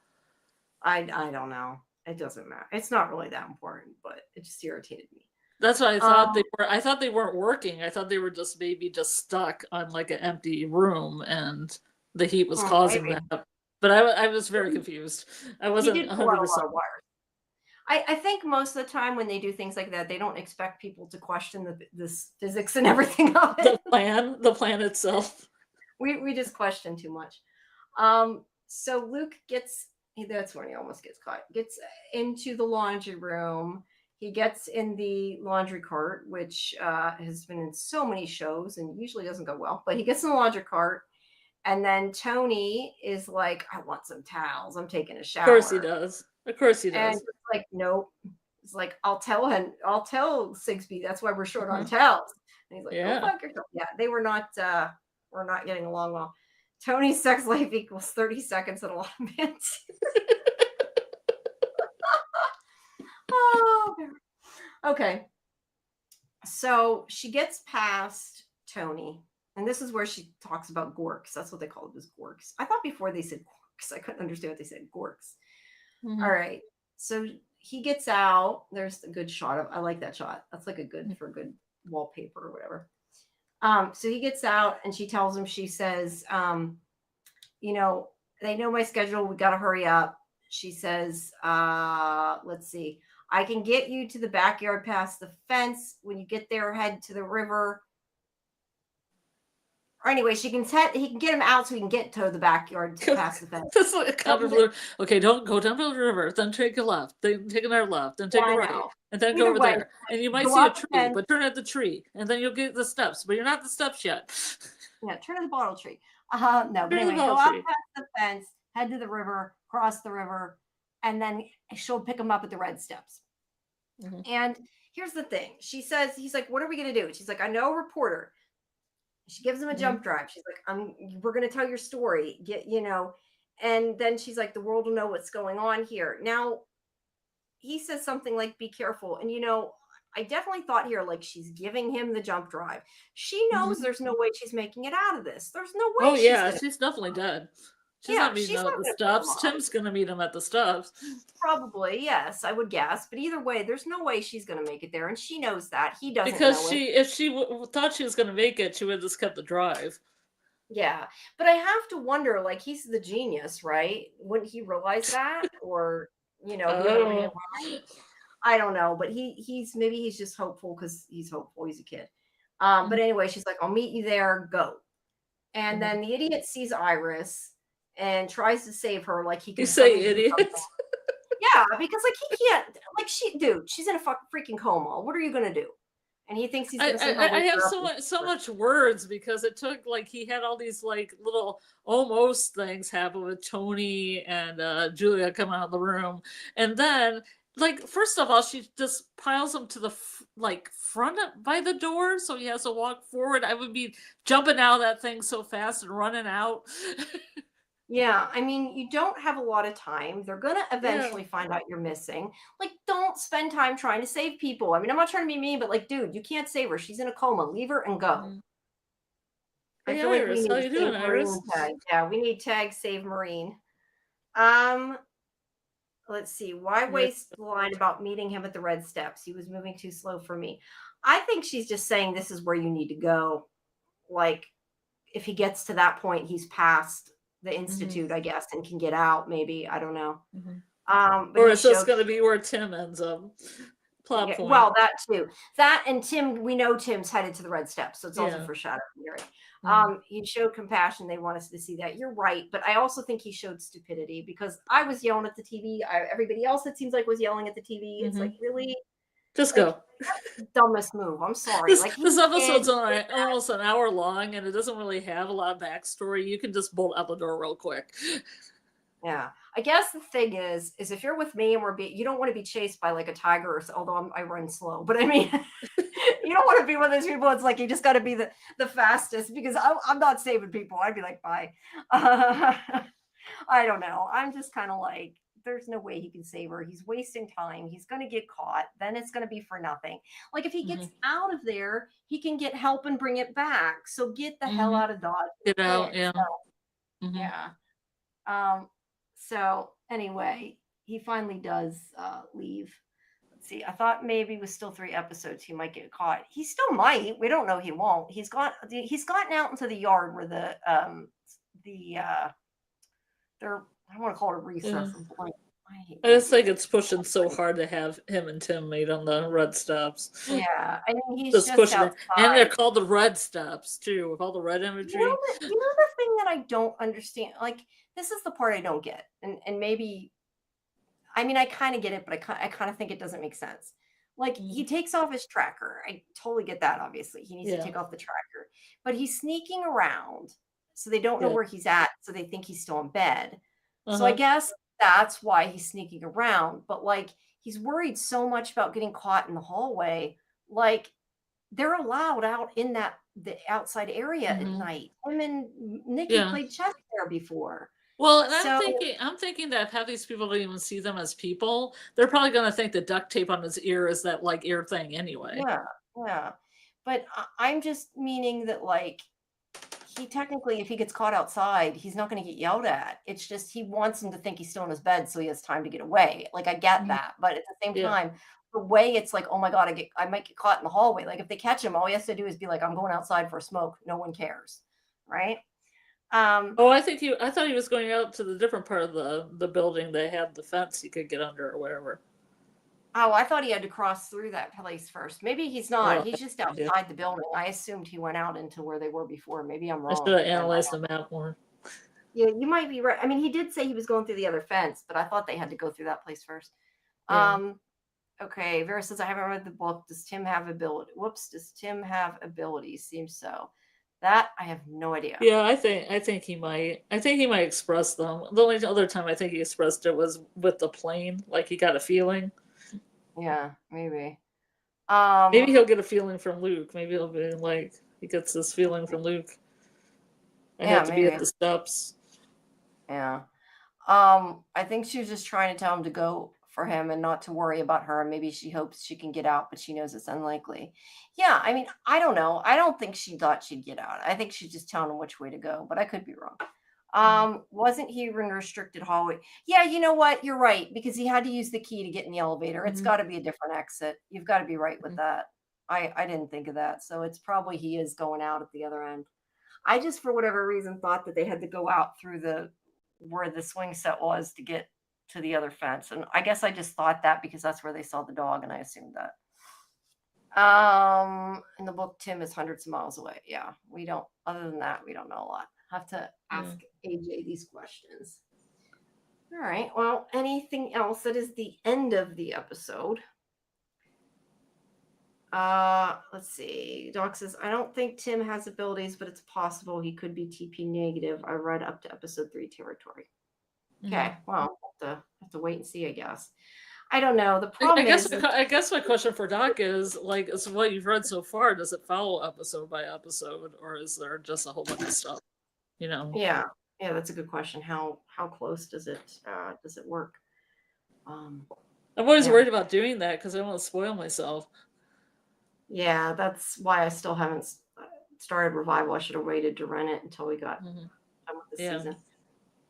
I don't know. It doesn't matter. It's not really that important, but it just irritated me. That's what I thought they Um, were. I thought they weren't working. I thought they were just maybe just stuck on like an empty room, and the heat was causing maybe that. But I was very confused. I he wasn't did pull out a lot 100%. of wires. I think most of the time when they do things like that, they don't expect people to question this physics and everything of it. The plan itself. We just question too much. So Luke that's when he almost gets caught. Gets into the laundry room. He gets in the laundry cart, which has been in so many shows and usually doesn't go well. But he gets in the laundry cart, and then Tony is like, "I want some towels. I'm taking a Of course he shower." does. Of course he And does. it's like, nope. It's like, I'll tell Sigsby. That's why we're short on Uh-huh. towels. And he's like, go Yeah. fuck yourself. Yeah, they were not getting along well. Tony's sex life equals 30 seconds at a lot of minutes. Oh, okay. So she gets past Tony, and this is where she talks about gorks. That's what they call it, was gorks. I thought before they said gorks. I couldn't understand what they said, gorks. Mm-hmm. All right. So he gets out. There's a good shot of. I like that shot. That's like a good for a good wallpaper or whatever. So he gets out, and she tells him. She says, "You know, they know my schedule. We got to hurry up." She says, "Let's see. I can get you to the backyard past the fence. When you get there, head to the river." Or anyway, he can get him out so he can get to the backyard past the fence. That's like kind of okay. Don't go down to the river. Then take a left. Then take another left. Then take Yeah, a I right. know. And then go Either over way, there. And you might go see a up the tree, fence. but turn at the tree. And then you'll get the steps. But you're not at the steps yet. Yeah, turn to the bottle tree. No, but anyway, go out past the fence, head to the river, cross the river, and then she'll pick him up at the red steps. Mm-hmm. And here's the thing. He's like, what are we going to do? She's like, I know a reporter. She gives him a jump drive. She's like, we're going to tell your story. And then she's like, the world will know what's going on here. Now, he says something like, be careful. And, I definitely thought here, like, she's giving him the jump drive. She knows there's no way she's making it out of this. There's no way. Oh, yeah. She's definitely dead. She's not meeting him at the steps. Tim's going to meet him at the steps. Probably, yes, I would guess. But either way, there's no way she's going to make it there. And she knows that. He doesn't because know if she thought she was going to make it, she would have just kept the drive. Yeah. But I have to wonder, like, he's the genius, right? Wouldn't he realize that? Or, I don't know. But maybe he's just hopeful because he's hopeful. He's a kid. But anyway, she's like, I'll meet you there. Go. And then the idiot sees Iris and tries to save her. Like, he can say idiot. Yeah, because like he can't. Like, she's in a freaking coma. What are you gonna do? And he thinks he's gonna say, I have so much words because it took like he had all these like little almost things happen with Tony and Julia coming out of the room, and then like first of all she just piles him to the front by the door, so he has to walk forward. I would be jumping out of that thing so fast and running out. Yeah, I mean, you don't have a lot of time. They're going to eventually find out you're missing. Like, don't spend time trying to save people. I mean, I'm not trying to be mean, but like, dude, you can't save her. She's in a coma. Leave her and go. Hey, I feel like Iris, how you doing, Iris? Yeah, we need tag save Marine. Let's see. Why waste the line about meeting him at the red steps? He was moving too slow for me. I think she's just saying this is where you need to go. Like, if he gets to that point, he's past the institute, I guess, and can get out. Maybe, I don't know. Or it's just going to be where Tim ends up. Plot point. Well, that too. That and Tim. We know Tim's headed to the red steps, so it's also foreshadowing. You're right. He showed compassion. They want us to see that. You're right, but I also think he showed stupidity because I was yelling at the TV. Everybody else, it seems like, was yelling at the TV. It's like, really. Just go. That's the dumbest move. I'm sorry. This episode's almost an hour long, and it doesn't really have a lot of backstory. You can just bolt out the door real quick. Yeah. I guess the thing is if you're with me and you don't want to be chased by like a tiger, although I run slow, but I mean, you don't want to be one of those people. It's like you just got to be the fastest, because I'm not saving people. I'd be like, bye. I don't know. I'm just kind of like, there's no way he can save her. He's wasting time. He's going to get caught. Then it's going to be for nothing. Like if he gets out of there, he can get help and bring it back. So get the hell out of Dodge. Get out, yeah. So, yeah. So anyway, he finally does leave. Let's see. I thought maybe with still 3 episodes he might get caught. He still might. We don't know he won't. He's gotten out into the yard where they're, I don't want to call it a recess. I just think it's pushing so hard to have him and Tim meet on the red steps. Yeah, I mean he's just pushing outside. it. And they're called the red steps too, with all the red imagery. You know the thing that I don't understand, like this is the part I don't get, and maybe, I mean I kind of get it, but I kind of think it doesn't make sense. Like he takes off his tracker. I totally get that. Obviously, he needs to take off the tracker, but he's sneaking around, so they don't know where he's at, so they think he's still in bed. So I guess that's why he's sneaking around. But like he's worried so much about getting caught in the hallway. Like they're allowed out in the outside area at night. Him and Nikki played chess there before. Well, and I'm thinking that half these people don't even see them as people. They're probably going to think the duct tape on his ear is that like ear thing anyway. Yeah. But I'm just meaning that like he technically, if he gets caught outside, he's not going to get yelled at. It's just he wants him to think he's still in his bed so he has time to get away. Like I get that, but at the same time, the way it's like, oh my God, I might get caught in the hallway. Like if they catch him, all he has to do is be like, I'm going outside for a smoke. No one cares, right? I thought he was going out to the different part of the building. They had the fence he could get under or whatever. Oh, I thought he had to cross through that place first. Maybe he's not. He's just outside the building. I assumed he went out into where they were before. Maybe I'm wrong. I should have analyzed the map more. Yeah, you might be right. I mean, he did say he was going through the other fence, but I thought they had to go through that place first. Okay, Vera says, I haven't read the book. Does Tim have ability? Whoops, does Tim have abilities? Seems so. That I have no idea. Yeah, I think he might. I think he might express them. The only other time I think he expressed it was with the plane, like he got a feeling. Yeah, maybe. Maybe he'll get a feeling from Luke. Maybe he'll be like he gets this feeling from Luke. I have to be at the steps. Yeah. I think she was just trying to tell him to go for him and not to worry about her. Maybe she hopes she can get out, but she knows it's unlikely. Yeah, I mean, I don't know. I don't think she thought she'd get out. I think she's just telling him which way to go, but I could be wrong. Wasn't he in restricted hallway? Yeah, you know what? You're right, because he had to use the key to get in the elevator. It's got to be a different exit. You've got to be right with that. I didn't think of that. So it's probably he is going out at the other end. I just, for whatever reason, thought that they had to go out through where the swing set was to get to the other fence. And I guess I just thought that because that's where they saw the dog, and I assumed that. In the book, Tim is hundreds of miles away. Yeah, we don't, other than that, we don't know a lot. Have to ask AJ these questions. All right. Well, anything else? That is the end of the episode. Let's see. Doc says, I don't think Tim has abilities, but it's possible he could be TP negative. I read up to episode 3 territory. Okay. Well, have to wait and see, I guess. I don't know. The problem I guess my question for Doc is, like, is what you've read so far, does it follow episode by episode, or is there just a whole bunch of stuff? You know? Yeah, that's a good question. How close does it work? I'm always worried about doing that because I don't want to spoil myself. Yeah, that's why I still haven't started Revival. I should have waited to run it until we got done with the season.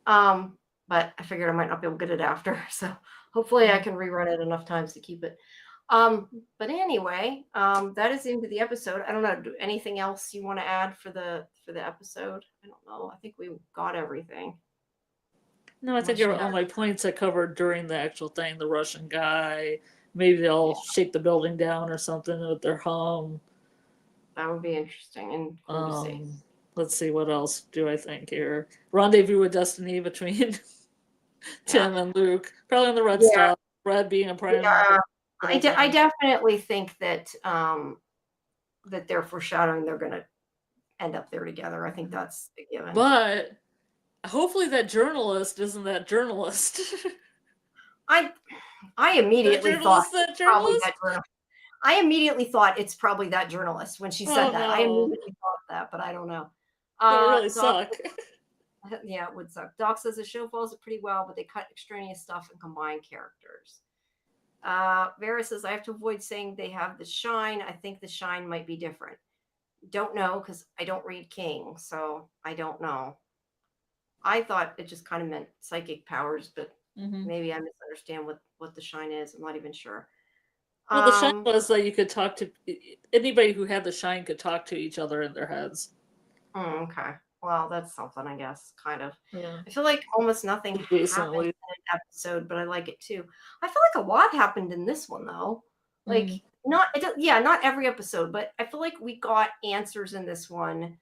But I figured I might not be able to get it after, so hopefully I can rerun it enough times to keep it. But anyway, that is the end of the episode. I don't know. Anything else you want to add for the episode? I don't know. I think we got everything. No, I think all my points I covered during the actual thing. The Russian guy. Maybe they'll shake the building down or something with their hum. That would be interesting and cool to see. Let's see, what else do I think here? Rendezvous with Destiny between Tim and Luke. Probably on the red stuff. Red being a prime. Yeah. I definitely think that that they're foreshadowing they're going to end up there together. I think that's a given. But Hopefully that journalist isn't that journalist. I That immediately thought journalist, that probably that journalist? journalist. I immediately thought it's probably that journalist when she said Oh that. I no. immediately thought that, but I don't know. That would really Doc, suck. yeah, it would suck. Doc says the show follows it pretty well, but they cut extraneous stuff and combine characters. Vera says I have to avoid saying they have the shine. I think the shine might be different. Don't know because I don't read King, so I don't know. I thought it just kind of meant psychic powers, but Hmm. maybe I misunderstand what the shine is. I'm not even sure. Well, the shine Um, was that you could talk to anybody who had the shine could talk to each other in their heads. okay. Well, that's something, I guess, kind of. Yeah, I feel like almost nothing decent at happened least. in an episode, but I like it too. I feel like a lot happened in this one though. Like Mm, not yeah, not every episode, but I feel like we got answers in this one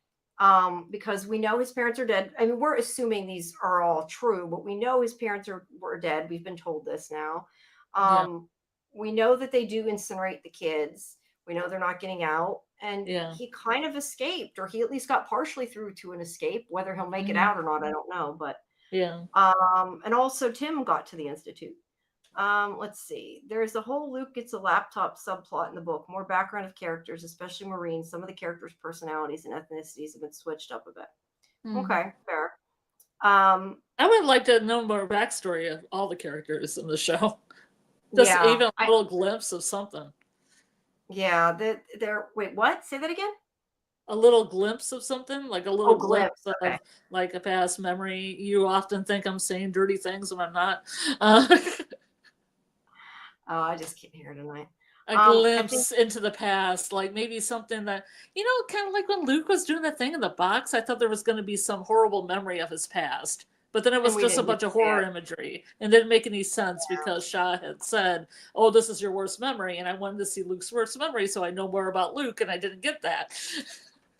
because we know his parents are dead. I mean, we're assuming these are all true, but we know his parents were dead. We've been told this now. yeah, Um, we know that they do incinerate the kids. We know they're not getting out. And yeah. he kind of escaped, or he at least got partially through to an escape. Whether he'll make it Hmm. out or not, I don't know. But Yeah. and also Tim got to the Institute. Let's see. There's a whole Luke gets a laptop subplot in the book. More background of characters, especially Marines. Some of the characters' personalities and ethnicities have been switched up a bit. Mm. Okay, fair. Um, I would like to know more backstory of all the characters in the show. Just yeah, even a little glimpse of something. yeah. They're wait, what? Say that again. A little glimpse of something, like a little Oh, glimpse glimpse. Okay. of like a past memory. You often think I'm saying dirty things when I'm not. Oh, I just can't hear tonight. A I think, glimpse into the past, like maybe something that, kind of like when Luke was doing that thing in the box. I thought there was going to be some horrible memory of his past, but then it and was we just a didn't get bunch to of see it. horror imagery and didn't make any sense because Shaw had said, "Oh, this is your worst memory," and I wanted to see Luke's worst memory, so I know more about Luke, and I didn't get that.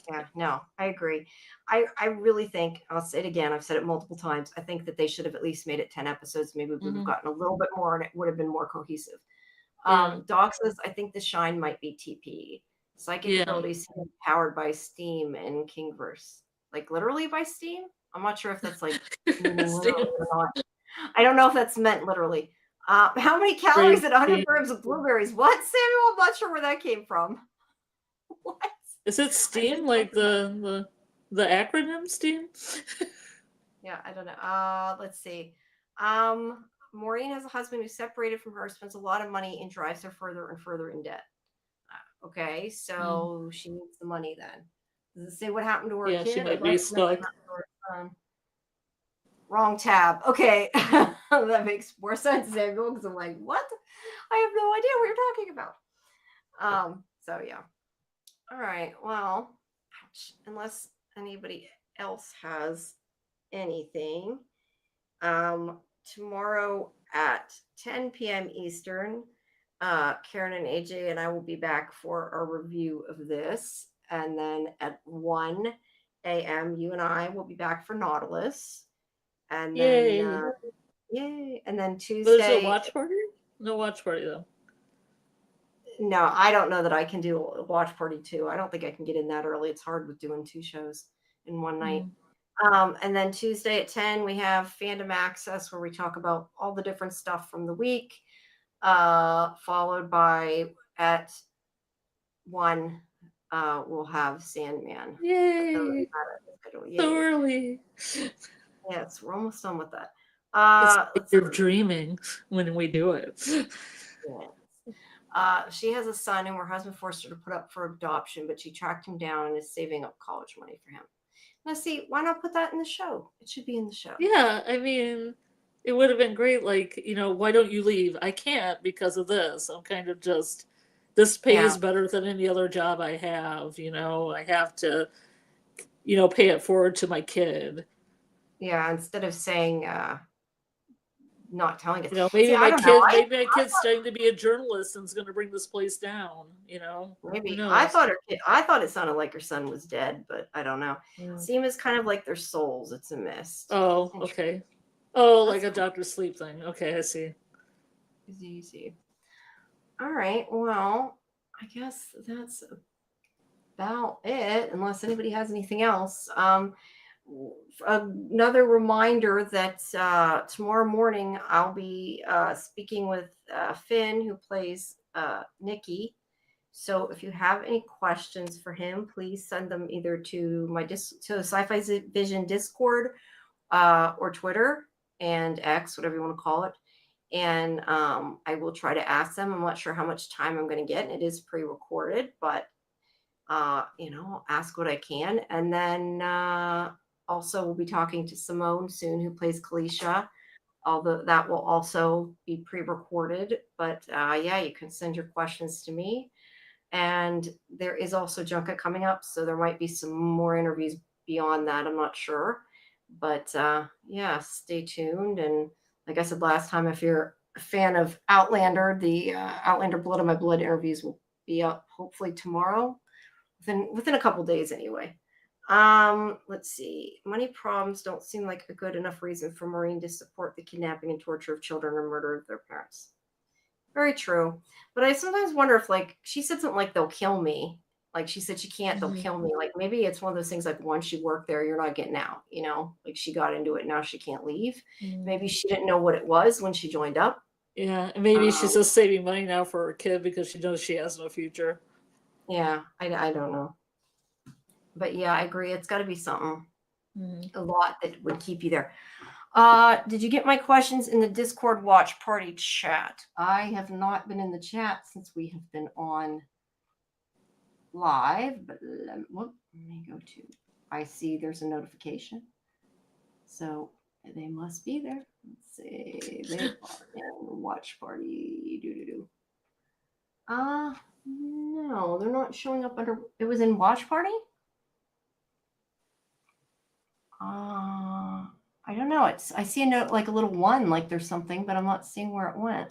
Yeah, no, I agree. I really think I'll say it again. I've said it multiple times. I think that they should have at least made it 10 episodes. Maybe we would have Hmm. gotten a little bit more and it would have been more cohesive. Yeah, Doc says, I think the shine might be TP. Psychic yeah. abilities powered by Steam and Kingverse. Like literally by Steam? I'm not sure if that's like meaning literally Steam, or not. I don't know if that's meant literally. How many calories brave at 100 Steam. grams of blueberries? What, Samuel? I'm not sure where that came from. What? Is it I did Steam like something. the acronym Steam? Yeah, I don't know. Let's see. Maureen has a husband who's separated from her, spends a lot of money, and drives her further and further in debt. Okay, Mm, so she needs the money then. Does it say what happened to her yeah, she kid? I'd might be like to know what stuck. happened to her son. Wrong tab. Okay, that makes more sense, Samuel, because I'm like, what? I have no idea what you're talking about. So yeah. All right. Well, ouch. Unless anybody else has anything. Tomorrow at 10 p.m. Eastern, Karen and AJ and I will be back for a review of this. And then at 1 a.m., you and I will be back for Nautilus. And then, Yay! yay. And then But there's no Tuesday, watch party? No watch party though. no, I don't know that I can do a watch party too. I don't think I can get in that early. It's hard with doing two shows in one night. Mm. And then Tuesday at 10, we have Fandom Access where we talk about all the different stuff from the week, followed by at 1, we'll have Sandman. Yay! So Yay. early. Yes, we're almost done with that. It's Let's you're see. dreaming when we do it. Yes. She has a son, and her husband forced her to put up for adoption, but she tracked him down and is saving up college money for him. Now, see, why not put that in the show? It should be in the show. Yeah, I mean, it would have been great. Like, why don't you leave? I can't because of this. I'm kind of just, this Yeah. pays better than any other job I have. I have to, pay it forward to my kid. Yeah. Instead of saying, not telling us. See, Maybe I my don't know. kid, maybe my kid's studying to be a journalist and is going to bring this place down. Who Maybe knows? I thought it sounded like her son was dead, but I don't know. Yeah. Seems kind of like their souls. It's a mist. Oh, okay. Oh, like That's a Dr. Sleep thing. Okay, I see. easy. All right. Well, I guess that's about it, unless anybody has anything else. another reminder that tomorrow morning I'll be speaking with Finn, who plays Nikki. So if you have any questions for him, please send them either to my to Sci-Fi Vision Discord or Twitter and X, whatever you want to call it. And I will try to ask them. I'm not sure how much time I'm going to get. It is pre-recorded, but I'll ask what I can. And then also we'll be talking to Simone soon, who plays Kalisha. Although that will also be pre-recorded. But yeah, you can send your questions to me. And there is also Junket coming up, so there might be some more interviews beyond that. I'm not sure. But yeah, stay tuned. And like I said last time, if you're a fan of Outlander, the Outlander Blood of My Blood interviews will be up hopefully tomorrow, within a couple days anyway. Let's see. Money problems don't seem like a good enough reason for Maureen to support the kidnapping and torture of children or murder of their parents. Very true. But I sometimes wonder if, like, she said something like, they'll kill me. Like she said, she can't, they'll kill me. Like maybe it's one of those things like once you work there, you're not getting out, like she got into it. Now she can't leave. Maybe she didn't know what it was when she joined up. Yeah. And maybe she's just saving money now for her kid because she knows she has no future. Yeah. I don't know. But yeah, I agree. It's got to be something, a lot that would keep you there. Did you get my questions in the Discord watch party chat? I have not been in the chat since we have been on live, but let me go to, I see there's a notification. So they must be there. Let's see. They are in the watch party. No, they're not showing up under, it was in watch party? I don't know. I see a note, like a little one, like there's something, but I'm not seeing where it went.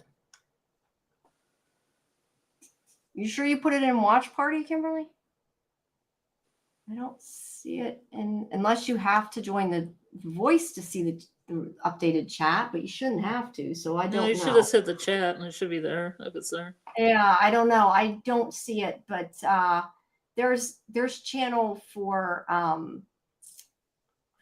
You sure you put it in watch party, Kimberly? I don't see it unless you have to join the voice to see the updated chat, but you shouldn't have to. So I don't know. You should just hit the chat and it should be there if it's there. Yeah, I don't know. I don't see it, but there's channel for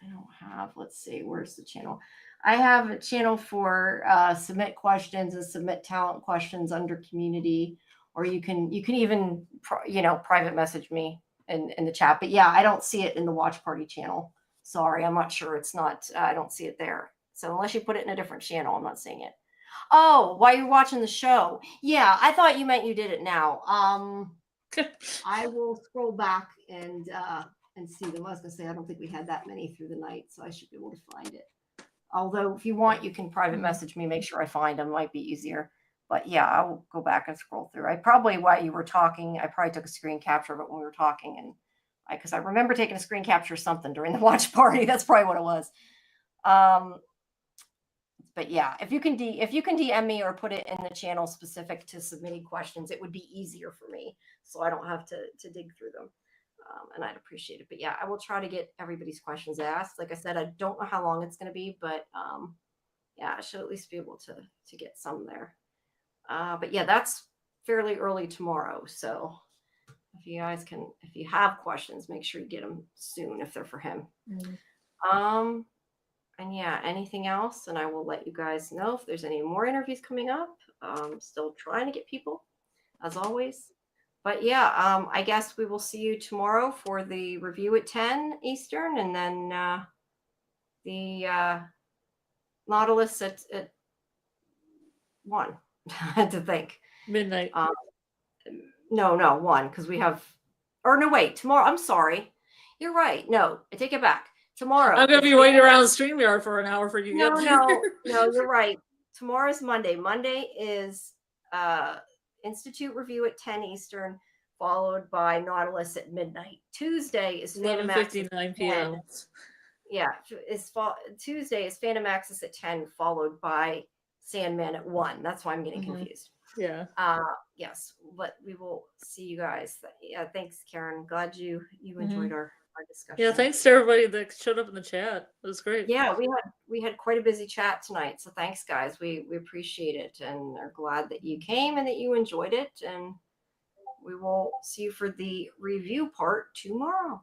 I don't have, let's see, where's the channel? I have a channel for submit questions and submit talent questions under community, or you can even private message me in the chat. But yeah, I don't see it in the watch party channel. Sorry, I'm not sure. It's not, I don't see it there. So unless you put it in a different channel, I'm not seeing it. Oh, while you're watching the show. Yeah, I thought you meant you did it now. I will scroll back and see them. I was gonna say, I don't think we had that many through the night, so I should be able to find it. Although if you want, you can private message me, make sure I find them, might be easier. But yeah, I'll go back and scroll through. While you were talking, I probably took a screen capture of it when we were talking, and because I remember taking a screen capture of something during the watch party. That's probably what it was. But yeah, if you can DM me or put it in the channel specific to submitting questions, it would be easier for me, so I don't have to dig through them. And I'd appreciate it. But yeah, I will try to get everybody's questions asked. Like I said, I don't know how long it's going to be, but yeah, I should at least be able to get some there. But yeah, that's fairly early tomorrow. So if you guys if you have questions, make sure you get them soon if they're for him. And yeah, anything else, and I will let you guys know if there's any more interviews coming up. Still trying to get people, as always. But yeah, I guess we will see you tomorrow for the review at 10 Eastern, and then the Nautilus at 1. I had to think. Midnight. No, 1, because we have, or no, wait, tomorrow. I'm sorry. You're right. No, I take it back. Tomorrow. I'm going to be waiting around the StreamYard for an hour for you to get there. No, you're right. Tomorrow's Monday. Monday is Institute review at 10 Eastern, followed by Nautilus at midnight. Tuesday is Fandom Access 11:59 p.m. Yeah, Tuesday is Fandom Access at 10, followed by Sandman at 1. That's why I'm getting confused. Yeah. Yes, but we will see you guys. Yeah, thanks, Karen. Glad you enjoyed our discussion. Yeah, thanks to everybody that showed up in the chat. It was great. Yeah, we had quite a busy chat tonight, so thanks, guys. We appreciate it and are glad that you came and that you enjoyed it. And we will see you for the review part tomorrow.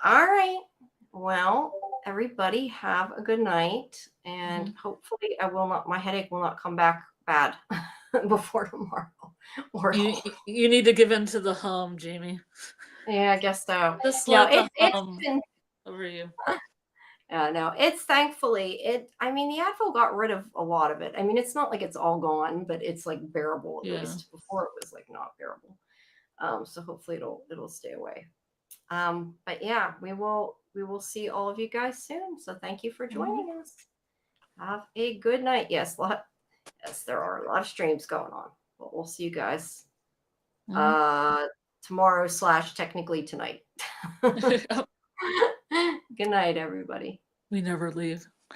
All right. Well, everybody have a good night, and hopefully my headache will not come back bad before tomorrow. Or You need to give in to the hum, Jamie. yeah, I guess so. Just No, let the it's hum been over you. no, it's thankfully I mean, the Advil got rid of a lot of it. I mean, it's not like it's all gone, but it's like bearable at Yeah. least. Before it was like not bearable. So hopefully it'll stay away. But yeah, we will see all of you guys soon. So thank you for joining us. Have a good night. Yes, there are a lot of streams going on, but we'll see you guys tomorrow / technically tonight. Good night, everybody. We never leave.